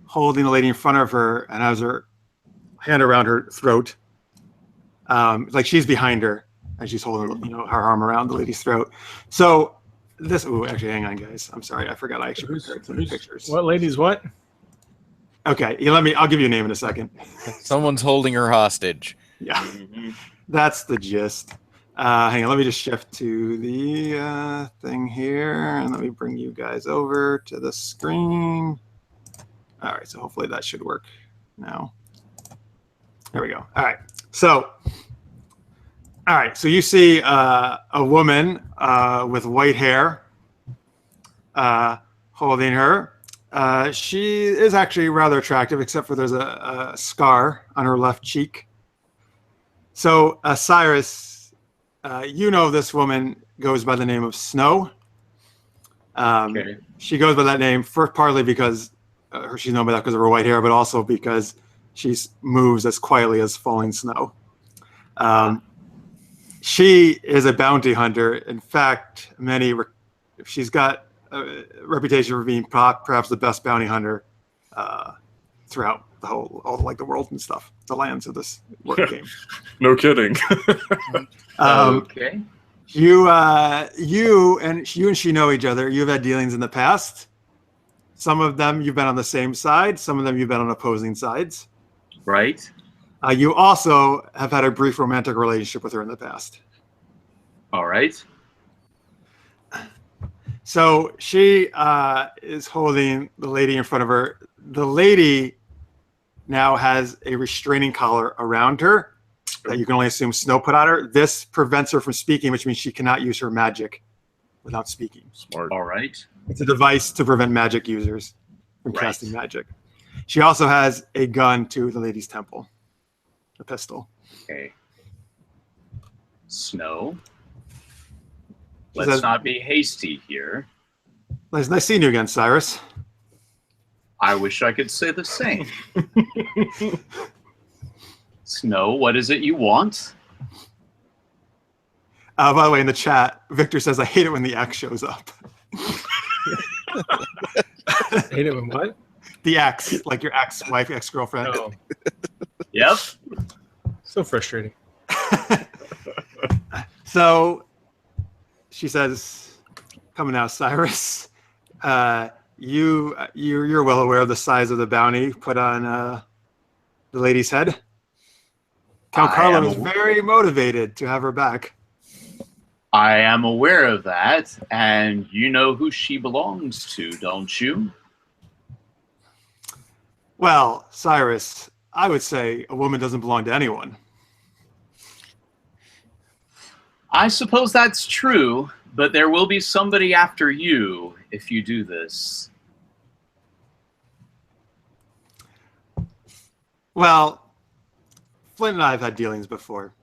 holding the lady in front of her and has her hand around her throat. Like she's behind her and she's holding, her arm around the lady's throat. So this, actually, hang on, guys. I'm sorry. I forgot I actually prepared some pictures. What lady's what? Okay. I'll give you a name in a second. Someone's holding her hostage. Yeah. That's the gist. Hang on. Let me just shift to the thing here. And let me bring you guys over to the screen. All right. So hopefully that should work now. There we go. All right. So you see a woman with white hair holding her. She is actually rather attractive, except for there's a scar on her left cheek. So Cyrus, this woman goes by the name of Snow. Okay. She goes by that name partly because she's known by that because of her white hair, but also because she moves as quietly as falling snow. She is a bounty hunter. In fact, she's got a reputation for being perhaps the best bounty hunter throughout all the world and stuff, the lands of this game. No kidding. Okay. You and she know each other. You've had dealings in the past. Some of them you've been on the same side. Some of them you've been on opposing sides. Right. You also have had a brief romantic relationship with her in the past. All right. So she is holding the lady in front of her. The lady now has a restraining collar around her that you can only assume Snow put on her. This prevents her from speaking, which means she cannot use her magic without speaking. Smart. All right. It's a device to prevent magic users from casting magic. She also has a gun to the lady's temple, a pistol. Okay. Snow. She Let's says, not be hasty here. It's nice seeing you again, Cyrus. I wish I could say the same. Snow, what is it you want? By the way, in the chat, Victor says, I hate it when the X shows up. Hate it when what? The X, like your ex-wife, ex-girlfriend. Oh, Yep. so frustrating. So she says, coming out, Cyrus, you're well aware of the size of the bounty put on the lady's head. Count Carlo is very motivated to have her back. I am aware of that, and you know who she belongs to, don't you? Well, Cyrus, I would say a woman doesn't belong to anyone. I suppose that's true, but there will be somebody after you if you do this. Well, Flint and I have had dealings before.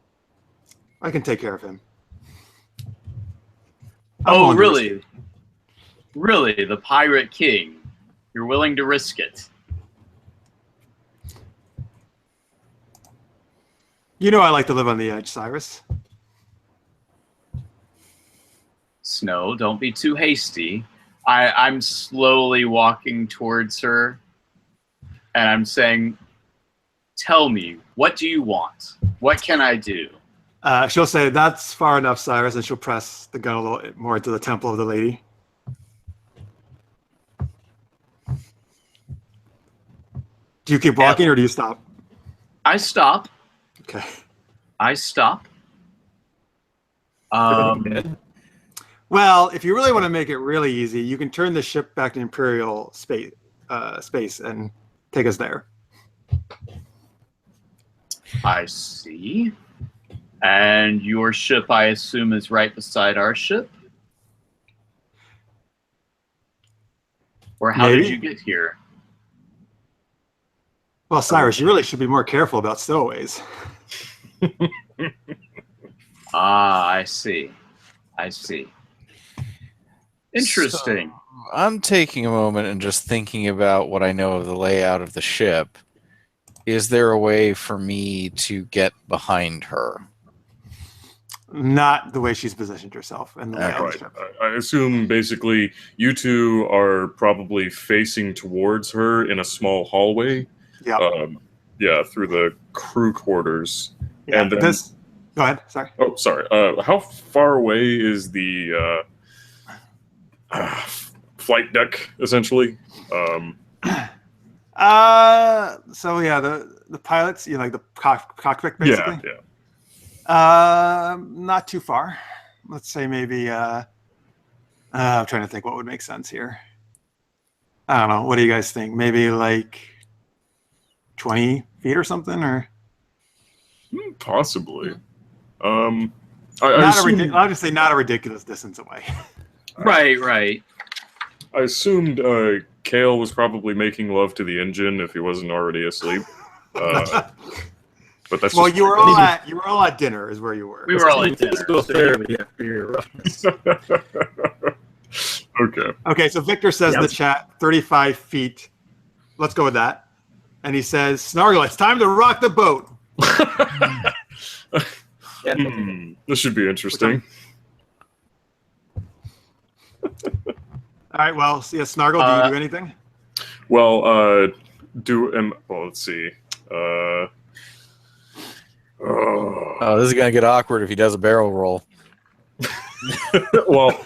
I can take care of him. Oh, really? Really? The Pirate King? You're willing to risk it? You know I like to live on the edge, Cyrus. Snow, don't be too hasty. I'm slowly walking towards her, and I'm saying, tell me, what do you want? What can I do? She'll say, that's far enough, Cyrus, and she'll press the gun a little bit more into the temple of the lady. Do you keep walking or do you stop? I stop. Okay. I stop. Well, if you really want to make it really easy, you can turn the ship back to Imperial space and take us there. I see. And your ship, I assume, is right beside our ship? Or how Maybe. did you get here? Well, Cyrus, you really should be more careful about stowaways. Ah, I see. I see. Interesting. So, I'm taking a moment and just thinking about what I know of the layout of the ship. Is there a way for me to get behind her? Not the way she's positioned herself and the layout of Right. the ship. I assume basically you two are probably facing towards her in a small hallway. Yeah. Yeah, through the crew quarters. Yeah. And then, This. Go ahead. Sorry. oh, sorry. How far away is the flight deck, essentially? So yeah, the pilots, like the cockpit, basically. Yeah. Not too far. Let's say maybe. I'm trying to think what would make sense here. I don't know. What do you guys think? Maybe like 20 feet or something, or Possibly. I not assumed, I'll just say not a ridiculous distance away. Right. I assumed Kale was probably making love to the engine if he wasn't already asleep. But that's Well, just you were all at dinner, is where you were. We were all at dinner. Physical therapy after your roughness. Okay. Okay, so Victor says in Yeah. the chat 35 feet. Let's go with that. And he says, Snargle, it's time to rock the boat. This should be interesting. All right, well, yeah, Snargle, do you do anything? Well, let's see. Oh, this is going to get awkward if he does a barrel roll. Well,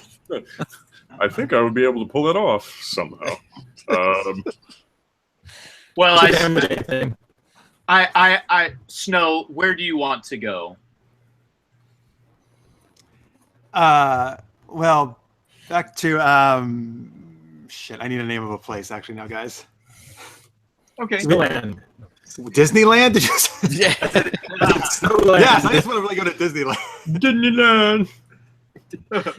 I think I would be able to pull it off somehow. Well, Damage anything. Snow, where do you want to go? Well, back to shit. I need a name of a place actually now, guys. Okay. Snowland. Disneyland? Did you say? Yeah. Snowland. Yes, I just want to really go to Disneyland. Disneyland.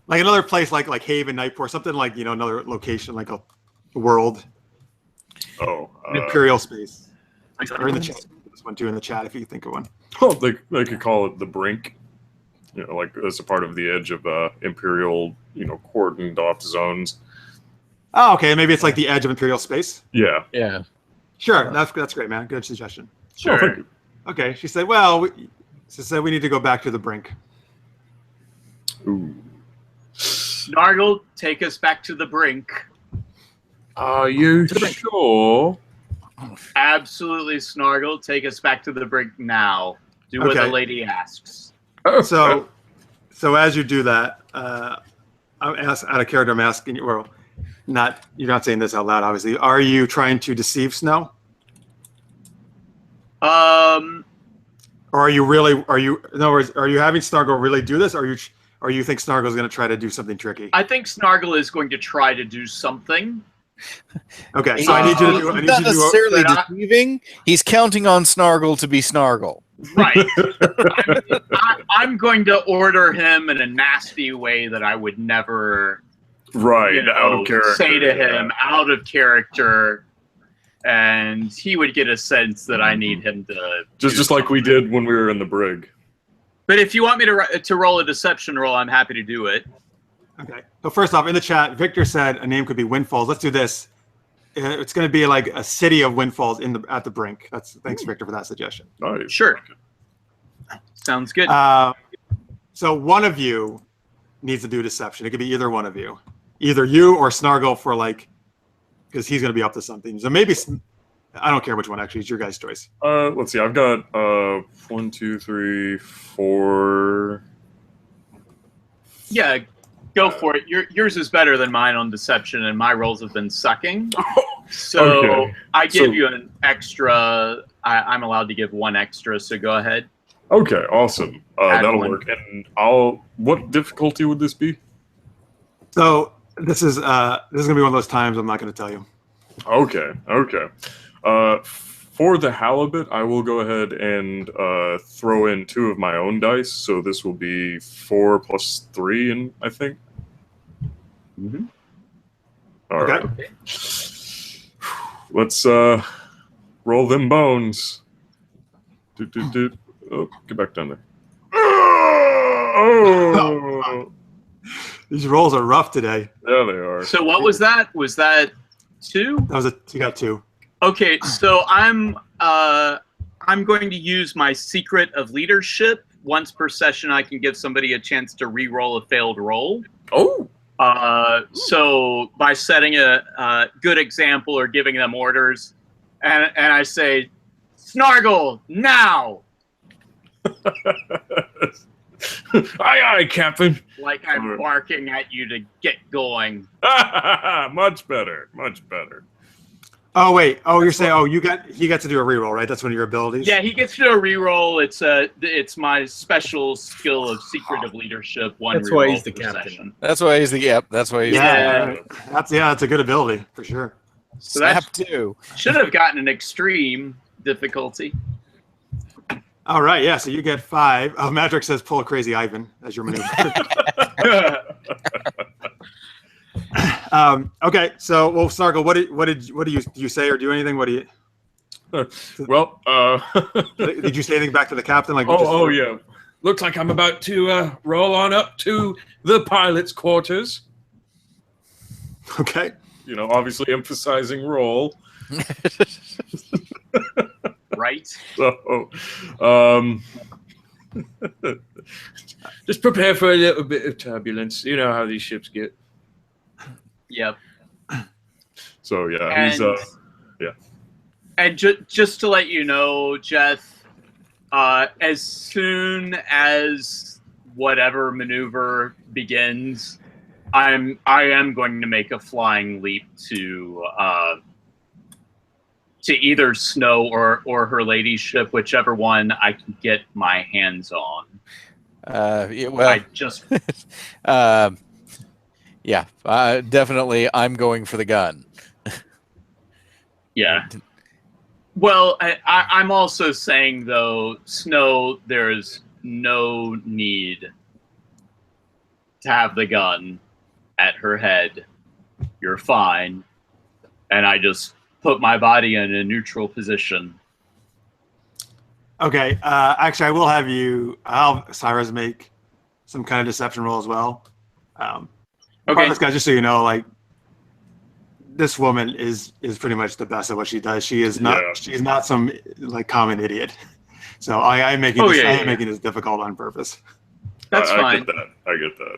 Like another place, like Haven, Nightport, something like another location, like a world, Oh, Imperial space. Or in the chat. This one too in the chat if you think of one. oh, they could call it the brink. Like as a part of the edge of Imperial, cordoned off zones. Oh, okay. Maybe it's like the edge of Imperial space. Yeah. Yeah. Sure, that's great, man. Good suggestion. Oh, thank you. Okay, she said, "Well, she said we need to go back to the brink." Ooh. Snargle, take us back to the brink. Are you sure? Absolutely, Snargle, take us back to the brink now. Do what the Okay. lady asks. So as you do that, I'm out of character. I'm asking you. Well, you're not saying this out loud, obviously. Are you trying to deceive Snow, or are you really? In other words, are you having Snargle really do this, or you think Snargle's going to try to do something tricky? I think Snargle is going to try to do something. Okay, so I need you to do. I need Not you to do. necessarily but deceiving. He's counting on Snargle to be Snargle. Right. I'm going to order him in a nasty way that I would never Right, out of character. say to him out of character, and he would get a sense that I need him to Just like we did when we were in the brig. But if you want me to roll a deception roll, I'm happy to do it. Okay. So first off, in the chat, Victor said a name could be Windfalls. Let's do this. It's going to be like a city of Windfalls at the brink. Thanks, Victor, for that suggestion. Nice. Sure. Sounds good. So one of you needs to do deception. It could be either one of you, either you or Snargle because he's going to be up to something. So maybe I don't care which one actually. It's your guys' choice. Let's see. I've got 1, 2, 3, 4. Yeah, go for it. Yours is better than mine on deception, and my rolls have been sucking. So Okay. I give you an extra. I'm allowed to give one extra, so go ahead. Okay, awesome. Add That'll one. work. And what difficulty would this be? So this is going to be one of those times I'm not going to tell you. Okay. For the halibut, I will go ahead and throw in 2 of my own dice. So this will be 4 plus 3, I think. Mm-hmm. All right. Okay. Let's roll them bones. Oh, get back down there. Oh, These rolls are rough today. there they are. So what was that? Was that 2? You got 2. Okay, so I'm going to use my secret of leadership. Once per session, I can give somebody a chance to re-roll a failed roll. Oh, So by setting a good example or giving them orders, and I say, Snargle, now! Aye, Captain. Like I'm barking at you to get going. Much better. Much better. Oh wait. Oh, you're saying he got to do a reroll, right? That's one of your abilities. Yeah, he gets to do a reroll. It's my special skill of secret of leadership. That's why he's the captain. That's why he's the That's why he's Yeah. That's a good ability for sure. So Snap that's 2. should have gotten an extreme difficulty. All right. Yeah. So you get 5. Oh, Madrick says pull a crazy Ivan as your maneuver. Okay. So, well, Snargle, what did you say or do anything? What do you? Well, Did you say anything back to the captain? Like, yeah. Looks like I'm about to roll on up to the pilot's quarters. Okay. you know, obviously emphasizing roll. Right. So, Just prepare for a little bit of turbulence. You know how these ships get. Yep. so yeah, And, he's yeah. And just to let you know, Jeff, as soon as whatever maneuver begins, I am going to make a flying leap to either Snow or her ladyship, whichever one I can get my hands on. Yeah, well, I just yeah, definitely. I'm going for the gun. yeah. Well, I'm also saying though, Snow, there's no need to have the gun at her head. You're fine, and I just put my body in a neutral position. Okay. Actually, I'll have Cyrus make some kind of deception roll as well. Part Okay. of this guy, just so you know, like, this woman is pretty much the best at what she does. She is not. Yeah. She's not some like common idiot. So I'm making making this difficult on purpose. That's I fine. get that. I get that.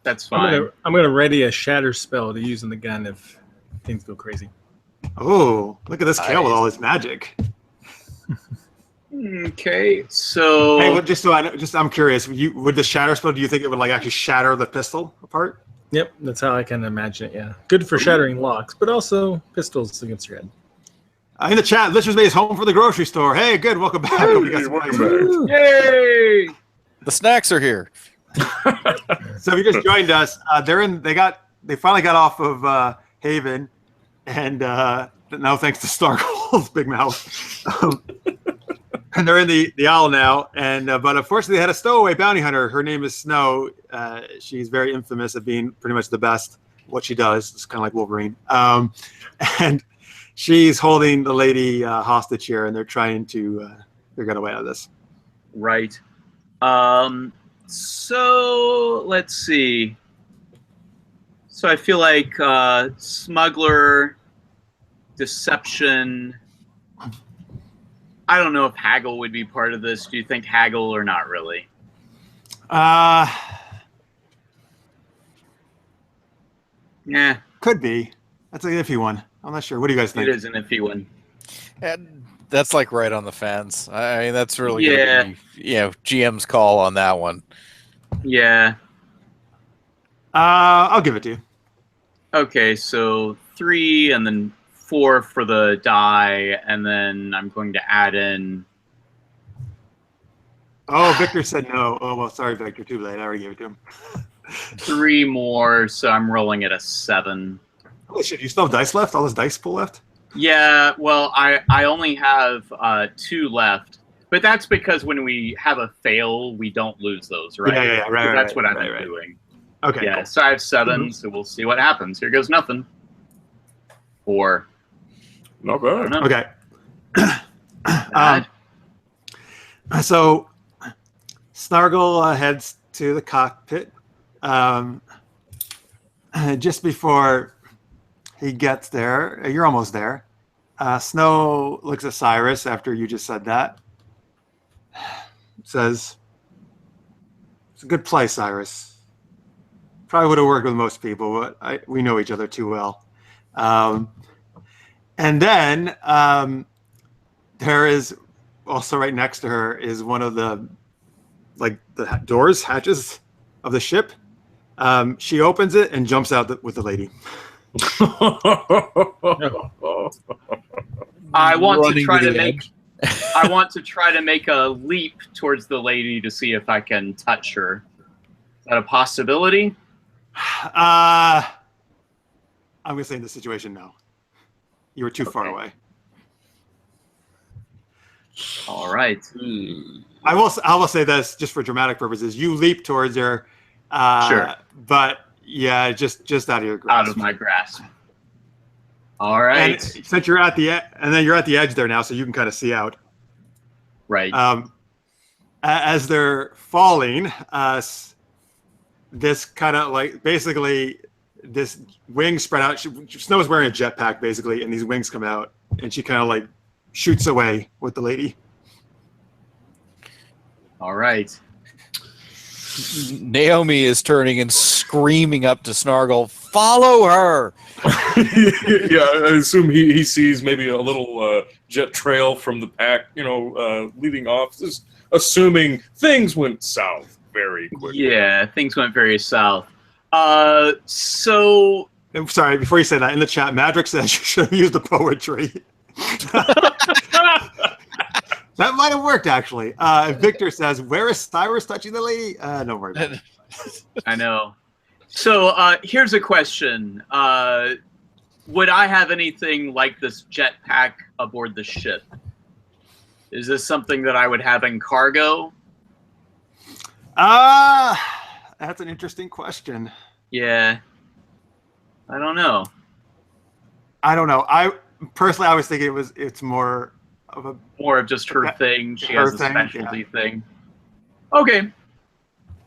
That's fine. I'm gonna ready a shatter spell to use on the gun if things go crazy. Oh, look at this kill with all this magic. Okay, so Hey, well, I'm curious. Would the shatter spell? Do you think it would like actually shatter the pistol apart? Yep, that's how I can imagine it. Yeah, good for shattering locks, but also pistols against your head. In the chat, Lister's Bay is home for the grocery store. Hey, good. Welcome back. Hope you got some welcome nice- back. yay! The snacks are here. So if you just joined us, they finally got off of Haven, and now thanks to Starkle's big mouth, and they're in the Owl now. And but unfortunately, they had a stowaway bounty hunter. Her name is Snow. She's very infamous of being pretty much the best at what she does. It's kind of like Wolverine. And she's holding the lady hostage here, and they're trying to get away out of this. Right. So let's see. So I feel like smuggler, deception. I don't know if haggle would be part of this. Do you think haggle or not really? Yeah, Could be. That's an iffy one. I'm not sure. What do you guys think? it is an iffy one. And that's like right on the fence. I mean, that's really Yeah. gonna be, GM's call on that one. Yeah. I'll give it to you. Okay, so 3 and then 4 for the die, and then I'm going to add in. Oh, Victor said no. Oh, well, sorry, Victor. Too late. I already gave it to him. 3 more, so I'm rolling at a 7. Holy shit, you still have dice left? All this dice pool left? Yeah, well, I only have 2 left, but that's because when we have a fail, we don't lose those, right? Yeah, right. That's what I've right, been right. doing. Okay. Yeah, Cool. so I have 7, so we'll see what happens. Here goes nothing. 4. Not I don't bad. know. Okay. Bad. So Snargle heads to the cockpit. Just before he gets there, you're almost there. Snow looks at Cyrus after you just said that. Says, "It's a good play, Cyrus. Probably would have worked with most people, but we know each other too well." And then there is also right next to her is one of the hatches of the ship. She opens it and jumps out with the lady. I want to Running try to to the make. I want to try to make a leap towards the lady to see if I can touch her. Is that a possibility? I'm gonna say in this situation, no. You were too far away. All right. I will say this just for dramatic purposes. You leap towards her. Sure. But yeah, just out of your grasp. Out of my grasp. All right. And since you're at the and then you're at the edge there now, so you can kind of see out. Right. As they're falling, this kind of like basically this wings spread out. Snow's wearing a jetpack basically, and these wings come out, and she kind of like shoots away with the lady. All right. Naomi is turning and screaming up to Snargle, "Follow her!" Yeah, I assume he sees maybe a little jet trail from the pack, leading off. Just assuming things went south very quickly. Yeah, things went very south. So I'm sorry, before you say that, in the chat, Madrick says you should have used the poetry. That might have worked, actually. Victor says, "Where is Cyrus touching the lady?" Don't worry about it. I know. So here's a question. Would I have anything like this jetpack aboard the ship? Is this something that I would have in cargo? That's an interesting question. Yeah. I don't know. I don't know. I personally, I was thinking it's more of just her thing. She her has a thing, specialty thing. Okay.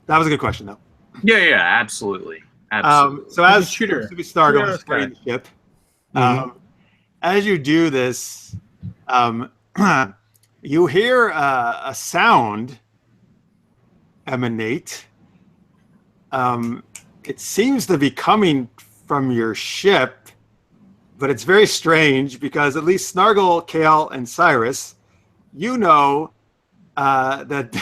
That was a good question, though. Yeah, absolutely. So as Shooter. Snargle is spraying the ship, as you do this, you hear a sound emanate. It seems to be coming from your ship, but it's very strange because at least Snargle, Kale, and Cyrus, you know that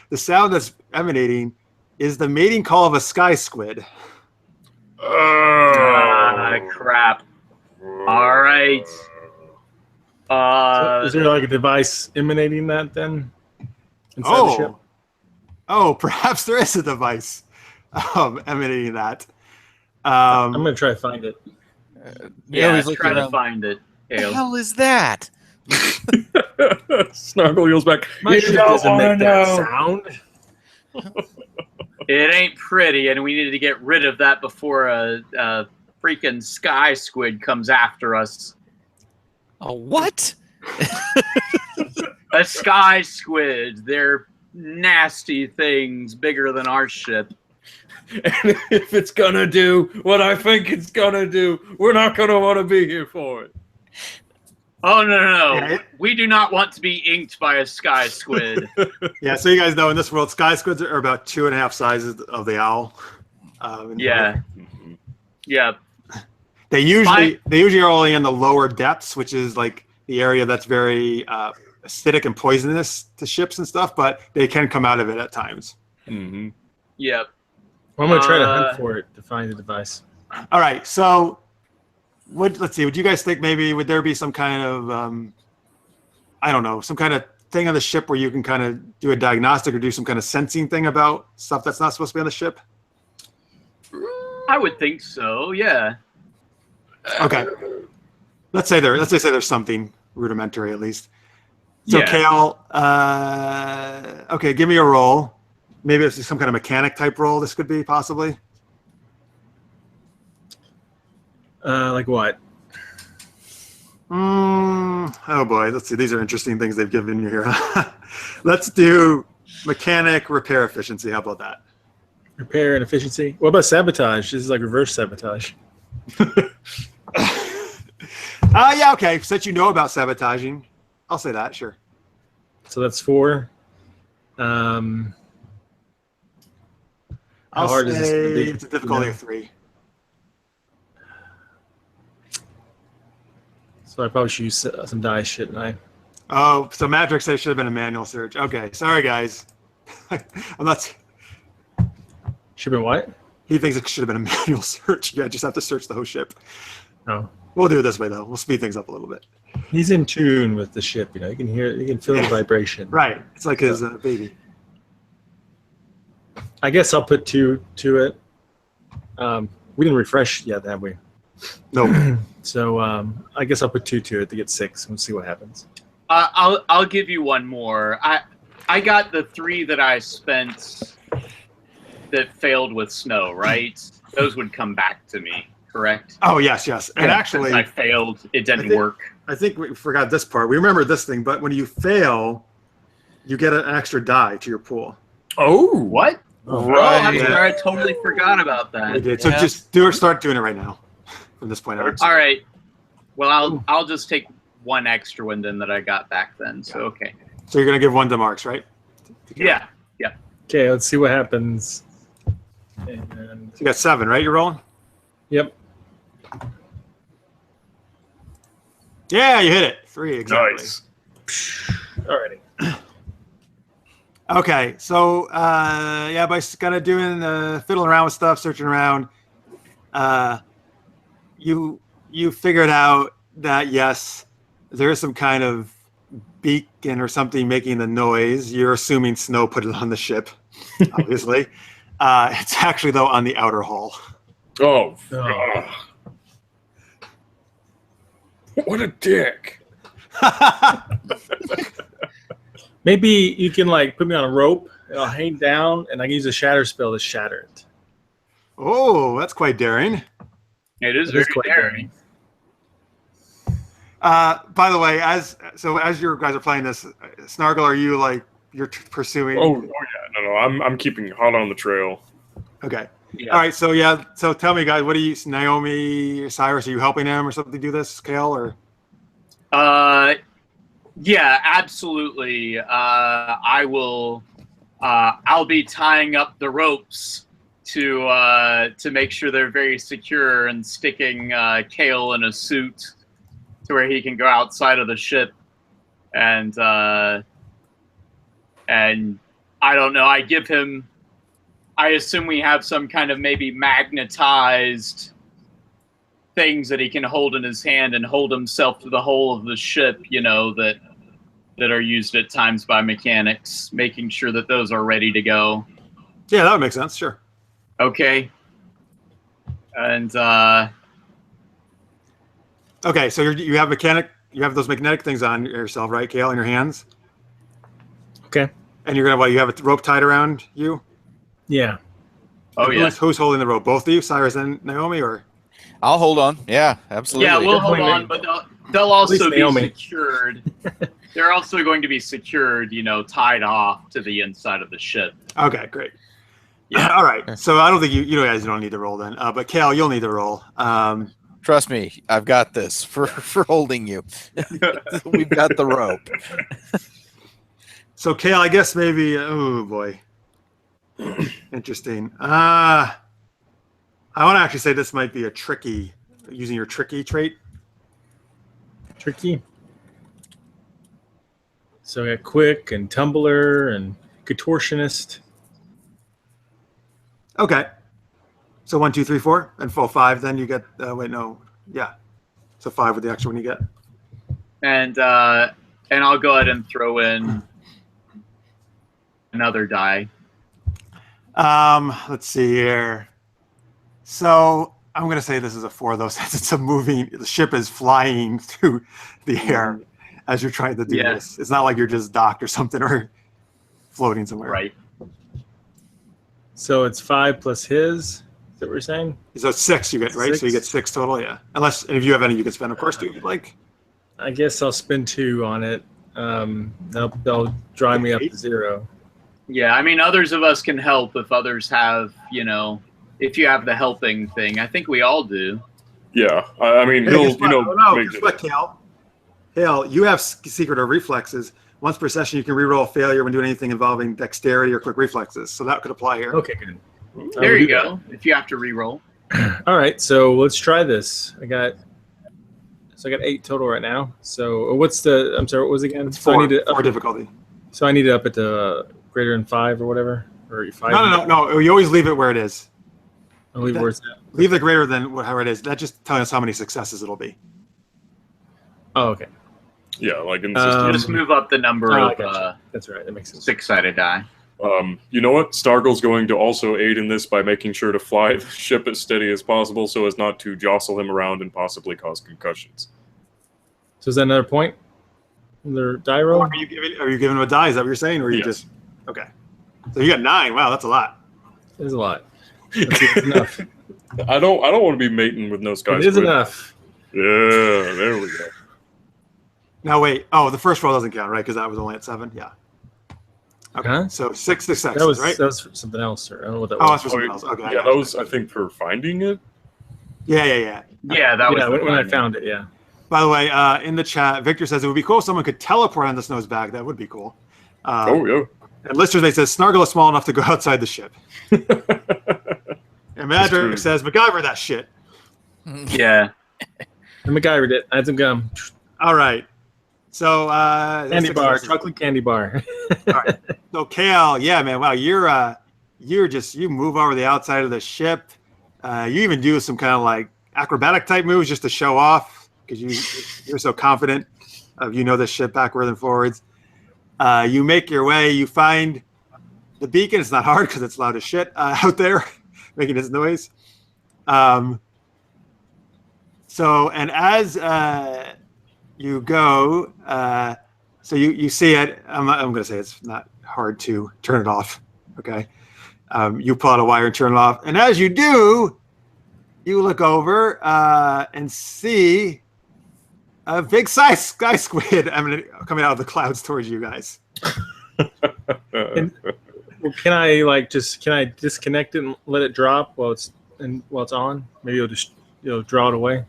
the sound that's emanating is the mating call of a sky squid. Crap. All right. So is there like a device emanating that then? Inside the ship? Perhaps there is a device emanating that. I'm going to try to find it. Yeah, Naomi's try to around. find it. What the hell is that? Snargle yells back, My "You ship don't doesn't want to make that know." sound. It ain't pretty, and we need to get rid of that before a freaking sky squid comes after us. A what? A sky squid. They're nasty things bigger than our ship. And if it's gonna do what I think it's gonna do, we're not gonna want to be here for it. Oh, no. Yeah, We do not want to be inked by a sky squid. Yeah, so you guys know in this world, sky squids are about 2.5 sizes of the owl. Yeah. Yeah. They usually are only in the lower depths, which is like the area that's very acidic and poisonous to ships and stuff, but they can come out of it at times. Mm-hmm. Yep. Well, I'm going to try to hunt for it to find the device. All right, so let's see. Would you guys think maybe would there be some kind of I don't know, some kind of thing on the ship where you can kind of do a diagnostic or do some kind of sensing thing about stuff that's not supposed to be on the ship? I would think so. Yeah. Okay. Let's say there's something rudimentary at least. So Yeah. Kale, okay, give me a roll. Maybe it's some kind of mechanic type roll. This could be possibly. Like what? Oh boy, let's see. These are interesting things they've given you here. Let's do mechanic repair efficiency. How about that? Repair and efficiency. What about sabotage? This is like reverse sabotage. Yeah, okay. Since you know about sabotaging, I'll say that, sure. So that's 4. How I'll hard is this say gonna be? it's a difficulty You know? of 3. So I probably should use some dice, shouldn't I? Oh, so Matrix says should have been a manual search. Okay, sorry guys. I'm not. Should have been what? He thinks it should have been a manual search. Yeah, just have to search the whole ship. Oh. We'll do it this way though. We'll speed things up a little bit. He's in tune with the ship, you know. You can hear, you can feel the vibration. Right. It's like his baby. I guess I'll put 2 to it. We didn't refresh yet, have we? No. So I guess I'll put 2 to it to get 6. We'll see what happens. I'll give you one more. I got the 3 that I spent that failed with snow, right? Those would come back to me, correct? Oh yes. And actually, since I failed, it didn't work. I think we forgot this part. We remember this thing, but when you fail, you get an extra die to your pool. Oh, What? Right. I'm sorry, I totally forgot about We that. did. So Yeah. just start doing it right now. From this point on. All right. Well, I'll just take one extra one then that I got back then. So okay. So you're gonna give 1 to Marks, right? Yeah. Okay, let's see what happens. And So you got 7, right? You're rolling. yep. Yeah, you hit it. 3 exactly. nice. Alrighty. Okay, so yeah, by kind of doing fiddling around with stuff, searching around, you figured out that yes, there is some kind of beacon or something making the noise. You're assuming Snow put it on the ship, obviously. It's actually though on the outer hull. Oh, Oh. what a dick. Maybe you can like put me on a rope and I'll hang down and I can use a shatter spell to shatter it. Oh, that's quite daring. It is It very is quite daring. By the way, as you guys are playing this, Snargle, are you like you're pursuing? Oh yeah, no, I'm keeping hot on the trail. Okay. Yeah. All right. So yeah. So tell me, guys, what do you, Naomi, Cyrus? Are you helping him or something do this, Kale? Or Yeah, absolutely. I will. I'll be tying up the ropes to make sure they're very secure and sticking Kale in a suit to where he can go outside of the ship, and I don't know. I give him. I assume we have some kind of maybe magnetized things that he can hold in his hand and hold himself to the hull of the ship, you know, that are used at times by mechanics, making sure that those are ready to go. yeah, that would make sense. Sure. Okay. And Okay. So you have those magnetic things on yourself, right, Kale, in your hands, Okay. and you're gonna you have a rope tied around you. Yeah. oh yeah, Who's holding the rope? Both of you, Cyrus and Naomi, or? I'll hold on. Yeah, absolutely. yeah, we'll hold on, but they'll also be Naomi. secured. They're also going to be secured, you know, tied off to the inside of the ship. Okay, great. Yeah. All right. So I don't think you guys don't need to roll then. But Kale, you'll need to roll. Trust me, I've got this for holding you. We've got the rope. So Kale, I guess maybe. Oh boy. Interesting. I want to actually say this might be using your tricky trait. Tricky. So I got quick and tumbler and contortionist. Okay. So 1, 2, 3, 4, and full 5. Then you get. Wait, no. Yeah. So 5 with the extra one you get. And I'll go ahead and throw in another die. Let's see here. So I'm going to say this is a 4, though, since it's the ship is flying through the air as you're trying to do this. It's not like you're just docked or something or floating somewhere. Right. So it's 5 plus his. Is that what we're saying? So 6 you get, right? 6. So you get 6 total, yeah. Unless if you have any you can spend, of course, too, if you'd like. I guess I'll spend 2 on it. That'll drive me up to 0. Yeah, I mean, others of us can help if others have, if you have the helping thing. I think we all do. Yeah, I mean, Hey, he'll, guess what? Oh, no, make guess it. what, Cal? Hale, you have secret or reflexes. Once per session, you can reroll a failure when doing anything involving dexterity or quick reflexes. So that could apply here. Okay, good. There you go. If you have to re-roll. All right, so let's try this. I got 8 total right now. So I'm sorry, what was it again? It's So I four, need to four difficulty. So I need to up it to greater than 5 or whatever, or 5. No. You always leave it where it is. I'll leave where it's at. Leave the greater than whatever it is. That just telling us how many successes it'll be. Oh, okay. Yeah, like in the system. Just move up the number of gotcha. That's right. That makes sense. 6-sided die. You know what? Stargle's going to also aid in this by making sure to fly the ship as steady as possible so as not to jostle him around and possibly cause concussions. So is that another point? Another die roll? Are you giving him a die? Is that what you're saying? Or are you just... Okay. So you got 9. Wow, that's a lot. It is a lot. Let's see if it's enough. I don't want to be mating with no sky It is squid. enough. Yeah, there we go. Now wait. Oh, the first roll doesn't count, right? Because that was only at 7. Yeah. Okay. Huh? So 6 successes, That was right? for something else, or I don't know what that Oh, was. that's for something else. Okay. I Yeah, got that you. was, I think, for finding it. Yeah. Yeah, that was Yeah, the when I one. found it, yeah. By the way, in the chat, Victor says it would be cool if someone could teleport on the snow's back. That would be cool. Oh, yeah. And listeners, they says Snargle is small enough to go outside the ship. And Madrick says MacGyver that shit. Yeah. I MacGyvered it. I had some gum. All right. So Candy bar, successes. chocolate candy bar. All right. So Kale, yeah, man, wow, you move over the outside of the ship. You even do some kind of like acrobatic type moves just to show off because you're so confident of the ship backward and forwards. You make your way. You find the beacon. It's not hard because it's loud as shit out there, making its noise. So, and as you go, so you see it. I'm going to say it's not hard to turn it off. Okay. You pull out a wire and turn it off. And as you do, you look over and see a big sky squid coming out of the clouds towards you guys. Well, can I disconnect it and let it drop while it's on? Maybe it'll just draw it away.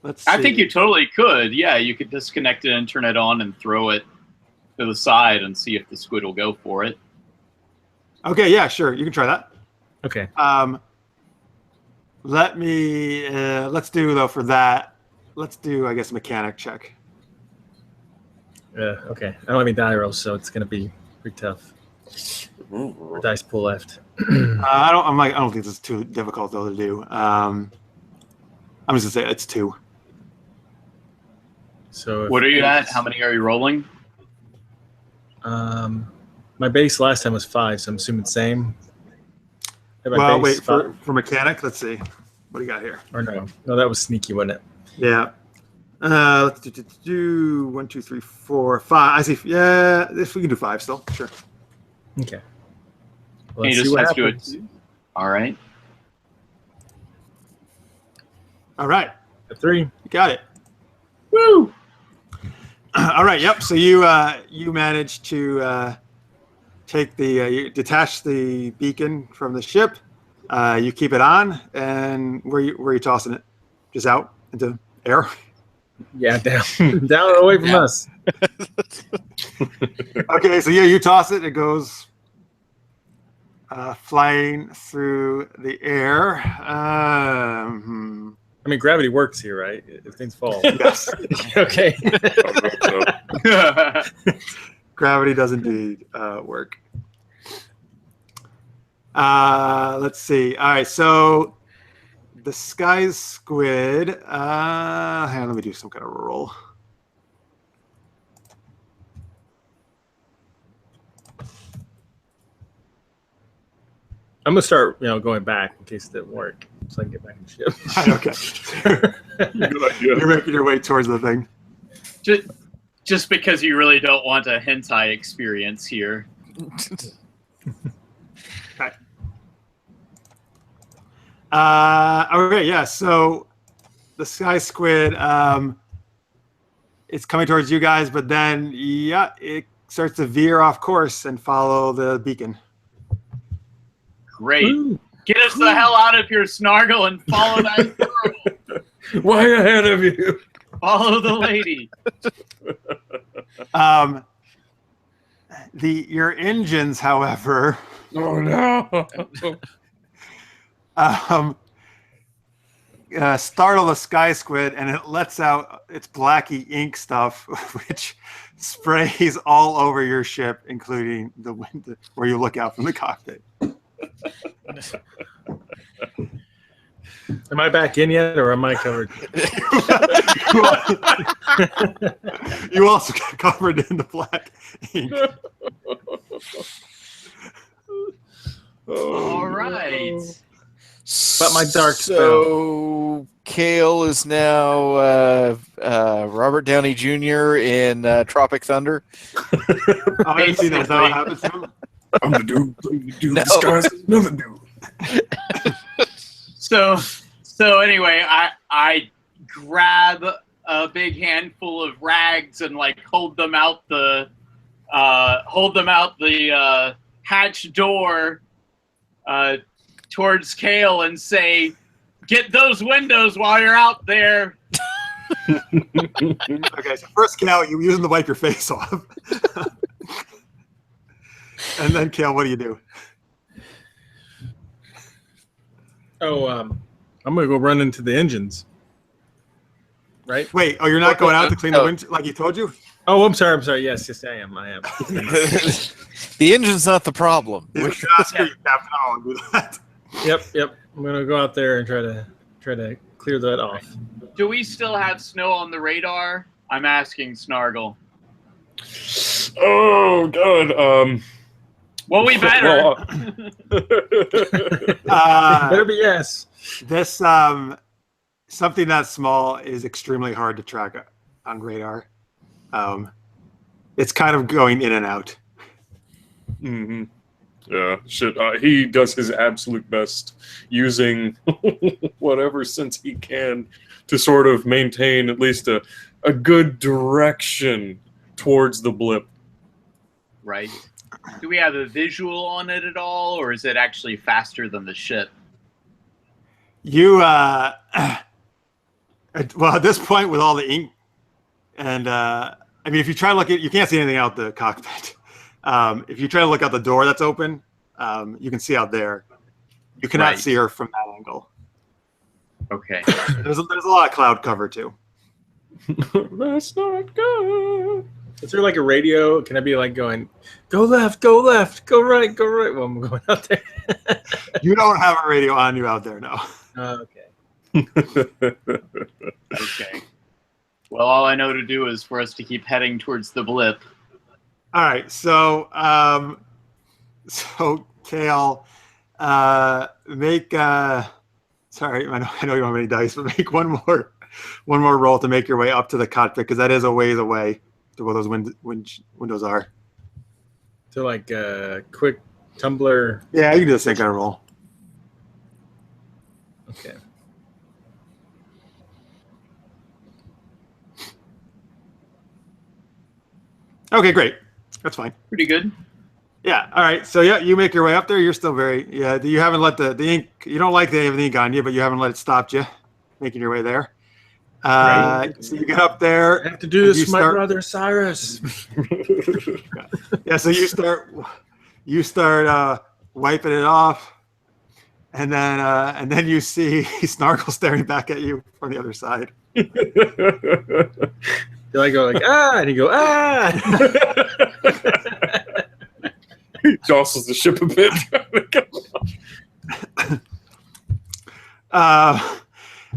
Let's see. I think you totally could. Yeah, you could disconnect it and turn it on and throw it to the side and see if the squid will go for it. Okay, yeah, sure. You can try that. Okay. Let's do though for that. Let's do, I guess, mechanic check. Okay. I don't have any die rolls, so it's gonna be pretty tough. Or dice pool left. I don't think this is too difficult though to do. I'm just gonna say it's 2. So What are you at? How many are you rolling? My base last time was 5, so I'm assuming the same. Well, wait for mechanic. Let's see. What do you got here? Or no, that was sneaky, wasn't it? Yeah. Let's do 1, 2, 3, 4, 5. I see. Yeah, if we can do 5 still, sure. Okay. Well, Let's you see just what have to do happens. it. All right. All right, A 3. you got it. Woo! All right. Yep. So you managed to take you detach the beacon from the ship. You keep it on, and where are you tossing it? Just out into air. Yeah, down and away from us. Okay. So you toss it. It goes flying through the air. I mean, gravity works here, right? If things fall. Yes. Okay. Gravity does indeed work. Let's see. All right, so the sky squid. Hang on, let me do some kind of roll. I'm gonna start, going back in case it didn't work, so I can get back in the ship. Okay. Good idea. You're making your way towards the thing. Just because you really don't want a hentai experience here. Okay. Okay, yeah. So the sky squid, it's coming towards you guys, but then it starts to veer off course and follow the beacon. Great. Ooh. Get us the hell out of here, Snargle, and follow that girl. Way ahead of you. Follow the lady. Your engines, however, Oh no. startle the sky squid, and it lets out its blacky ink stuff, which sprays all over your ship, including the window where you look out from the cockpit. Am I back in yet, or am I covered? You also got covered in the black ink. All right. But my dark So Kale is now Robert Downey Jr. in Tropic Thunder. Oh, I didn't see that. Is that what happens to him? I'm the dude. The dude No. disguised as another dude. So anyway, I grab a big handful of rags and like hold them out the hatch door towards Kale and say, "Get those windows while you're out there." Okay, so first, Kale, you're using to wipe your face off. And then, Kale, what do you do? Oh, I'm gonna go run into the engines. Right? Wait, you're not going out to clean the window like he told you? Oh, I'm sorry. Yes, I am. The engine's not the problem. You can ask her, Captain. I'll do that. Yep. I'm gonna go out there and try to clear that off. Do we still have snow on the radar? I'm asking Snargle. Oh god. Well, we better. Better be yes. This something that small is extremely hard to track on radar. It's kind of going in and out. Mm-hmm. Yeah, shit. He does his absolute best using whatever sense he can to sort of maintain at least a good direction towards the blip. Right. Do we have a visual on it at all, or is it actually faster than the ship? You, well, at this point with all the ink, and I mean, if you try to look at, you can't see anything out the cockpit. If you try to look out the door that's open, you can see out there. You cannot see her from that angle. Okay. There's a lot of cloud cover too. That's not good. Is there like a radio? Can I be like going, go left, go right, go right? Well, I'm going out there. You don't have a radio on you out there, no. Okay. Okay. Well, all I know to do is for us to keep heading towards the blip. All right, so Kale, make sorry, I know you don't have any dice, but make one more roll to make your way up to the cockpit, because that is a ways away to where those windows are. So like a quick tumbler. Yeah, you can do the same kind of roll. Okay. Okay, great. That's fine. Pretty good. Yeah. All right. So yeah, you make your way up there. You're still you haven't let the ink. You don't like the ink on you, but you haven't let it stop you making your way there. Right. So you get up there. I have to do this for my brother Cyrus. Yeah. So you start wiping it off, and then you see Snargle staring back at you from the other side. Do I go like and you go He jostles the ship a bit.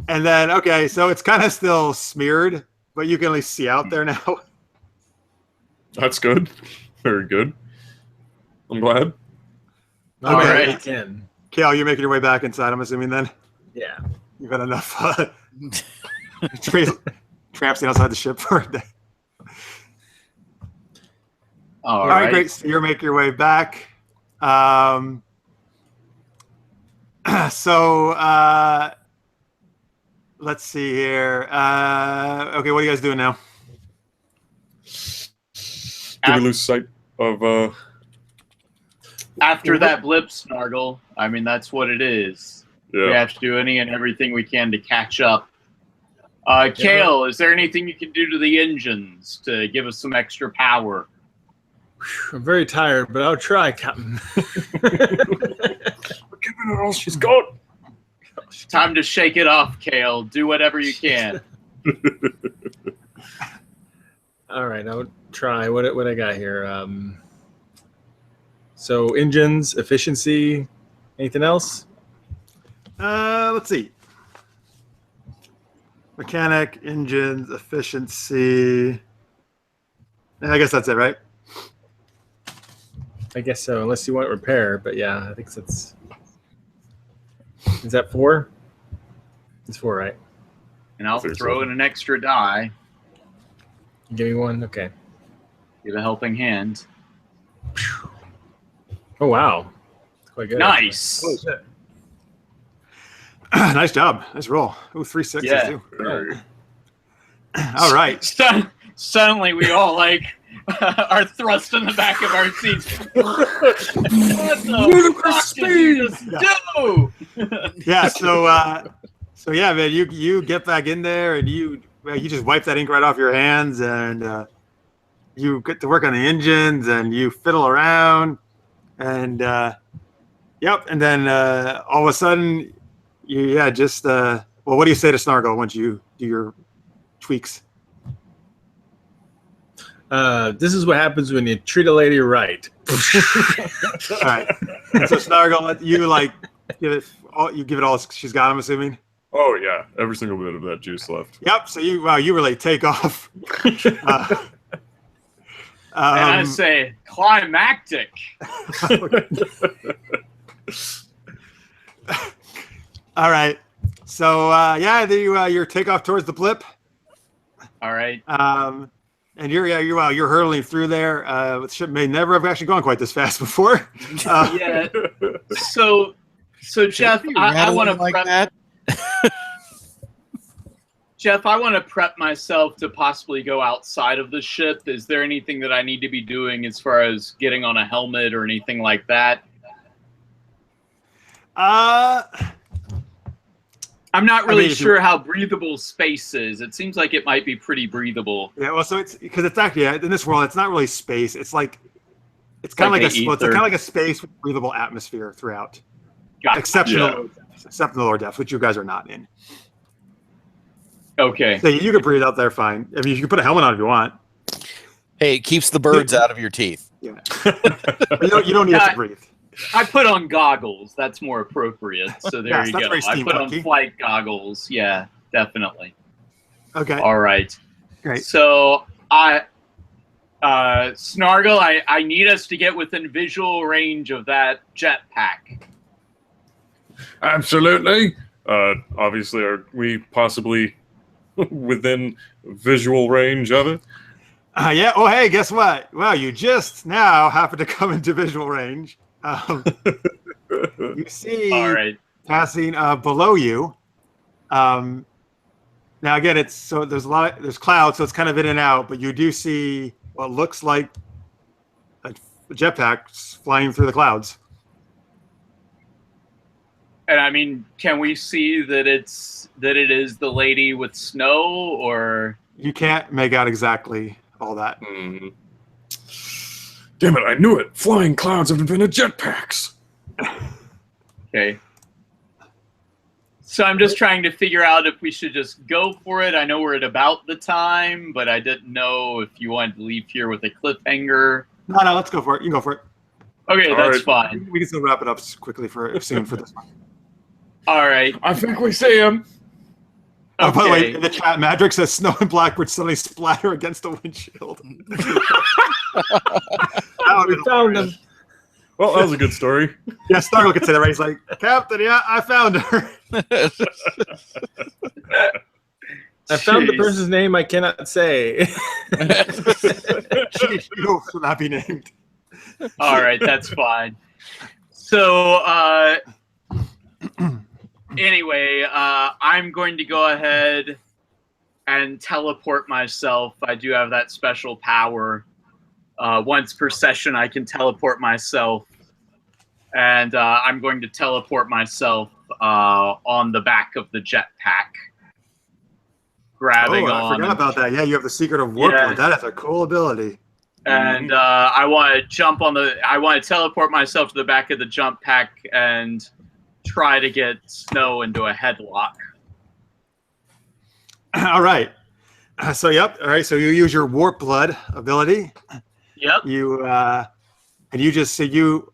And then okay, so it's kind of still smeared, but you can at least see out there now. That's good. Very good. I'm glad. All right. Kale, you're making your way back inside, I'm assuming then? Yeah. You've had enough tramping outside the ship for a day. All right, right. great. So you're making your way back. Let's see here. Okay, what are you guys doing now? Do we lose sight of? After that blip, Snargle, I mean, that's what it is. Yeah. We have to do any and everything we can to catch up. Kale, is there anything you can do to the engines to give us some extra power? I'm very tired, but I'll try, Captain. We're giving her all she's got. Time to shake it off, Kale. Do whatever you can. All right, I'll try. What I got here? So engines, efficiency, anything else? Let's see. Mechanic, engines, efficiency. I guess that's it, right? I guess so, unless you want repair. But yeah, I think that's. Is that 4? It's 4, right? And I'll throw in an extra die. Give me 1. Okay. Give a helping hand. Oh wow, that's quite good. Nice. Oh, shit. Nice job. Nice roll. Ooh, 3 6s Yeah. too. All right. Suddenly we all like are thrust in the back of our seats. What the fuck did you just do? Yeah. So yeah, man, you get back in there and you just wipe that ink right off your hands and you get to work on the engines and you fiddle around and yep. And then all of a sudden, well, what do you say to Snargle once you do your tweaks? This is what happens when you treat a lady right. All right. And so Snargle, you like give it all she's got, I'm assuming. Oh yeah, every single bit of that juice left. Yep. So you really take off. And I say climactic. All right. So your takeoff towards the blip. All right. And you're hurtling through there. The ship may never have actually gone quite this fast before. Yeah. So Jeff, I want to like prep that. Jeff, I want to prep myself to possibly go outside of the ship. Is there anything that I need to be doing as far as getting on a helmet or anything like that? I'm not really sure how breathable space is. It seems like it might be pretty breathable. Yeah, well, so it's because it's actually in this world, it's not really space. It's kind of like a space with breathable atmosphere throughout, except in the lower depths, which you guys are not in. Okay. So you can breathe out there fine. I mean, you can put a helmet on if you want. Hey, it keeps the birds out of your teeth. Yeah. you don't need to breathe. I put on goggles. That's more appropriate. So there you go. I put on flight goggles. Yeah, definitely. Okay. All right. Great. So Snargle, I need us to get within visual range of that jetpack. Absolutely. Obviously, are we possibly within visual range of it? Yeah. Oh, hey, guess what? Well, you just now happen to come into visual range. You see, all right, passing below you. Now again, there's clouds, so it's kind of in and out, but you do see what looks like a jetpack flying through the clouds. And I mean, can we see that it is the lady with snow, or you can't make out exactly all that? Mm-hmm. Damn it, I knew it! Flying clouds have invented jetpacks! Okay. So I'm just trying to figure out if we should just go for it. I know we're at about the time, but I didn't know if you wanted to leave here with a cliffhanger. No, let's go for it. You can go for it. Okay, that's fine. We can still wrap it up quickly soon for this one. All right. I think we see him. Oh, by the way, in the chat, Madrick says Snow and Blackbird suddenly splatter against the windshield. We found them. Well, that was a good story. Yeah, Snargle could say that, right? He's like, Captain, yeah, I found her. I found the person's name I cannot say. She will not be named. All right, that's fine. So, anyway, I'm going to go ahead and teleport myself. I do have that special power. once per session, I can teleport myself, and I'm going to teleport myself on the back of the jetpack, grabbing on. I forgot about that. Yeah, you have the secret of warp. Yeah. That is a cool ability. And I want to jump on the. I want to teleport myself to the back of the jump pack and try to get Snow into a headlock. All right. So yep. All right. So you use your warp blood ability. Yep. You and you just so you.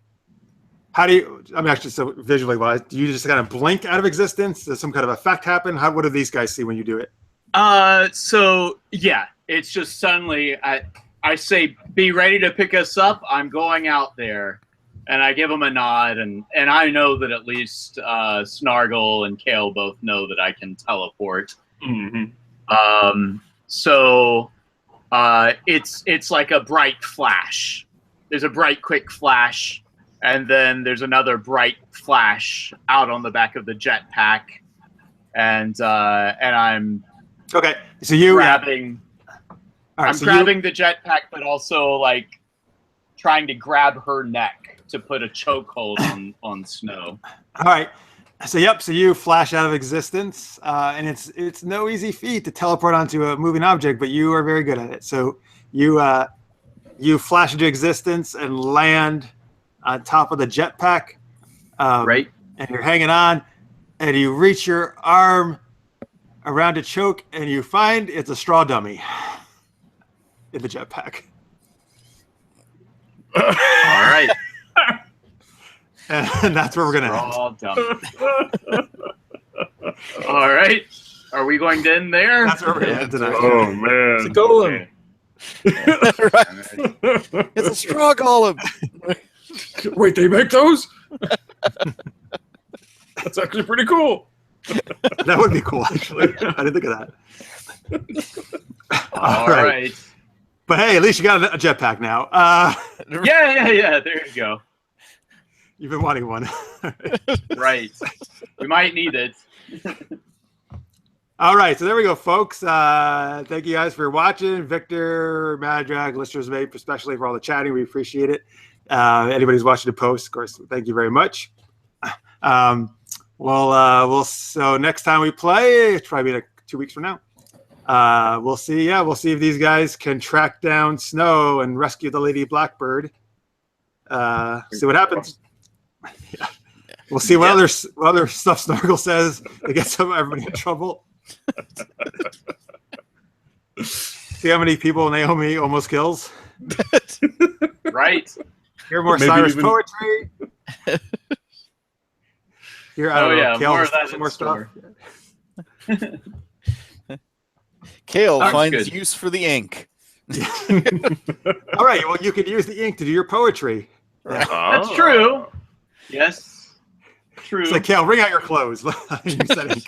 How do you? I mean, actually, so visually wise, do you just kind of blink out of existence? Does some kind of effect happen? What do these guys see when you do it? So yeah, it's just suddenly I say, be ready to pick us up. I'm going out there. And I give them a nod, and I know that at least Snargle and Kale both know that I can teleport. Mm-hmm. So it's like a bright flash. There's a bright, quick flash, and then there's another bright flash out on the back of the jetpack, and I'm Okay. So you grabbing. all right, I'm so grabbing the jetpack, but also like trying to grab her neck to put a chokehold on Snow. All right. So yep. So you flash out of existence, and it's no easy feat to teleport onto a moving object, but you are very good at it. So you flash into existence and land on top of the jetpack, Right. and you're hanging on, and you reach your arm around a choke, and you find it's a straw dummy in the jetpack. All right. And that's where we're gonna end. All done. All right. Are we going to end there? That's where we're gonna end tonight. Oh man. It's a golem. It's a straw golem. Wait, they make those? That's actually pretty cool. That would be cool, actually. I didn't think of that. All right. But hey, at least you got a jetpack now. Yeah. There you go. You've been wanting one. Right. We might need it. All right, so there we go, folks. Thank you guys for watching. Victor, Madrag, listeners, mate, especially for all the chatting. We appreciate it. Anybody who's watching the post, of course, thank you very much. So next time we play, it's probably like 2 weeks from now. We'll see. Yeah, we'll see if these guys can track down Snow and rescue the Lady Blackbird. See what happens. Yeah. We'll see what other stuff Snargle says to get everybody in trouble. See how many people Naomi almost kills. Right. Hear more Maybe Cyrus even- poetry. Hear I don't know, Kale, more of that some in more stuff. store. Kale That's finds good. use for the ink. All right, well, you can use the ink to do your poetry. That's true. Yes. True. It's like, Kale, bring out your clothes. You said ink.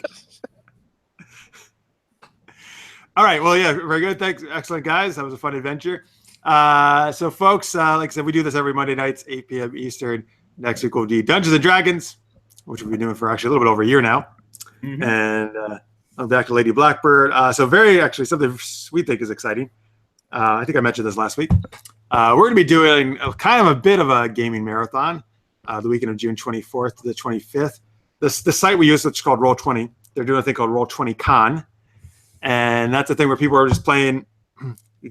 All right, well, yeah, very good. Thanks. Excellent, guys. That was a fun adventure. So, folks, like I said, we do this every Monday nights, 8 p.m. Eastern. Next week will be Dungeons & Dragons, which we've been doing for actually a little bit over a year now. Mhm. And I'm back to Lady Blackbird. So actually, something we think is exciting. I think I mentioned this last week. We're going to be doing kind of a bit of a gaming marathon the weekend of June 24th to the 25th. The site we use, which is called Roll20, they're doing a thing called Roll20 Con. And that's a thing where people are just playing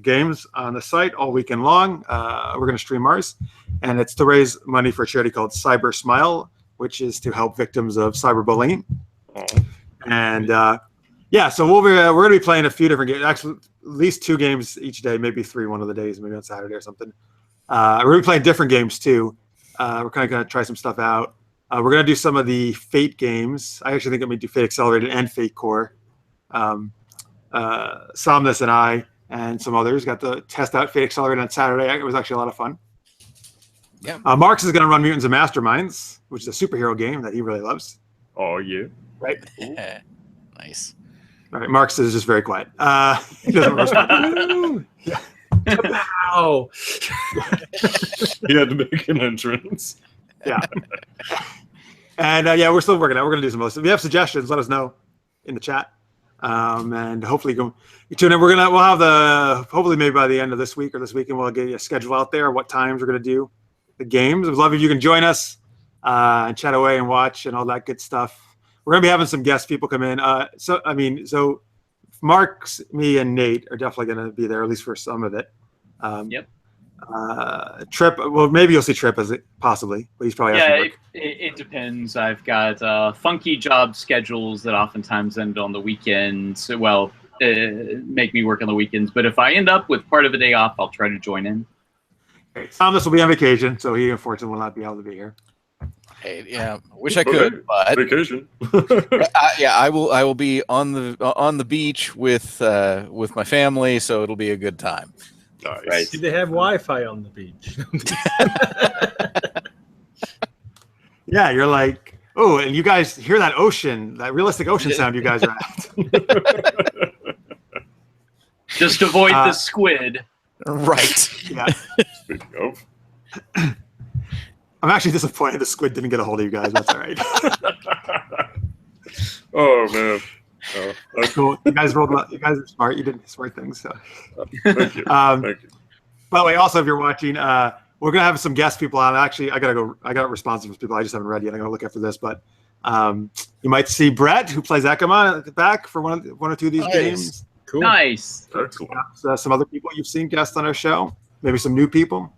games on the site all weekend long. We're going to stream ours. And it's to raise money for a charity called Cyber Smile, which is to help victims of cyberbullying. Oh. And so we're going to be playing a few different games. Actually, at least 2 games each day, maybe 3 one of the days, maybe on Saturday or something. We're going to be playing different games too. We're kind of going to try some stuff out. We're going to do some of the Fate games. I actually think I'm going to do Fate Accelerated and Fate Core. Somnus and I and some others got to test out Fate Accelerated on Saturday. It was actually a lot of fun. Yeah. Marx is going to run Mutants and Masterminds, which is a superhero game that he really loves. Oh yeah. Right. Nice. All right. Marx is just very quiet. He doesn't respond. Ow. He had to make an entrance. Yeah. And we're still working out. We're going to do some of this. If you have suggestions, let us know in the chat. And hopefully you tune in. We'll have hopefully maybe by the end of this week or this weekend, we'll get you a schedule out there, what times we're going to do the games. We'd love if you can join us and chat away and watch and all that good stuff. We're going to be having some guest people come in. So Mark, me, and Nate are definitely going to be there, at least for some of it. Yep. Trip, well, maybe you'll see Trip possibly, but he's probably it depends. I've got funky job schedules that oftentimes end on the weekends. Well, make me work on the weekends. But if I end up with part of a day off, I'll try to join in. Thomas will be on vacation, so he unfortunately will not be able to be here. Hey, yeah, wish I could, but vacation. I will be on the beach with my family, so it'll be a good time. Nice. Right. Did they have Wi-Fi on the beach? Yeah, you're like, oh, and you guys hear that ocean, that realistic ocean sound you guys are at. Just avoid the squid. Right. Yeah. Speaking of. I'm actually disappointed the squid didn't get a hold of you guys. That's all right. Oh, man. Cool. You guys rolled well. You guys are smart. You did smart things. So. Thank you. Thank you. By the way, also, if you're watching, we're gonna have some guest people on. Actually, I got responses from people I just haven't read yet. I'm gonna look after this, but you might see Brett, who plays Ekamon, at the back for one or two of these games. Cool. Nice. Excellent. Some other people you've seen guests on our show. Maybe some new people.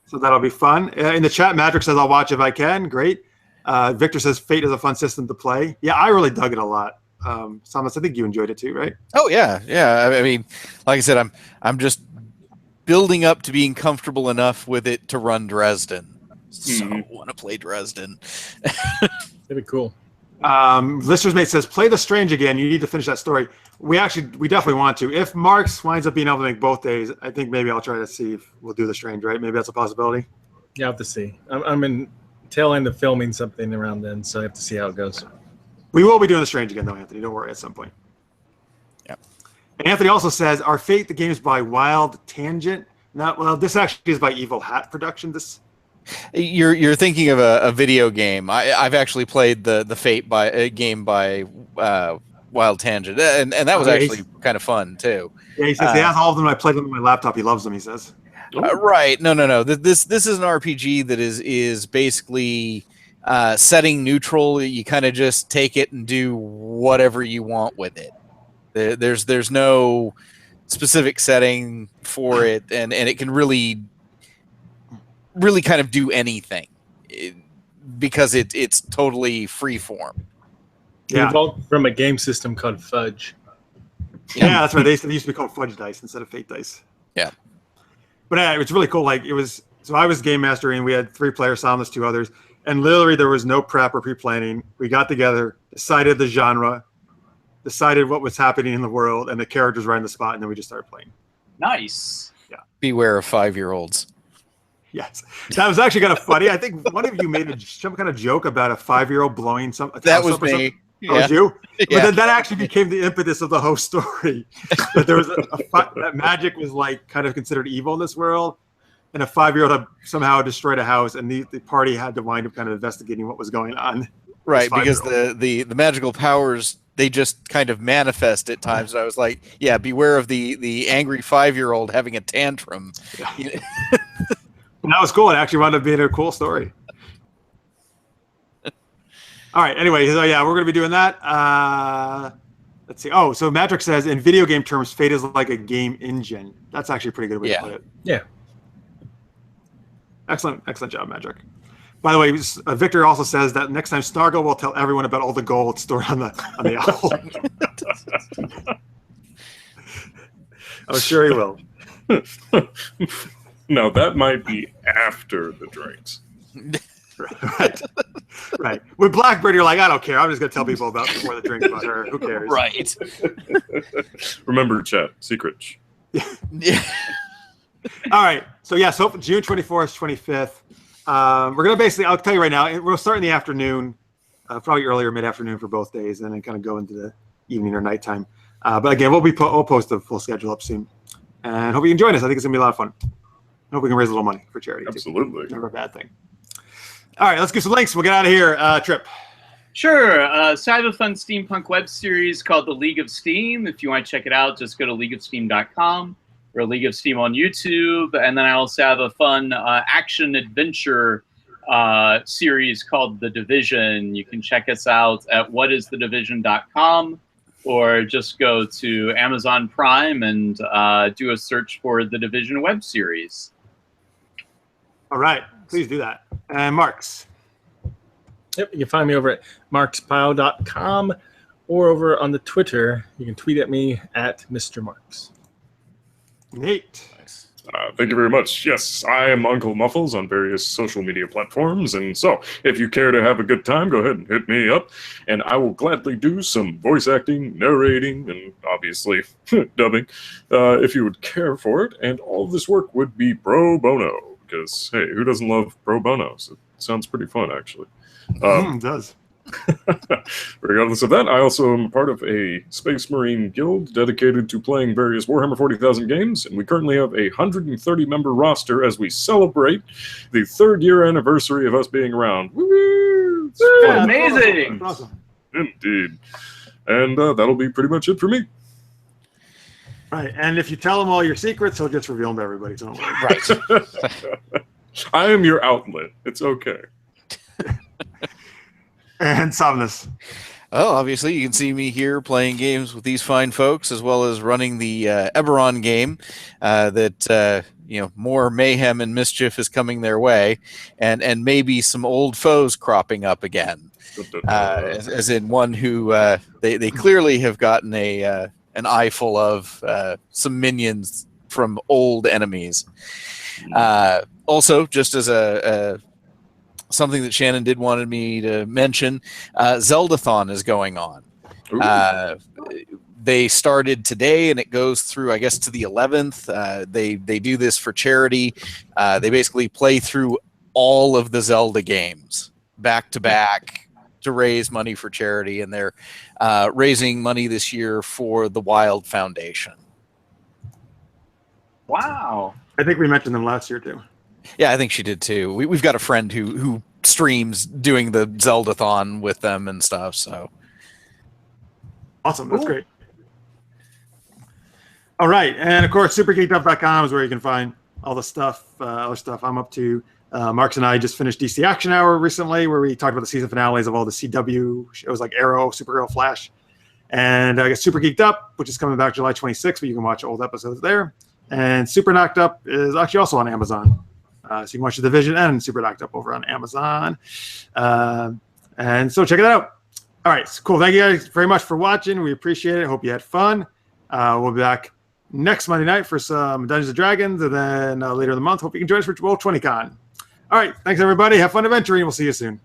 So that'll be fun. In the chat, Magic says I'll watch if I can. Great. Victor says Fate is a fun system to play. Yeah, I really dug it a lot. Samus, I think you enjoyed it too, right? Oh yeah. I mean, like I said, I'm just building up to being comfortable enough with it to run Dresden. So want to play Dresden. That'd be cool. Listener's Mate says play The Strange again. You need to finish that story. We definitely want to. If Marks winds up being able to make both days, I think maybe I'll try to see if we'll do The Strange, right? Maybe that's a possibility. You have to see. I'm in tail end of filming something around then, so I have to see how it goes. We will be doing The Strange again, though, Anthony. Don't worry, at some point. Yeah. And Anthony also says, our Fate, the game is by Wild Tangent. This actually is by Evil Hat Production. You're thinking of a video game. I've actually played the Fate game by Wild Tangent, and that was actually kind of fun too. Yeah, he says he has all of them. I played them on my laptop. He loves them. He says. Right? No. This is an RPG that is basically setting neutral. You kind of just take it and do whatever you want with it. There's no specific setting for it, and it can really kind of do anything because it's totally free form. Yeah. Evolved from a game system called Fudge. Yeah, that's right. They used to be called Fudge Dice instead of Fate Dice. Yeah. But it's really cool. So I was game mastering. We had 3 players, Samus, 2 others, and literally there was no prep or pre-planning. We got together, decided the genre, decided what was happening in the world, and the characters right on the spot, and then we just started playing. Nice. Yeah. Beware of 5-year-olds. Yes, that was actually kind of funny. I think one of you made some kind of joke about a 5-year-old blowing something. That was me. Yeah. That was you? Yeah. But then that actually became the impetus of the whole story. That there was that magic was kind of considered evil in this world, and a 5-year-old had somehow destroyed a house, and the party had to wind up kind of investigating what was going on. Right, because the magical powers, they just kind of manifest at times. And I was like, yeah, beware of the angry 5-year-old having a tantrum. Yeah. And that was cool. It actually wound up being a cool story. All right. Anyway, so yeah, we're going to be doing that. Let's see. Oh, so Matrix says, in video game terms, Fate is like a game engine. That's actually a pretty good way to put it. Yeah. Excellent job, Magic. By the way, Victor also says that next time Snargle will tell everyone about all the gold stored on the owl. I'm sure he will. No, that might be after the drinks. Right. With Blackbird, you're like, I don't care. I'm just going to tell people before the drink about her. Who cares? Right. Remember, chat. Secrets. Yeah. All right. So June 24th, 25th. We're going to basically, I'll tell you right now, we'll start in the afternoon, probably earlier, mid-afternoon for both days, and then kind of go into the evening or nighttime. But again, we'll post the full schedule up soon. And hope you can join us. I think it's going to be a lot of fun. I hope we can raise a little money for charity. Absolutely. Never a bad thing. All right, let's get some links. We'll get out of here. Trip. Sure. So I have a fun steampunk web series called The League of S.T.E.A.M. If you want to check it out, just go to leagueofsteam.com or League of S.T.E.A.M on YouTube. And then I also have a fun action adventure series called The Division. You can check us out at whatisthedivision.com or just go to Amazon Prime and do a search for The Division web series. All right, please do that. And Marks. Yep, you can find me over at markspile.com or over on the Twitter. You can tweet at me at Mr. Marks. Nate. Thank you very much. Yes, I am Uncle Muffles on various social media platforms, and so if you care to have a good time, go ahead and hit me up, and I will gladly do some voice acting, narrating, and obviously dubbing, if you would care for it, and all of this work would be pro bono, because, hey, who doesn't love pro bonos? It sounds pretty fun, actually. It does. Regardless of that, I also am part of a Space Marine guild dedicated to playing various Warhammer 40,000 games, and we currently have a 130-member roster as we celebrate the 3rd year anniversary of us being around. Woo! Yeah, amazing! That's awesome. Indeed. And that'll be pretty much it for me. Right, and if you tell him all your secrets, he'll just reveal them to everybody. So don't worry. Right. I am your outlet. It's okay. And Somnus. Oh, obviously, you can see me here playing games with these fine folks, as well as running the Eberron game. More mayhem and mischief is coming their way, and maybe some old foes cropping up again. As in one who they clearly have gotten an eyeful of some minions from old enemies. Also, just as a something that Shannon did wanted me to mention, Zeldathon is going on. They started today, and it goes through, I guess, to the 11th. They do this for charity. They basically play through all of the Zelda games back to back to raise money for charity, and they're raising money this year for the Wild Foundation. Wow. I think we mentioned them last year, too. Yeah, I think she did too. We've got a friend who streams doing the Zeldathon with them and stuff. So awesome, that's great. All right, and of course, supergeekedup.com is where you can find all the stuff, other stuff I'm up to. Marks and I just finished DC Action Hour recently, where we talked about the season finales of all the CW shows like Arrow, Supergirl, Flash, and I guess Super Geeked Up, which is coming back July 26th, but you can watch old episodes there. And Super Knocked Up is actually also on Amazon. So you can watch The Division and Super Knocked Up over on Amazon. And so check it out. All right, so cool. Thank you guys very much for watching. We appreciate it. Hope you had fun. We'll be back next Monday night for some Dungeons & Dragons, and then later in the month, hope you can join us for Roll20Con. All right, thanks, everybody. Have fun adventuring. We'll see you soon.